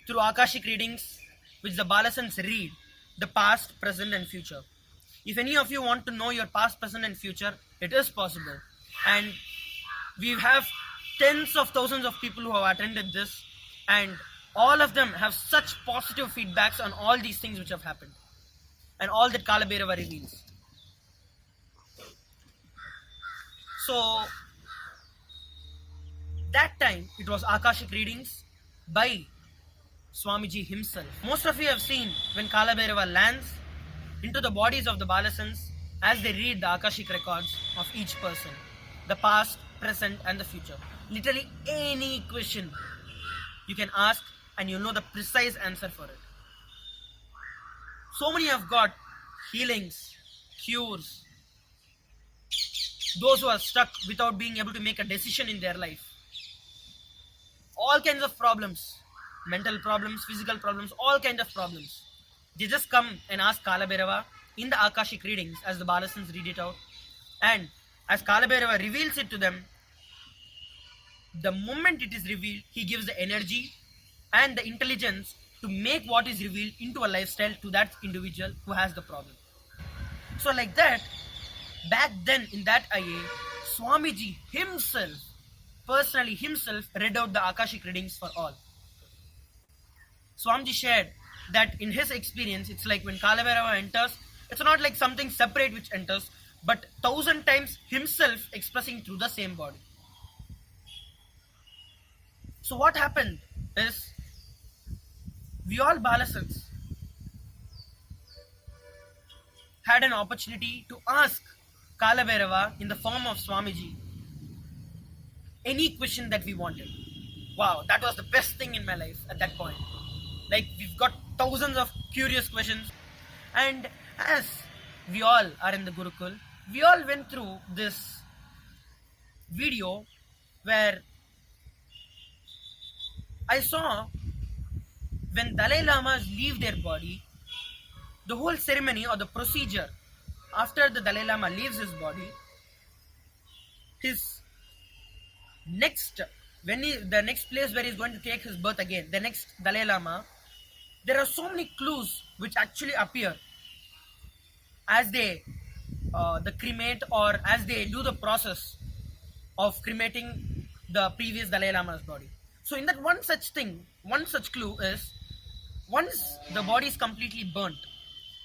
through Akashic readings, which the Balasans read the past, present, and future. If any of you want to know your past, present, and future, it is possible. And we have tens of thousands of people who have attended this, and all of them have such positive feedbacks on all these things which have happened and all that Kalabhairava reveals. So that time it was Akashic readings by Swamiji himself. Most of you have seen when Kalabhairava lands into the bodies of the Balasans as they read the Akashic records of each person, the past, present, and the future. Literally any question you can ask and you'll know the precise answer for it. So many have got healings, cures, those who are stuck without being able to make a decision in their life. All kinds of problems, mental problems, physical problems, all kinds of problems. They just come and ask Kalabhairava in the Akashic readings as the Balasans read it out. And as Kalabhairava reveals it to them, the moment it is revealed, he gives the energy and the intelligence to make what is revealed into a lifestyle to that individual who has the problem. So like that, back then in that IA, Swamiji himself, personally himself, read out the Akashic readings for all. Swamiji shared that in his experience, it's like when Kalabhairava enters, it's not like something separate which enters, but 1,000 times himself expressing through the same body. So what happened is, we all Balasans had an opportunity to ask Kalabhairava in the form of Swamiji any question that we wanted. Wow, that was the best thing in my life at that point. Like, we've got thousands of curious questions, and as we all are in the Gurukul, we all went through this video where I saw when Dalai Lamas leave their body, the whole ceremony or the procedure after the Dalai Lama leaves his body, his next, the next place where he's going to take his birth again, the next Dalai Lama, there are so many clues which actually appear as they the cremate or as they do the process of cremating the previous Dalai Lama's body. So in that one such thing, one such clue is, once the body is completely burnt,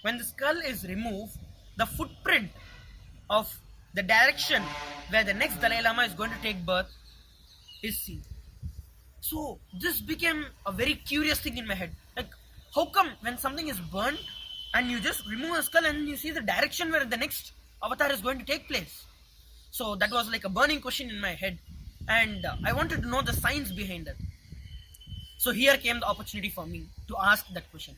when the skull is removed, the footprint of the direction where the next Dalai Lama is going to take birth is seen. So this became a very curious thing in my head. Like, how come when something is burnt and you just remove a skull and you see the direction where the next avatar is going to take place? So that was like a burning question in my head, and I wanted to know the science behind it. So here came the opportunity for me to ask that question.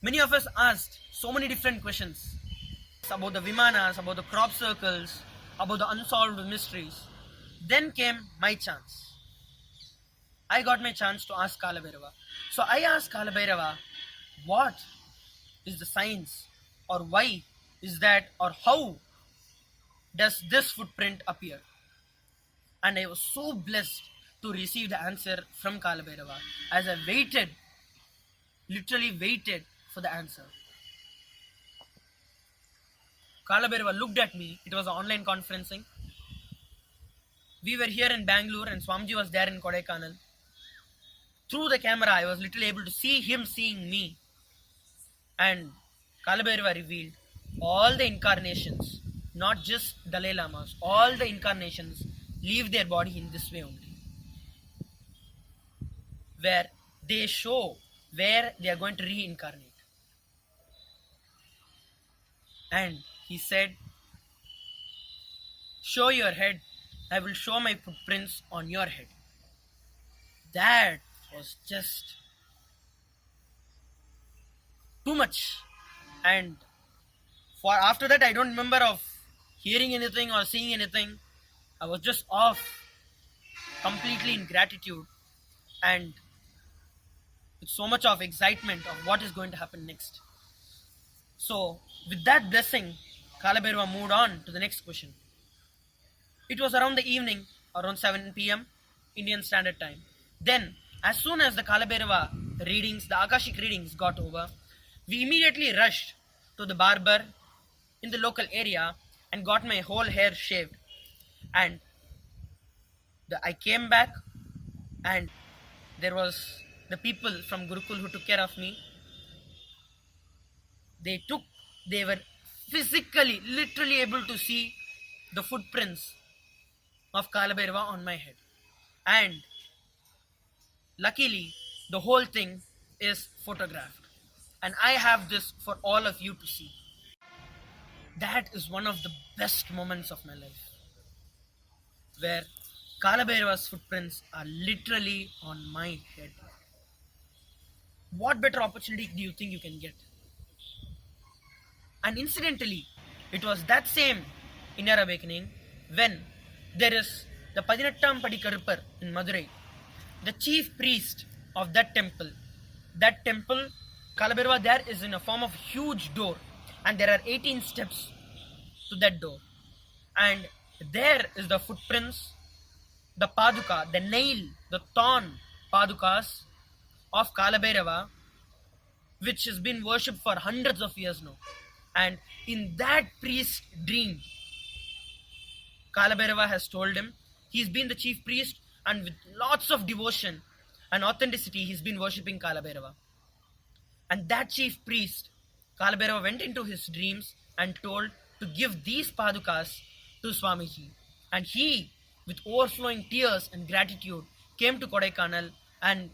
Many of us asked so many different questions about the Vimanas, about the crop circles, about the unsolved mysteries. Then came my chance. I got my chance to ask Kalabhairava. So I asked Kalabhairava, what is the science, or why is that, or how does this footprint appear? And I was so blessed to receive the answer from Kalabhairava as I waited, literally waited for the answer. Kalabhairava looked at me. It was online conferencing. We were here in Bangalore and Swamiji was there in Kodaikanal. Through the camera, I was literally able to see him seeing me. And Kalabhairava revealed all the incarnations, not just Dalai Lamas, all the incarnations leave their body in this way only, where they show where they are going to reincarnate. And he said, show your head, I will show my footprints on your head. That was just too much. And for after that, I don't remember of hearing anything or seeing anything. I was just off, completely in gratitude and with so much of excitement of what is going to happen next. So with that blessing, Kalabhairava moved on to the next question. It was around the evening, around 7 p.m. Indian Standard Time. Then, as soon as the Kalabhairava readings, the Akashic readings got over, we immediately rushed to the barber in the local area and got my whole hair shaved. And I came back, and there was the people from Gurukul who took care of me. They were physically, literally able to see the footprints of Kalabhairava on my head. And luckily, the whole thing is photographed. And I have this for all of you to see. That is one of the best moments of my life, where Kalabhairava's footprints are literally on my head. What better opportunity do you think you can get? And incidentally, it was that same inner awakening when there is the Padinattam Padikaruppar in Madurai, the chief priest of that temple. That temple, Kalabhairava there is in a form of huge door, and there are 18 steps to that door. And there is the footprints, the paduka, the nail, the thorn padukas of Kalabhairava, which has been worshipped for hundreds of years now. And in that priest's dream, Kalabhairava has told him he's been the chief priest, and with lots of devotion and authenticity, he's been worshipping Kalabhairava. And that chief priest, Kalabhairava, went into his dreams and told to give these padukas to Swamiji. And he, with overflowing tears and gratitude, came to Kodaikanal and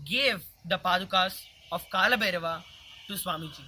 gave the padukas of Kalabhairava to Swamiji.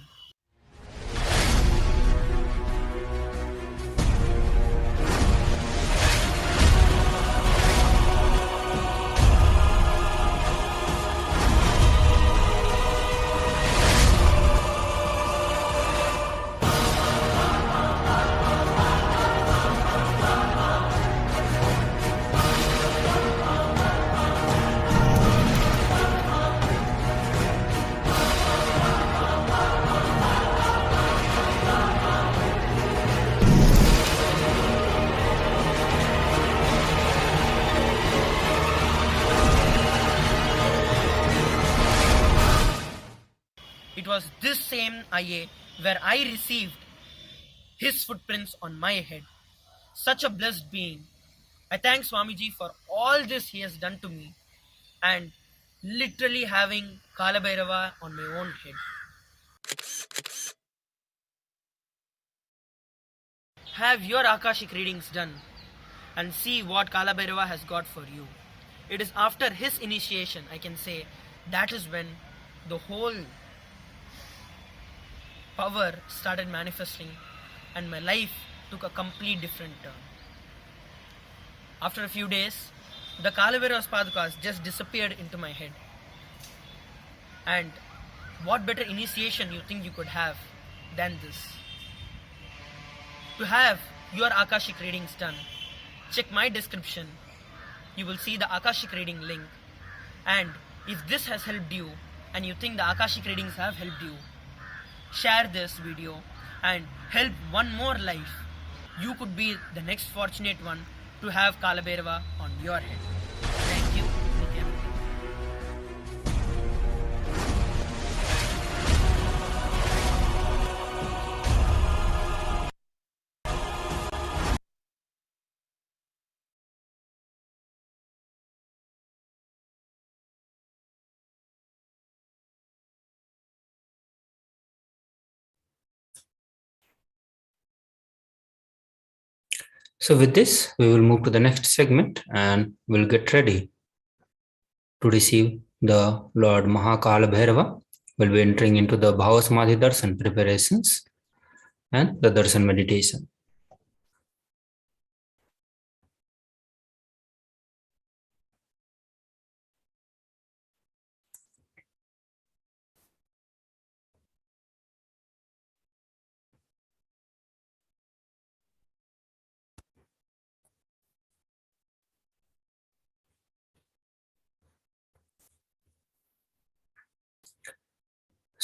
It was this same IA where I received his footprints on my head. Such a blessed being. I thank Swamiji for all this he has done to me, and literally having Kalabhairava on my own head. Have your Akashic readings done and see what Kalabhairava has got for you. It is after his initiation, I can say, that is when the whole power started manifesting and my life took a complete different turn. After a few days, the Kalabhairava's padukas just disappeared into my head. And what better initiation you think you could have than this? To have your Akashic readings done, check my description. You will see the Akashic reading link. And if this has helped you and you think the Akashic readings have helped you, share this video and help one more life. You could be the next fortunate one to have Kalabhairava on your head. Thank you, Nithyananda. So with this, we will move to the next segment and we'll get ready to receive the Lord Kalabhairava. We'll be entering into the Bhava Samadhi Darshan preparations and the Darshan meditation.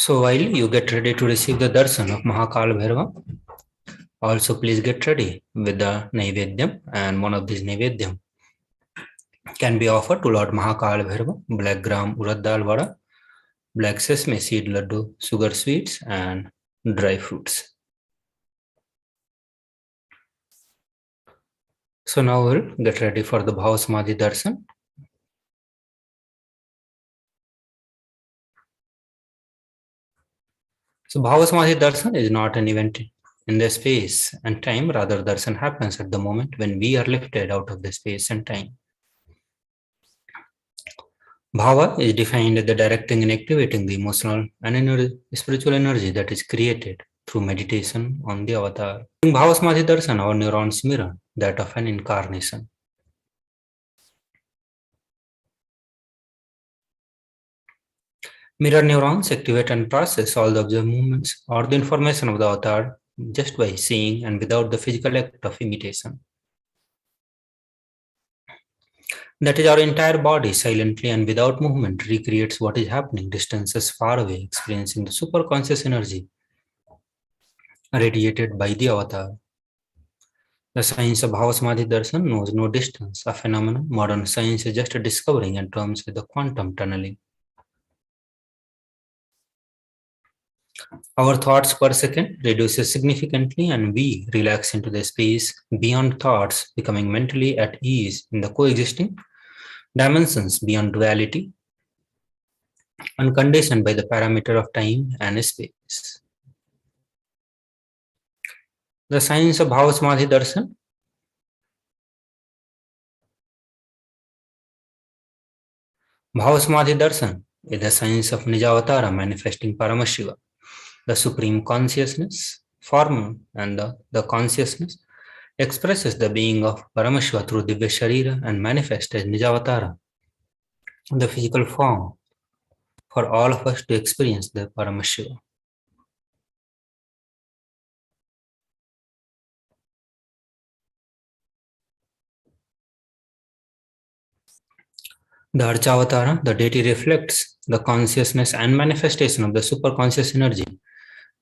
So while you get ready to receive the darshan of Kalabhairava, also please get ready with the Naivedyam, and one of these Naivedyam can be offered to Lord Kalabhairava: black gram urad dal vada, black sesame seed laddu, sugar sweets, and dry fruits. So now we'll get ready for the Bhava Samadhi Darshan. So Bhava Samadhi Darshan is not an event in the space and time, rather darshan happens at the moment when we are lifted out of the space and time. Bhava is defined as the directing and activating the emotional and spiritual energy that is created through meditation on the avatar. In Bhava Samadhi Darshan, our neurons mirror that of an incarnation. Mirror neurons activate and process all the observed movements or the information of the avatar just by seeing and without the physical act of imitation. That is, our entire body silently and without movement recreates what is happening distances far away, experiencing the superconscious energy radiated by the avatar. The science of Bhava Samadhi Darshan knows no distance, a phenomenon modern science is just discovering in terms of the quantum tunneling. Our thoughts per second reduces significantly and we relax into the space beyond thoughts, becoming mentally at ease in the coexisting dimensions beyond duality, unconditioned by the parameter of time and space. The science of Bhava Samadhi Darshan Bhava Samadhi Darshan is the science of Nijavatara manifesting Paramashiva, the supreme consciousness, form, and the consciousness expresses the being of Paramashiva through Divya Sharira and manifests as Nijavatara, the physical form for all of us to experience the Paramashiva. The Archavatara, the deity, reflects the consciousness and manifestation of the superconscious energy,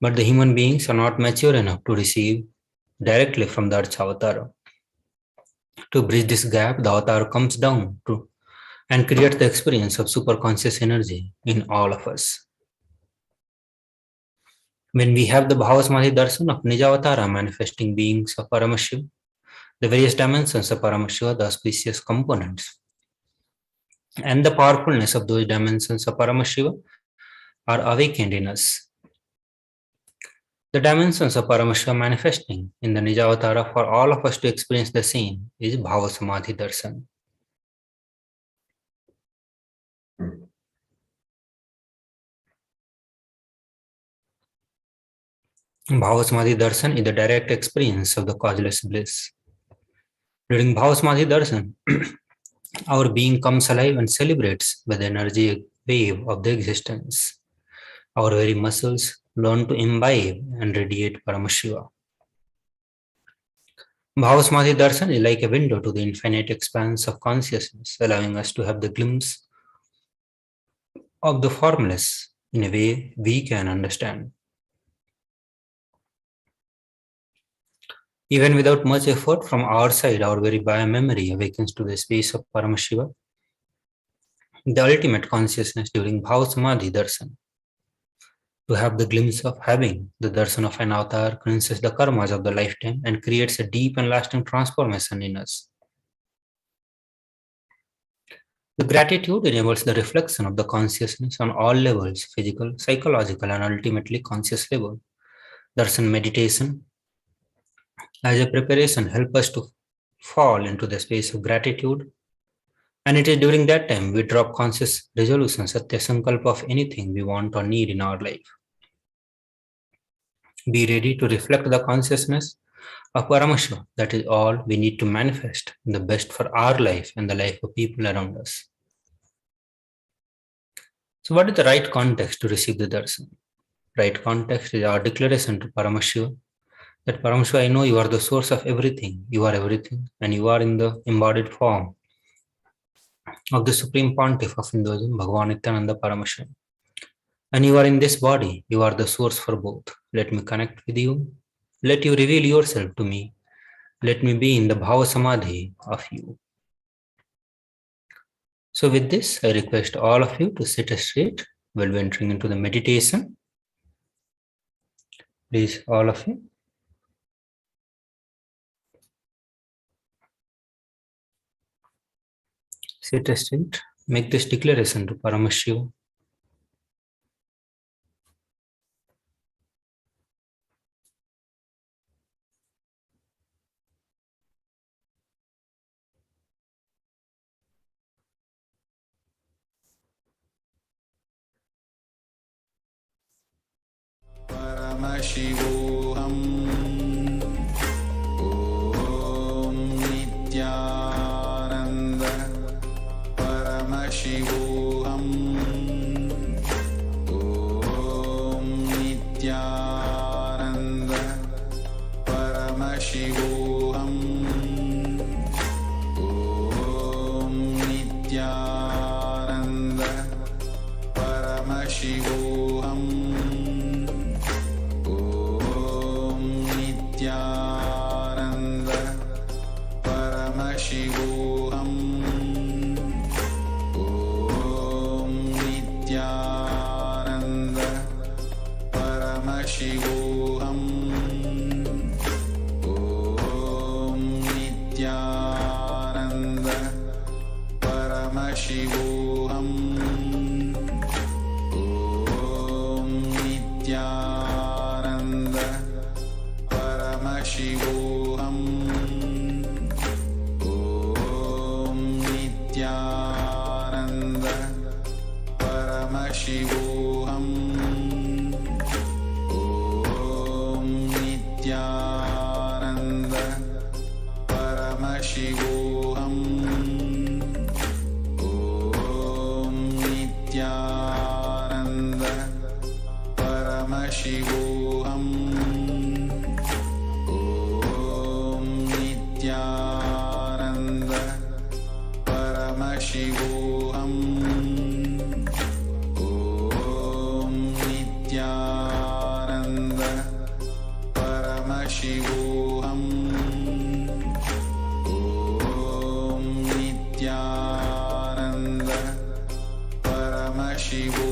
but the human beings are not mature enough to receive directly from the Archavatara. To bridge this gap, the avatar comes down to and creates the experience of superconscious energy in all of us. When we have the Bhava Samadhi Darshan of Nijavatara manifesting beings of Paramashiva, the various dimensions of Paramashiva, the auspicious components, and the powerfulness of those dimensions of Paramashiva are awakened in us. The dimensions of Paramashiva manifesting in the Nijavatara for all of us to experience the same is Bhava Samadhi Darshan. Bhava Samadhi Darshan is the direct experience of the causeless bliss. During Bhava Samadhi Darshan, our being comes alive and celebrates with the energy wave of the existence. Our very muscles learn to imbibe and radiate Paramashiva. Bhava Samadhi Darshan is like a window to the infinite expanse of consciousness, allowing us to have the glimpse of the formless in a way we can understand. Even without much effort from our side, our very bio-memory awakens to the space of Paramashiva, the ultimate consciousness during Bhava Samadhi Darshan. To have the glimpse of having the darshan of an avatar cleanses the karmas of the lifetime and creates a deep and lasting transformation in us. The gratitude enables the reflection of the consciousness on all levels, physical, psychological, and ultimately conscious level. Darshan meditation as a preparation helps us to fall into the space of gratitude, and it is during that time we drop conscious resolution, satya sankalpa of anything we want or need in our life. Be ready to reflect the consciousness of Paramashiva. That is all we need to manifest the best for our life and the life of people around us. So what is the right context to receive the darshan? Right context is our declaration to Paramashiva that Paramashiva, I know you are the source of everything, you are everything, and you are in the embodied form of the Supreme Pontiff of Hinduism, Bhagavan Nithyananda Paramashivam. And you are in this body, you are the source for both. Let me connect with you. Let you reveal yourself to me. Let me be in the Bhava Samadhi of you. So with this, I request all of you to sit straight while we're entering into the meditation. Please, all of you. Sit straight. Make this declaration to Paramashiva. Paramashivoham. Om Nithyananda Paramashivoham. Om Nithyananda Paramashivoham. Om Nithyananda Paramashivoham. Nithyananda Paramashivoham. Om Nithyananda Paramashivoham. Om Nithyananda Paramashivoham. Om Nithyananda Paramashivoham. Om Nithyananda Paramashivoham. Om Nithyananda Paramashivoham. Om Nithyananda Paramashivoham. Om Nithyananda Paramashivoham. Om Nithyananda Paramashivoham. Om Nithyananda Paramashivoham. Om Nithyananda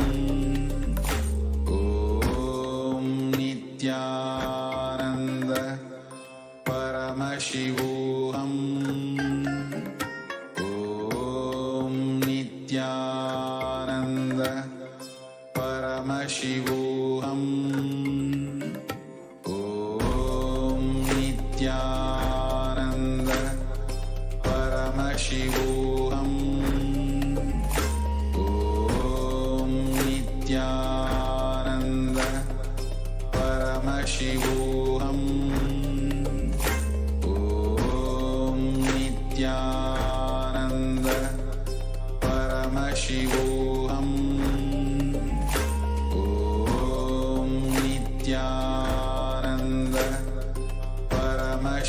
Paramashivoham. Om Nithyananda Paramashivoham. Om Nithyananda Paramashivoham. Om Nithyananda Paramashivoham. Om Nithyananda Paramashivoham. Om Nithyananda Paramashivoham.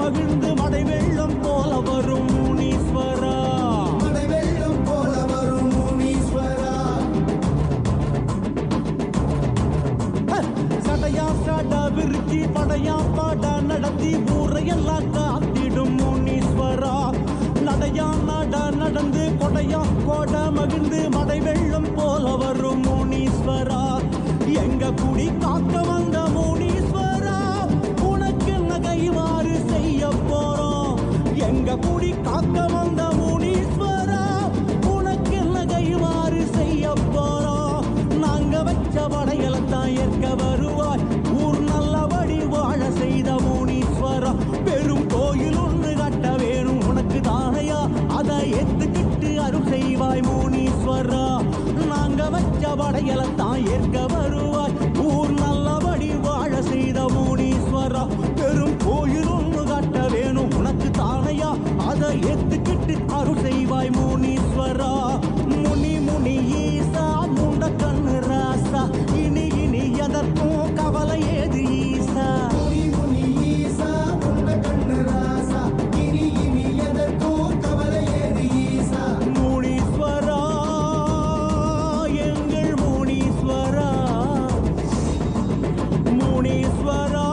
மகிழ்ந்து மடை வெள்ளம் போல வரும் முனீஸ்வரா, மடை வெள்ளம் போல வரும் முனீஸ்வரா. சடையா சடா விருச்சி படையா பாடா நடத்தி ஊரையெல்லாம் காத்திடும் முனீஸ்வரா. நடையா நட நடந்து கொடையா கோட மகிழ்ந்து மடை வெள்ளம் போல வரும் முனீஸ்வரா. எங்க குடி காக்க வந்த முனீஸ்வரா, உனக்கு என்ன கைமாறு செய்ய போறோம். எங்க குடி காக்க வந்த முனீஸ்வரா, உனக்கு என்ன கைமாறு செய்ய போறோம். நாங்க வச்ச படையலத்தான் ஏற்க வருவாய், ஊர் நல்லபடி வாழ செய்த முனீஸ்வரா. பெரும் கோயில் ஒன்று கட்ட வேணும் உனக்கு தானையா, அதை ஏத்துக்கிட்டு அருள் செய்வாய் முனீஸ்வரா. நாங்க வச்ச படையலத்தான் ஏற்க வருவாய், ஊர் நல்லபடி வாழ செய்த முனீஸ்வரா. பெரும் கோயில் ஒன்று கட்ட வேணும் உனக்கு தானையா, அதை ஏத்துக்கிட்டு அருள் செய்வாய் முனீஸ்வரா. முனி முனி ஈசா முண்ட கண்ணு ராசா, இனி இனி எதற்கும் கவலை ஏது ஈசா. முனி முனி ஈசா முண்ட கண்ணு ராசா, இனி இனி எதற்கும் கவலை ஏது ஈசா. முனீஸ்வரா எங்கள் முனீஸ்வரா, முனீஸ்வரா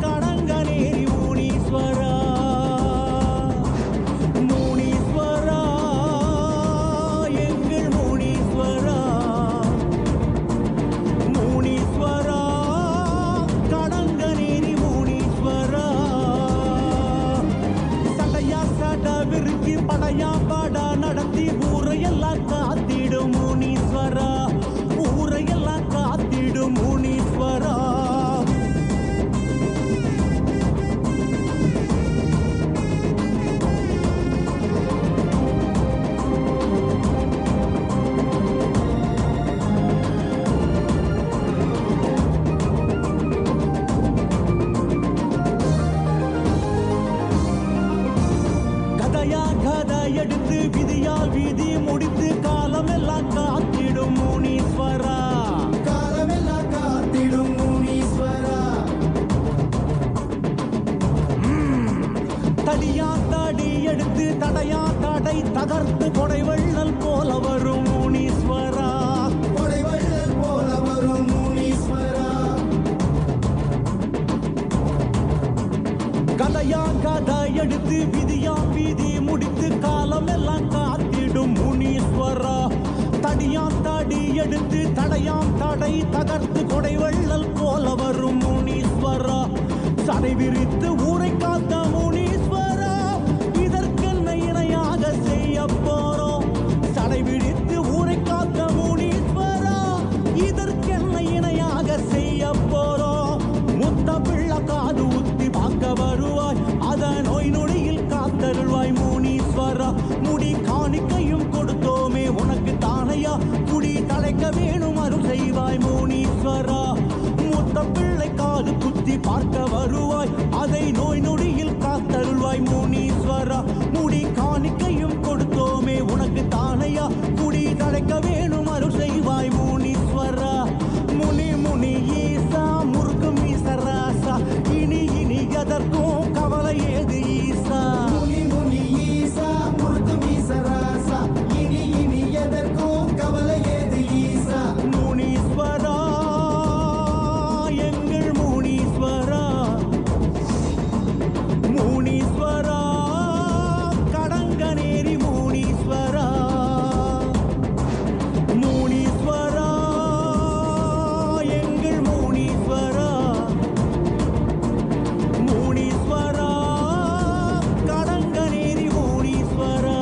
கடங்கநேரி முனீஸ்வரா. முனீஸ்வரா எங்கள் முனீஸ்வரா, முனீஸ்வரா கடங்கநேரி முனீஸ்வரா. சடையா சட விருச்சி படையா பாடா நடத்தி ஊரையெல்லாம் காத்திடும் முனீஸ்வரா, ஊரையெல்லாம் காத்திடும் முனீஸ்வரா. கதையா கதை எடுத்து விதியால் விதி முடித்து காலமெல்லாம் காத்திடும் முனீஸ்வரா, காலமெல்லாம் காத்திடும் முனீஸ்வரா. தடியா தடி எடுத்து தடையா தடை தகர்த்து கொடை வள்ளல் போல வரும் முனீஸ்வரா, கொடை வள்ளல் போல வரும் முனீஸ்வரா. கதையா கதை எடுத்து விதியா விதி முடித்து காலமெல்லாம் காத்திடும் முனீஸ்வரா. தடியா தடி எடுத்து தடையாம் தடை தகர்த்து கொடை வள்ளல் போல வரும் முனீஸ்வரா. சடை விரித்து ஊரை காத்த முனீஸ்வரா, இதற்கென்ன இணையாக செய்ய போறோம். சடை விரித்து ஊரை காத்த முனீஸ்வரா, இதற்கென்ன இணையாக செய்ய போறோம். முத்த பிள்ளை காது ஊத்தி பார்க்க வருவாய், அத நோய் நொடியில் காத்தருள்வாய் முனீஸ்வரா. முடி காணிக்கையும் கொடுத்தோமே உனக்கு தானையா, குடி தலைக்க வேணும் அருள் செய்வாய் முனீஸ்வரா. முத்த பிள்ளை காது குத்தி பார்க்க வருவாய், அதை நோய் நொடியில் காத்தருள்வாய் முனீஸ்வரா. முடி காணிக்கையும் கொடுத்தோமே உனக்கு தானையா, குடி தலைக்க வேணும் அருள் செய்வாய் முனீஸ்வரா. முனி முனி ஈசா முருகு மீசராசா, இனி இனி எதற்கும் கவலை ஏது ஈசா. முனி முனி ஈசா முருகு மீசராசா, இனி இனி எதற்கும் கவலை ஏது ஈசா. முனீஸ்வரா எங்கள் முனீஸ்வரா, முனீஸ்வரா கடங்கநேரி முனீஸ்வரா. முனீஸ்வரா எங்கள் முனீஸ்வரா, முனீஸ்வரா கடங்கநேரி முனீஸ்வரா.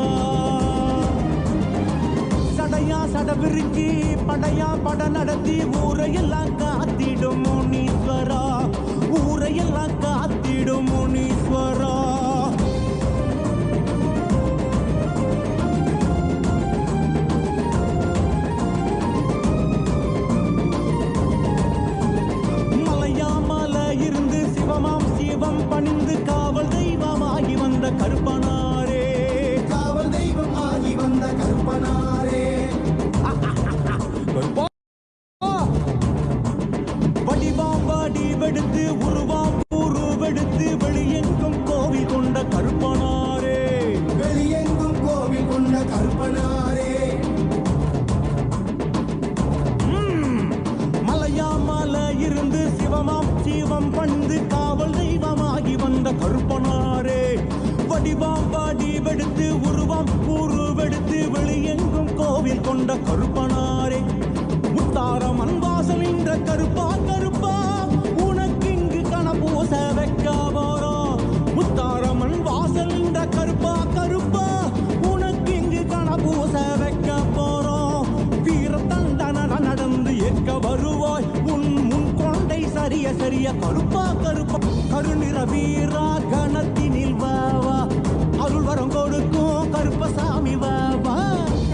சடையா சட விரிச்சி படையா பட நடத்தி ஊரையெல்லாம் காத்திடும் முனீஸ்வரா, ஊரையெல்லாம் காத்திடும் முனீஸ்வரா. மலையா மலை இருந்து சிவமாம் சிவம் பணிந்து காவல் தெய்வமாகி வந்த கருப்பனாரே, காவல் தெய்வம் ஆகி வந்த கருப்பனாரே. வடிவாம் வடிவெடுத்து உருவாம் உருவெடுத்து வெளியெங்கும் வெளியெங்கும் கோவில் கொண்ட கருப்பனாரே, வெளியெங்கும் கோவில் கொண்ட கருப்பனாரே. மலையாமல இருந்து சிவமாம் சீவம் பணிந்து காவல் தெய்வமாகி வந்த கருப்பனாரே, வடிவாம் வடிவெடுத்து உருவாம் உருவெடுத்து வெளியெங்கும் கோவில் கொண்ட கருப்பனாரே. முத்தாரம் அன்பாசல் என்ற கருப்பா கருப்பா உனக்கு இங்கு கணபூச வைக்க போறோம். முத்தாரமன் வாசல் என்ற கருப்பா கருப்பா உனக்கு இங்கு கணபூச வைக்க போறோம். வீர தண்டன நடந்து ஏற்க வருவாய் உன் முன் கொண்டை சரிய சரிய கருப்பா கருப்பா. கருநிற வீரா கணத்தினில் வாவா அருள் வரம் கொடுக்கும் கருப்பசாமி வாவா.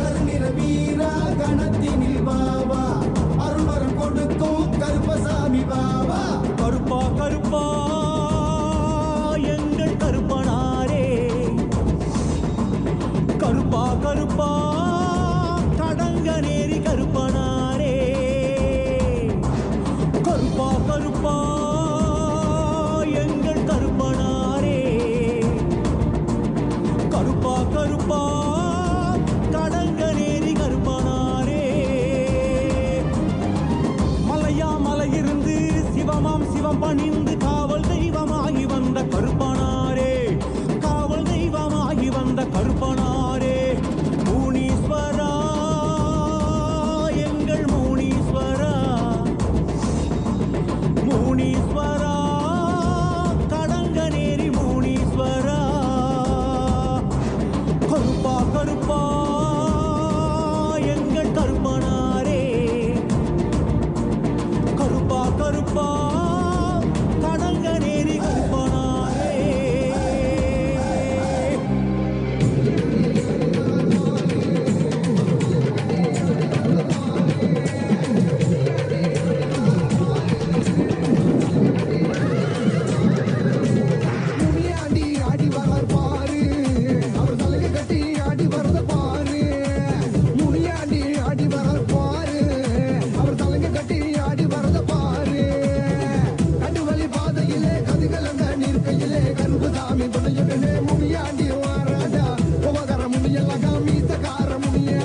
கருநிற வீரா கணத்தினில் வாவா அருள் வரம் கொடுக்கும் கருப்பசாமி வாவா. கருப்பா கருப்பா எங்கள் கருப்பனாரே, கருப்பா கருப்பா கடங்கநேரி கருப்பனாரே. கருப்பா கருப்பா எங்கள் கருப்பனாரே, கருப்பா கருப்பா கடங்கநேரி கருப்பனாரே. மலையாமலையிருந்து சிவமாம் சிவம் பணிந்து காவல் தெய்வமாகி வந்த கருப்பனாரே, காவல் தெய்வமாகி வந்த கருப்பனாரே. முனீஸ்வரா எங்கள் முனீஸ்வரா, முனீஸ்வரா கடங்கநேரி முனீஸ்வரா. கருப்பா கருப்பா எங்கள் கருப்பனாரே, கருப்பா கருப்பா கடங்கநேரி கருப்பனாரே. முனியாண்டி ஆடி வரார் பாரு, அவர் தலையை கட்டி ஆடி வரத பாரு. முனியாண்டி ஆடி வரார் பாரு, அவர் தலையை கட்டி ஆடி வரத பாரு. கண்டுவலி பாதையிலே கதிகலங்க நிற்கையிலே கருப்புசாமி துணையுடனே முனியாண்டி வாராடா. உபகர முனியெல்லாம் மீசக்கார முனியா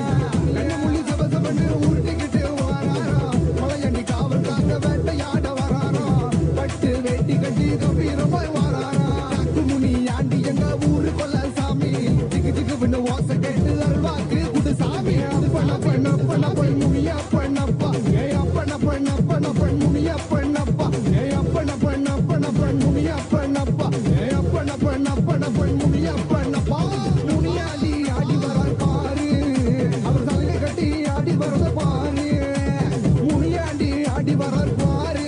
கண்ணு முள்ளி சபசபன்னு உருட்டிக்கிட்டு வாராரா. மலையண்டி காவல் காக்க வேட்டையாட வராரா, பட்டு வேட்டி கட்டி கம்பீரமாய் வாராரா. முனியாண்டி எங்க ஊரு கொல்ல சாமி, திக்கு திக்குன்னு ஓச கேட்டு அல்வாக்கு குடு சாமி. அப்பன பண்ண பண்ண பண்ண முனியா பண்ணப்பா, ஏ அப்பன பண்ண பண்ண பண்ண முனியா பண்ணப்பா, ஏ அப்பன பண்ண பண்ண பண்ண முனியா பண்ணப்பா, ஏ அப்பன பண்ண பண்ண பண்ண முனியா பண்ணப்பா. முனியாண்டி ஆடி வரார் பாரு, அவர் தலையை கட்டி ஆடி வரத பாரு. முனியாண்டி ஆடி வரார் பாரு,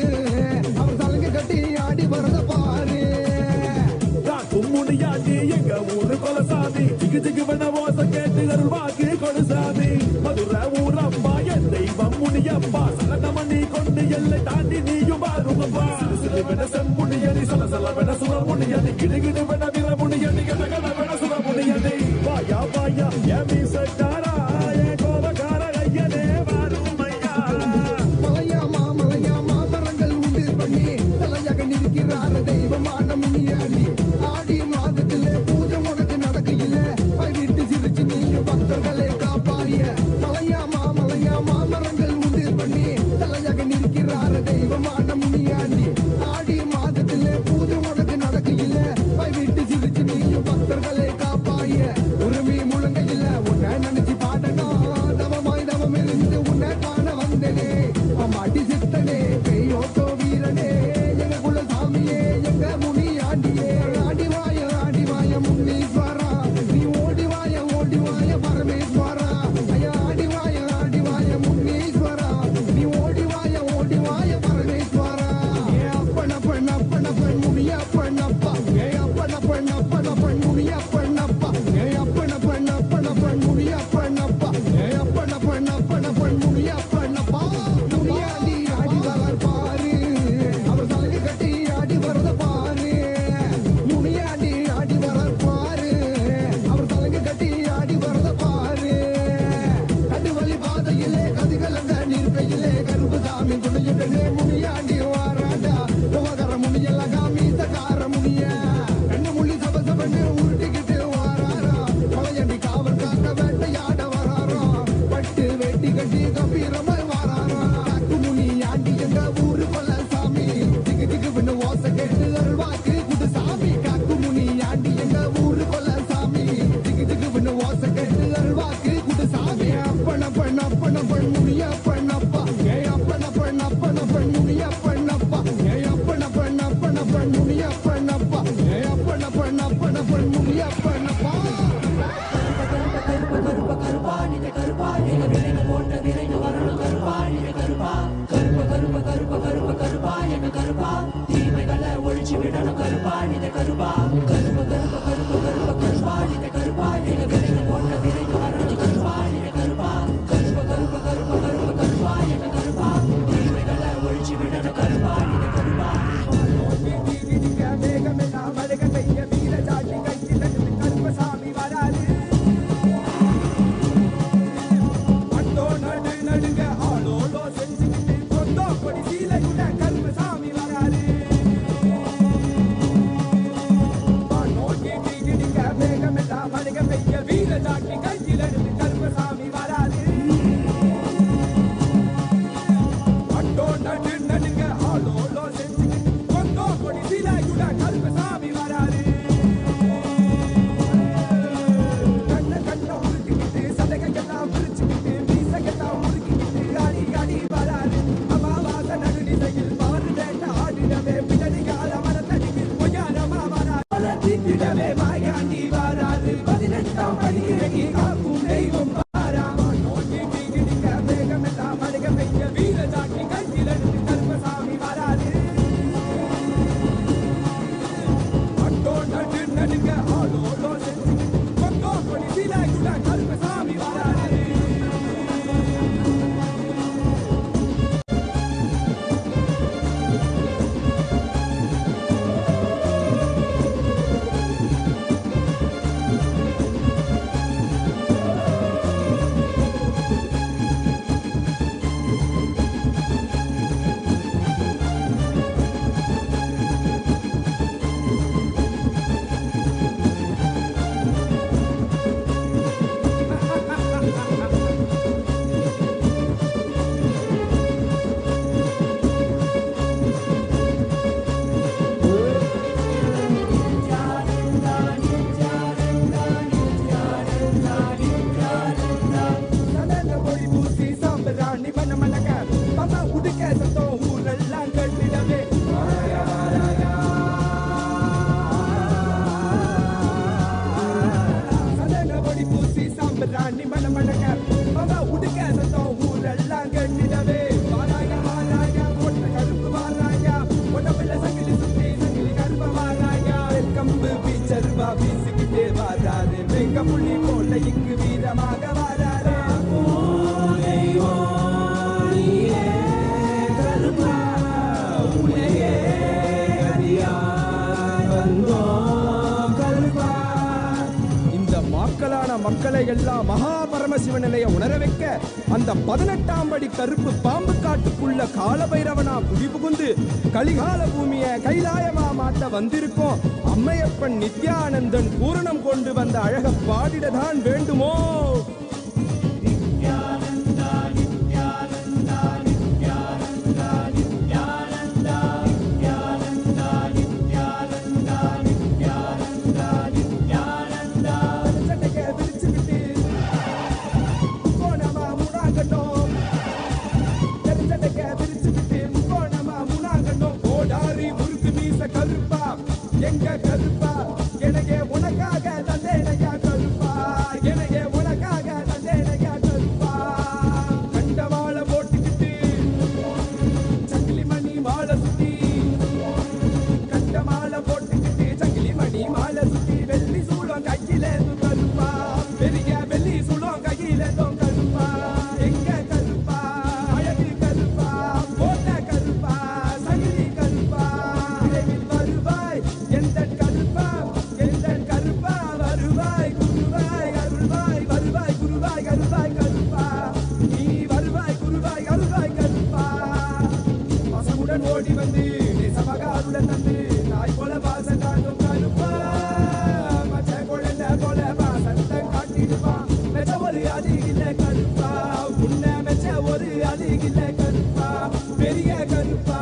அவர் தலையை கட்டி ஆடி வரத பாரு. முனியாண்டி எங்க ஊரு கொலசாமி, திக்கு திக்கு பண்ண ஓச கேட்டு அருள்வாக்கு கொடுசாமி. மதுரை ஊரப்பா என் தெய்வம் முனியப்பா, சலனமணி கொண்டு எல்லை தாண்டி நீயும் பாருங்கப்பா. சிறு வென செம்முனியடி சலசல வென சுர முனியடி, கிடுகிடு வென விர முனியடி, கட வென சுர முனியடி. வாயா வாயா ஏமி சட்டாரா ஏ கோபக்கார ஐயனே வாருமையா. மலையாமா மலையாமா மரங்கள் உண்டு பண்ணி தலையாக நிற்கிறார தெய்வமான முனியாண்டி. ஆடி மாதத்திலே பூஜை உனக்கு நடக்கையில வீட்டு சிரிச்சு நீங்க பக்தர்களை காப்பாய. மலையாமா மலையாமா மரங்கள் உண்டு பண்ணி தலையாக நிற்கிறார தெய்வமான முனியாண்டி. ஆடி மாதத்திலே பூஜை உனக்கு நடக்கையில வீட்டு சிரிச்சு நீங்க பக்தர்களை காப்பாய. உரிமை முழங்கையில உன்னை நினைச்சு மக்களை எல்லாம் மகா பரமசிவ நிலையை உணர வைக்க அந்த 18ஆம் படி கருப்பு பாம்பு காட்டுக்குள்ள காலபைரவனா குடி புகுந்து கலிகால பூமியை கைலாயமா மாத்த வந்திருக்கோம். அம்மையப்பன் நித்யானந்தன் பூரணம் கொண்டு வந்த அழக பாடிடதான் வேண்டுமோ? எங்க கருப்பா எனக்கே உனக்காக தந்தேனையா கருப்பா, எனக்கே உனக்காக தந்தேனையா கருப்பா. கண்டவாள போட்டுக்கிட்டு சங்கிலி மணி மாலை சுத்தி, கண்ட மாலை போட்டுக்கிட்டு சங்கிலி மணி மாலை சுத்தி, வெள்ளி சூளம் கையில கருப்பா, பெரிய வெள்ளி சூளம் கையில கருப்பா. எங்க கருப்பா அழகு கருப்பா, போட்ட கருப்பா சங்கிலி கருப்பா, விரைவில் வருவாய் எந்தன் கருப்பா, எந்தன் கருப்பா வருவாய் குருவாய் அருள்வாய், வருவாய் குருவாய் அருள்வாய் கருப்பா, நீ வருவாய் குருவாய் அருள்வாய் கருப்பா. பசமுடன் ஓடி வந்து நேசமகாருடன் தந்து தாய் போல வாசம் காட்டும் கருப்பா, மச்ச குழந்தை போல வாசத்தை காட்டிடுவான். மெச்ச ஒரு அதிகில கருப்பா, உன்ன மெச்ச ஒரு அதிகில கருப்பா, பெரிய கருப்பா.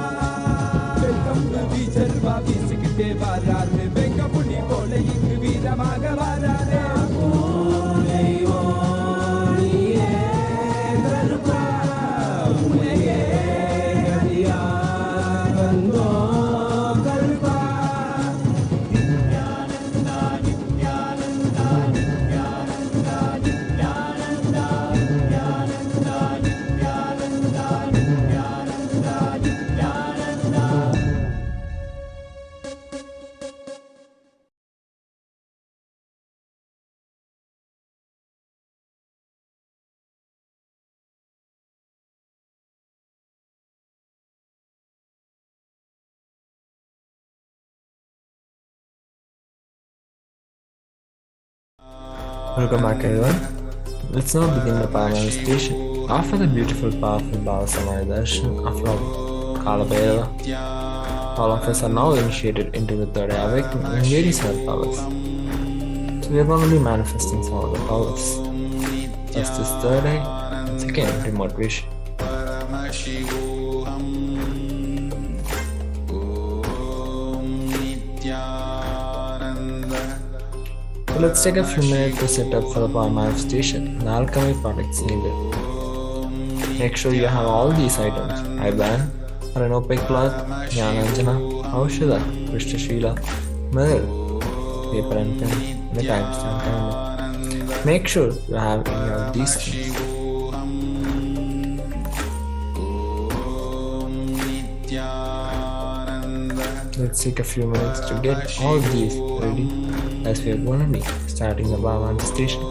வெங்கம்பு வீச்சருவா வீசிக்கிட்டே வராரு, வெங்க புள்ளி போல இங்கு வீரமாக வராரு. கருப்பா உன்னையே அடியார் வந்தோம் கருப்பா. Welcome back everyone. Let's now begin the Paramashivoham. After the beautiful, powerful Bhava Samadhi Darshan of Lord Kalabhairava, all of us are now initiated into the third eye awakening in various other powers. So we are going to be manifesting some of the powers. First is third eye, and second remote vision. So let's take a few minutes to set up for the power manifestation and the alchemy products needed. Make sure you have all these items: eye band or an opaque cloth, Jnananjana, Aushadha, Krishnashila, mirror, paper and pen, and a timestamp calendar. Make sure you have any of these things. Let's take a few minutes to get all these ready, as we are going to be starting the Bhava manifestation.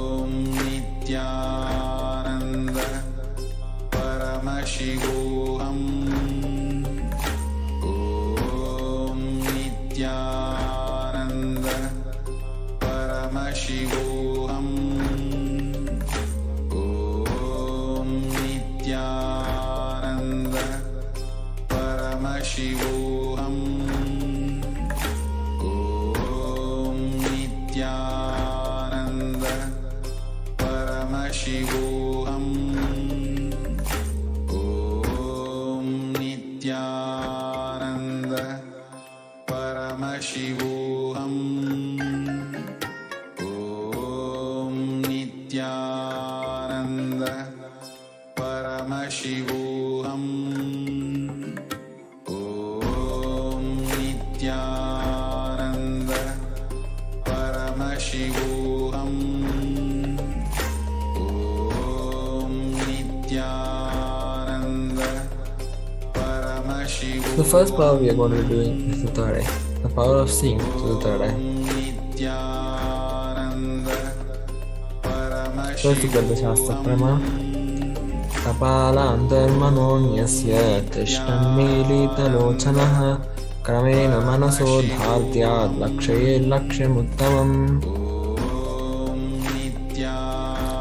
The first power we are going to be doing is the third eye, the power of seeing through the third eye. First to get the Shastra Prama. Tapala antarmanonyasya tishnanmelitalochanaha kramena manaso dhartyad lakshaye lakshyamuttamam.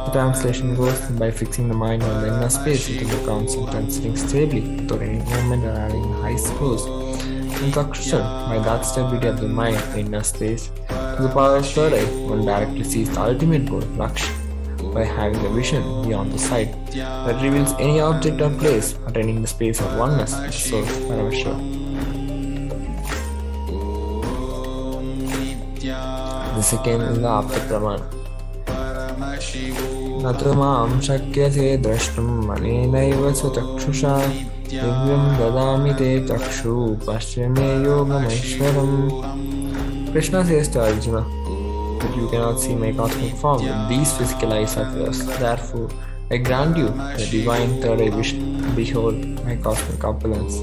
The translation goes: by fixing the mind on the inner space within the concept and sitting stably without any movement or having eyes closed. Instruction: by that stability of the mind, the inner space, to the power of third eye, one directly sees the ultimate goal, Lakshya, by having a vision beyond the sight that reveals any object or place attaining the space of oneness with the source, Paramashivoham. The second is the Apta Pramana. Natumam shakyase drashtum manenaiva swachakshusha divyam dadami te chakshu paschame yogameshwaram. Krishna says to Arjuna that you cannot see my cosmic form with these physical eyes of yours. Therefore, I grant you the divine third eye vision. Behold my cosmic opulence.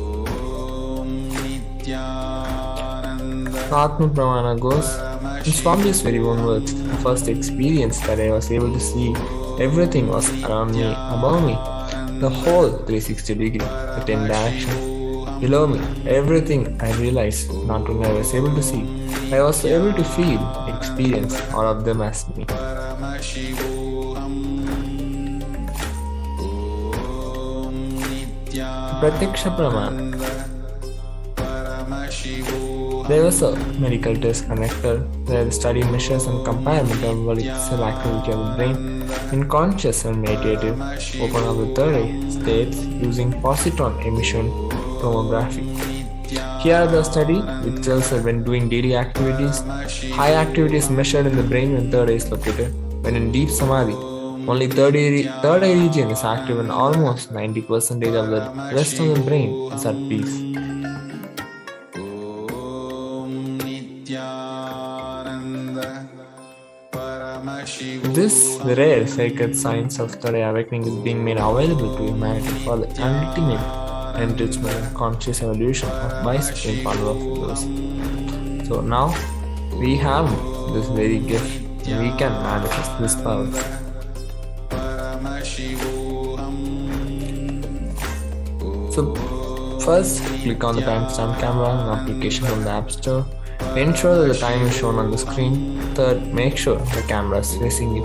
Atma Pramana goes: in Swami's very own words, the first experience that I was able to see everything was around me, above me, the whole 360 degree, the 10 directions. Below me, everything I realized, not only I was able to see, I was able to feel, experience all of them as me. Pratiksha Pramana. There was a medical test conducted where the study measures and compares metabolic cell activity of the brain in conscious and meditative open of the third eye states using positron emission tomography. Here the study, which tells that when doing daily activities, high activity is measured in the brain when third eye is located. When in deep Samadhi, only third eye region is active and almost 90% of the rest of the brain is at peace. This, the rare sacred science of third eye awakening, is being made available to humanity for the ultimate enrichment and conscious evolution of by Supreme Power of Universe. So now we have this very gift, and we can manifest this power. So first, click on the timestamp camera, an application from the App Store. Ensure that the time is shown on the screen. Third, make sure the camera is facing you.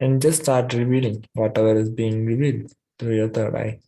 and just start revealing whatever is being revealed through your third eye.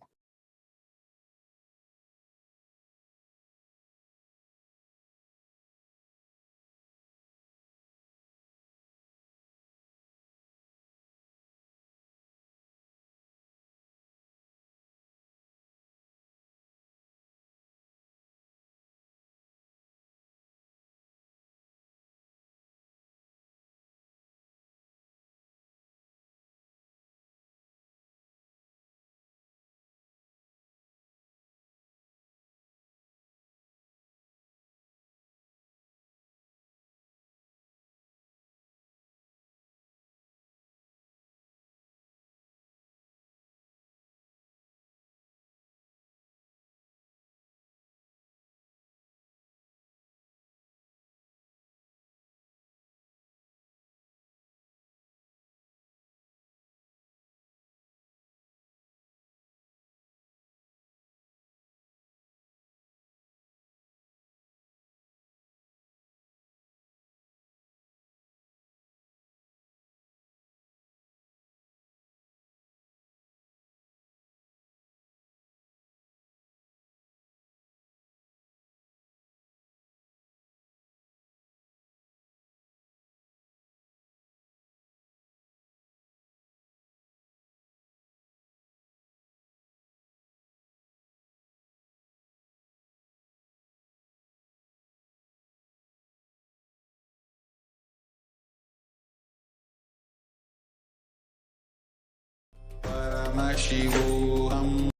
Paramashivoham.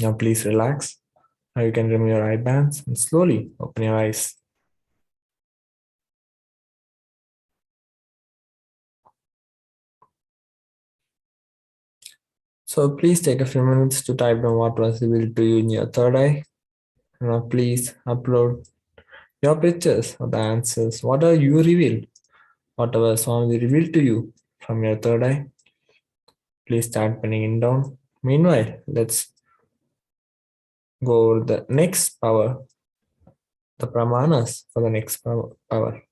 Now please relax. Now you can remove your eye bands and slowly open your eyes. So please take a few minutes to type down what was revealed to you in your third eye. Now please upload your pictures of the answers. What are you revealed? Whatever Swami revealed to you from your third eye. Please start pinning it down. Meanwhile, let's go over the next power, the pramanas for the next power.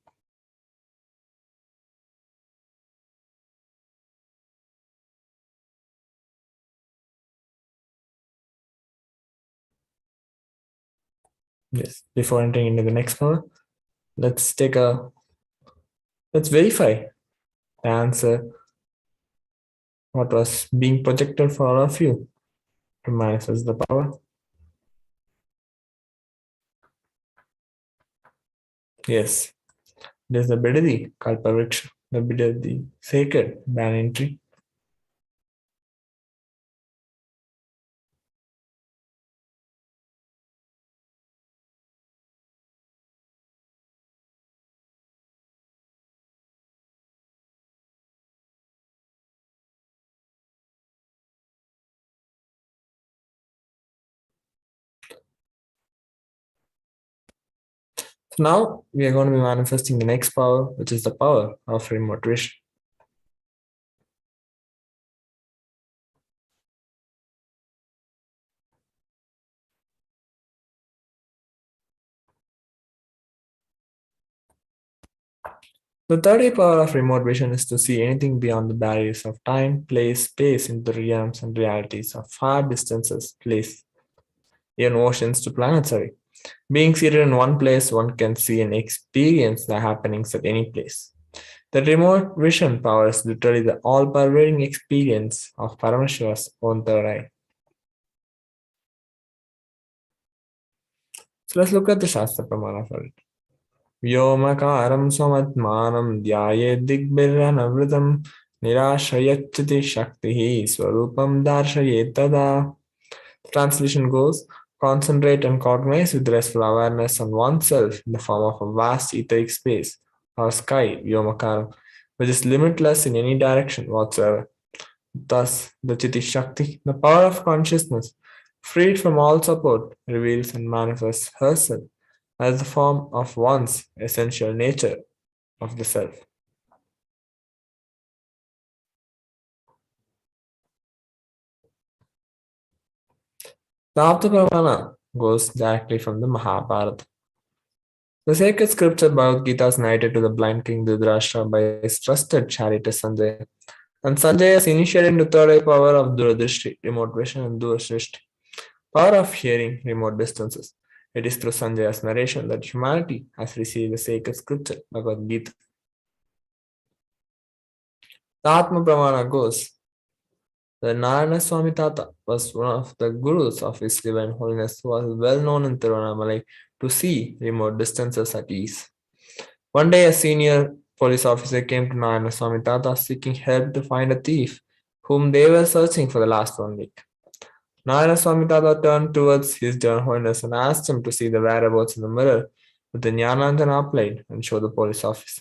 Yes, before entering into the next power, let's verify the answer, what was being projected for all of you to manifest the power. Yes, there's the Bidadi, Kalpavriksha, the Bidadi, sacred banyan tree. So now we are going to be manifesting the next power, which is the power of remote vision. The third eye power of remote vision is to see anything beyond the barriers of time, place, space into the realms and realities of far distances, place, even oceans to planets away. Being seated in one place, one can see and experience the happenings at any place. The remote vision power is literally the all-pervading experience of Paramashiva's own third eye. So let's look at the Shastra Pramana for it. Vyomakaram swamatmanam dhyaye digbirranavritam nirashayachati shaktihi swarupam darshayet tada. Translation goes, concentrate and cognize with restful awareness on oneself in the form of a vast etheric space or sky, Vyomakaram, which is limitless in any direction whatsoever. Thus, the Chiti Shakti, the power of consciousness, freed from all support, reveals and manifests herself as the form of one's essential nature of the self. The Apta Pramana goes directly from the Mahabharata. The sacred scripture Bhagavad Gita is narrated to the blind king Dhritarashtra by his trusted charioteer Sanjaya. And Sanjaya is initiated into third eye power of Duradrishti, remote vision, and Durashrishti, power of hearing remote distances. It is through Sanjaya's narration that humanity has received the sacred scripture Bhagavad Gita. The Atma Pramana goes, the Narayana Swami Tata was one of the gurus of His Divine Holiness who was well known in Tiruvannamalai to see remote distances at ease. One day, a senior police officer came to Narayana Swami Tata seeking help to find a thief whom they were searching for the last 1 week. Narayana Swami Tata turned towards His Divine Holiness and asked him to see the whereabouts in the mirror with the Jnananjana applied and show the police officer.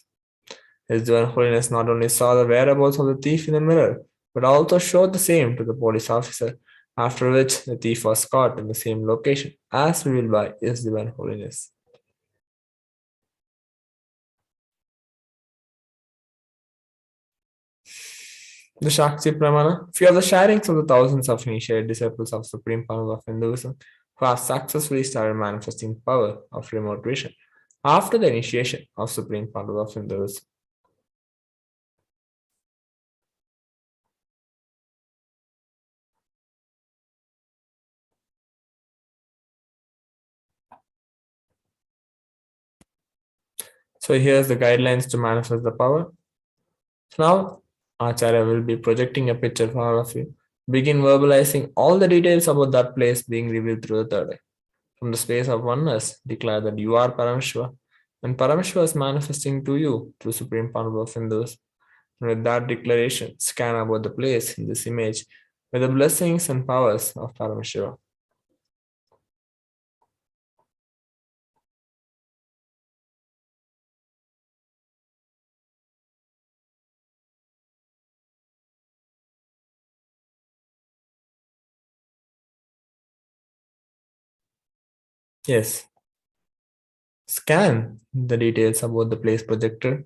His Divine Holiness not only saw the whereabouts of the thief in the mirror, but also showed the same to the police officer, after which the thief was caught in the same location as revealed by His Divine Holiness. The Shakti Pramana, few of the sharings of the thousands of initiated disciples of Supreme Power of Hinduism who have successfully started manifesting power of remote vision after the initiation of Supreme Power of Hinduism. So here's the guidelines to manifest the power. So now Acharya will be projecting a picture for all of you. Begin verbalizing all the details about that place being revealed through the third eye. From the space of oneness, declare that you are Paramashiva, and Paramashiva is manifesting to you through Supreme Power of Hindus. And with that declaration, scan about the place in this image with the blessings and powers of Paramashiva. Yes. Scan the details about the place projected.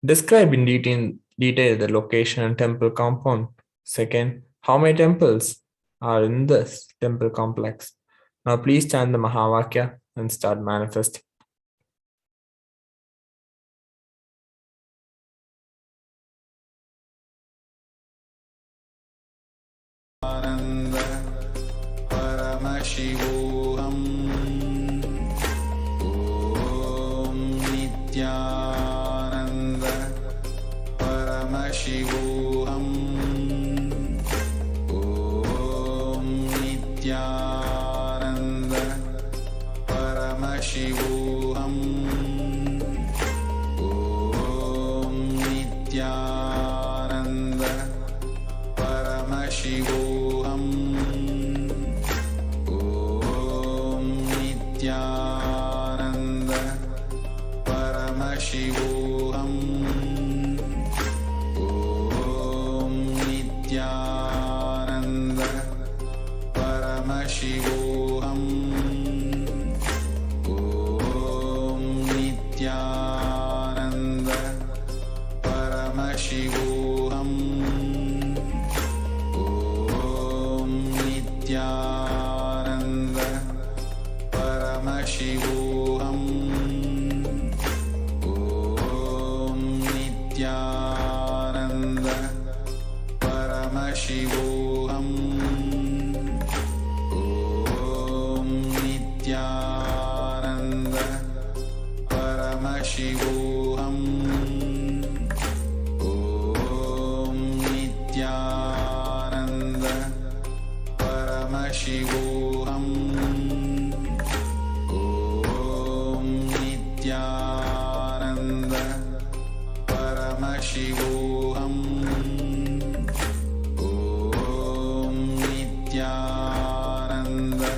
Describe in detail the location and temple compound. Second, how many temples are in this temple complex? Now please chant the Mahavakya and start manifesting. Paramashivoham Om Nithyananda Paramashivoham Om Nithyananda Paramashivoham Om Nithyananda Paramashivoham Nithyananda Paramashivoham Om Nithyananda Paramashivoham Om Paramashivoham. Om Nithyananda Paramashivoham. Om Nithyananda Paramashivoham. Om Nithyananda Paramashivoham. Om Nithyananda Paramashivoham. Om Nithyananda Paramashivoham. Om Nithyananda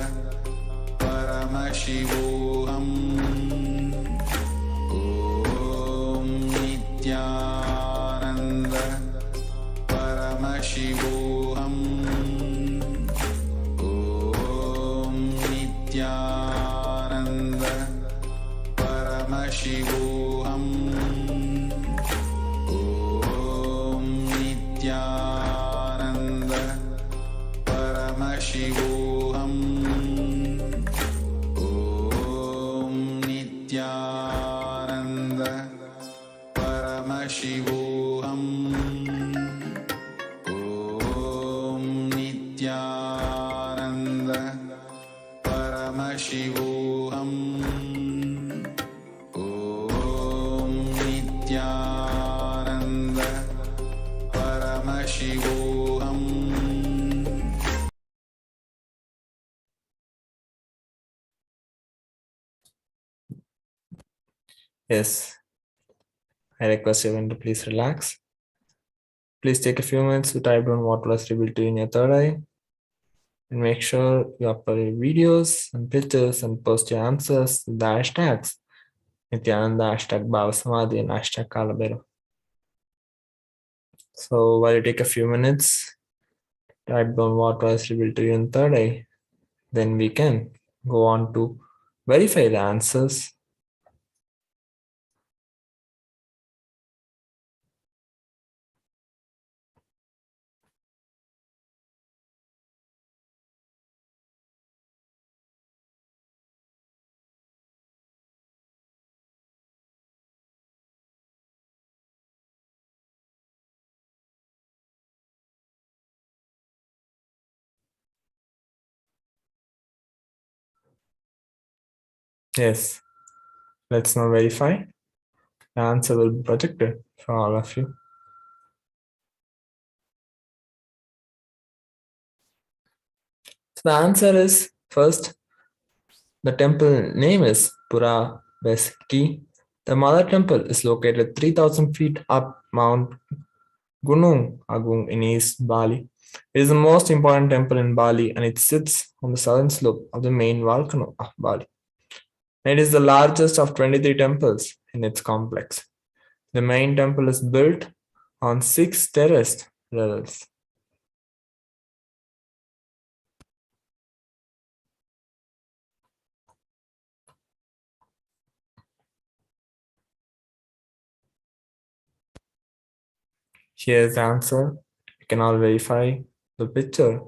Paramashivoham. Om Nithyananda Paramashivoham. Om Nithyananda Paramashivoham. Om Nithyananda Paramashivoham. Om Nithyananda Paramashivoham. Om Nithyananda Paramashivoham. Om Nithyananda Paramashivoham. Yes, I request everyone to please relax. Please take a few minutes to type down what was revealed to you in your third eye. And make sure you upload your videos and pictures and post your answers with the hashtags Nithyananda, hashtag Bhava Samadhi, and hashtag Kalabhairava. So while you take a few minutes, type down what was revealed to you in third eye, then we can go on to verify the answers. Yes, let's now verify. The answer will be projected for all of you. So the answer is first, the temple name is Pura Beski. The mother temple is located 3,000 feet up Mount Gunung Agung in East Bali. It is the most important temple in Bali and it sits on the southern slope of the main volcano of Bali. It is the largest of 23 temples in its complex. The main temple is built on 6 terraced levels. Here's the answer. You can all verify the picture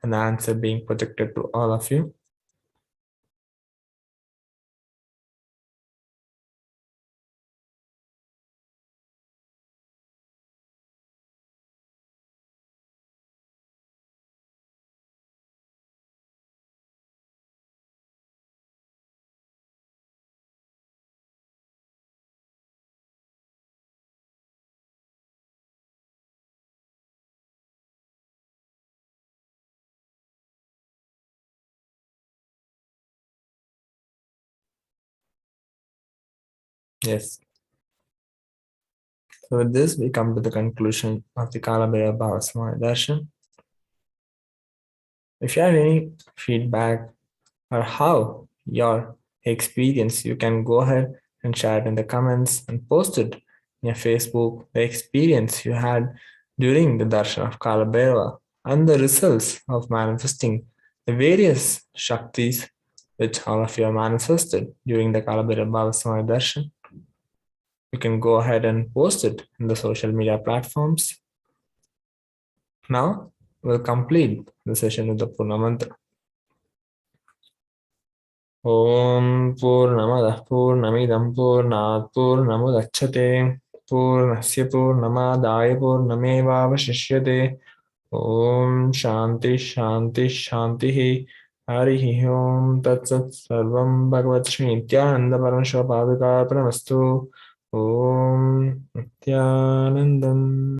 and the answer being projected to all of you. Yes. So with this, we come to the conclusion of the Kalabhairava Bhava Samadhi Darshan. If you have any feedback or how your experience, you can go ahead and share it in the comments and post it in your Facebook, the experience you had during the Darshan of Kalabhairava and the results of manifesting the various Shaktis which all of you have manifested during the Kalabhairava Bhava Samadhi Darshan. you can go ahead and post it in the social media platforms. Now we'll complete the session with the Purna Mantra. Om Purnamada Purnamidam Purnat Purnamudachyate Purnasya Purnamadaya Purnamevavashishyate. Om Shanti Shanti Shanti Harihi Om Tat Sat Sarvam Bhagavad Shri Nithyananda Paramashivam Padaka Pramastu. Om Nithyanandam.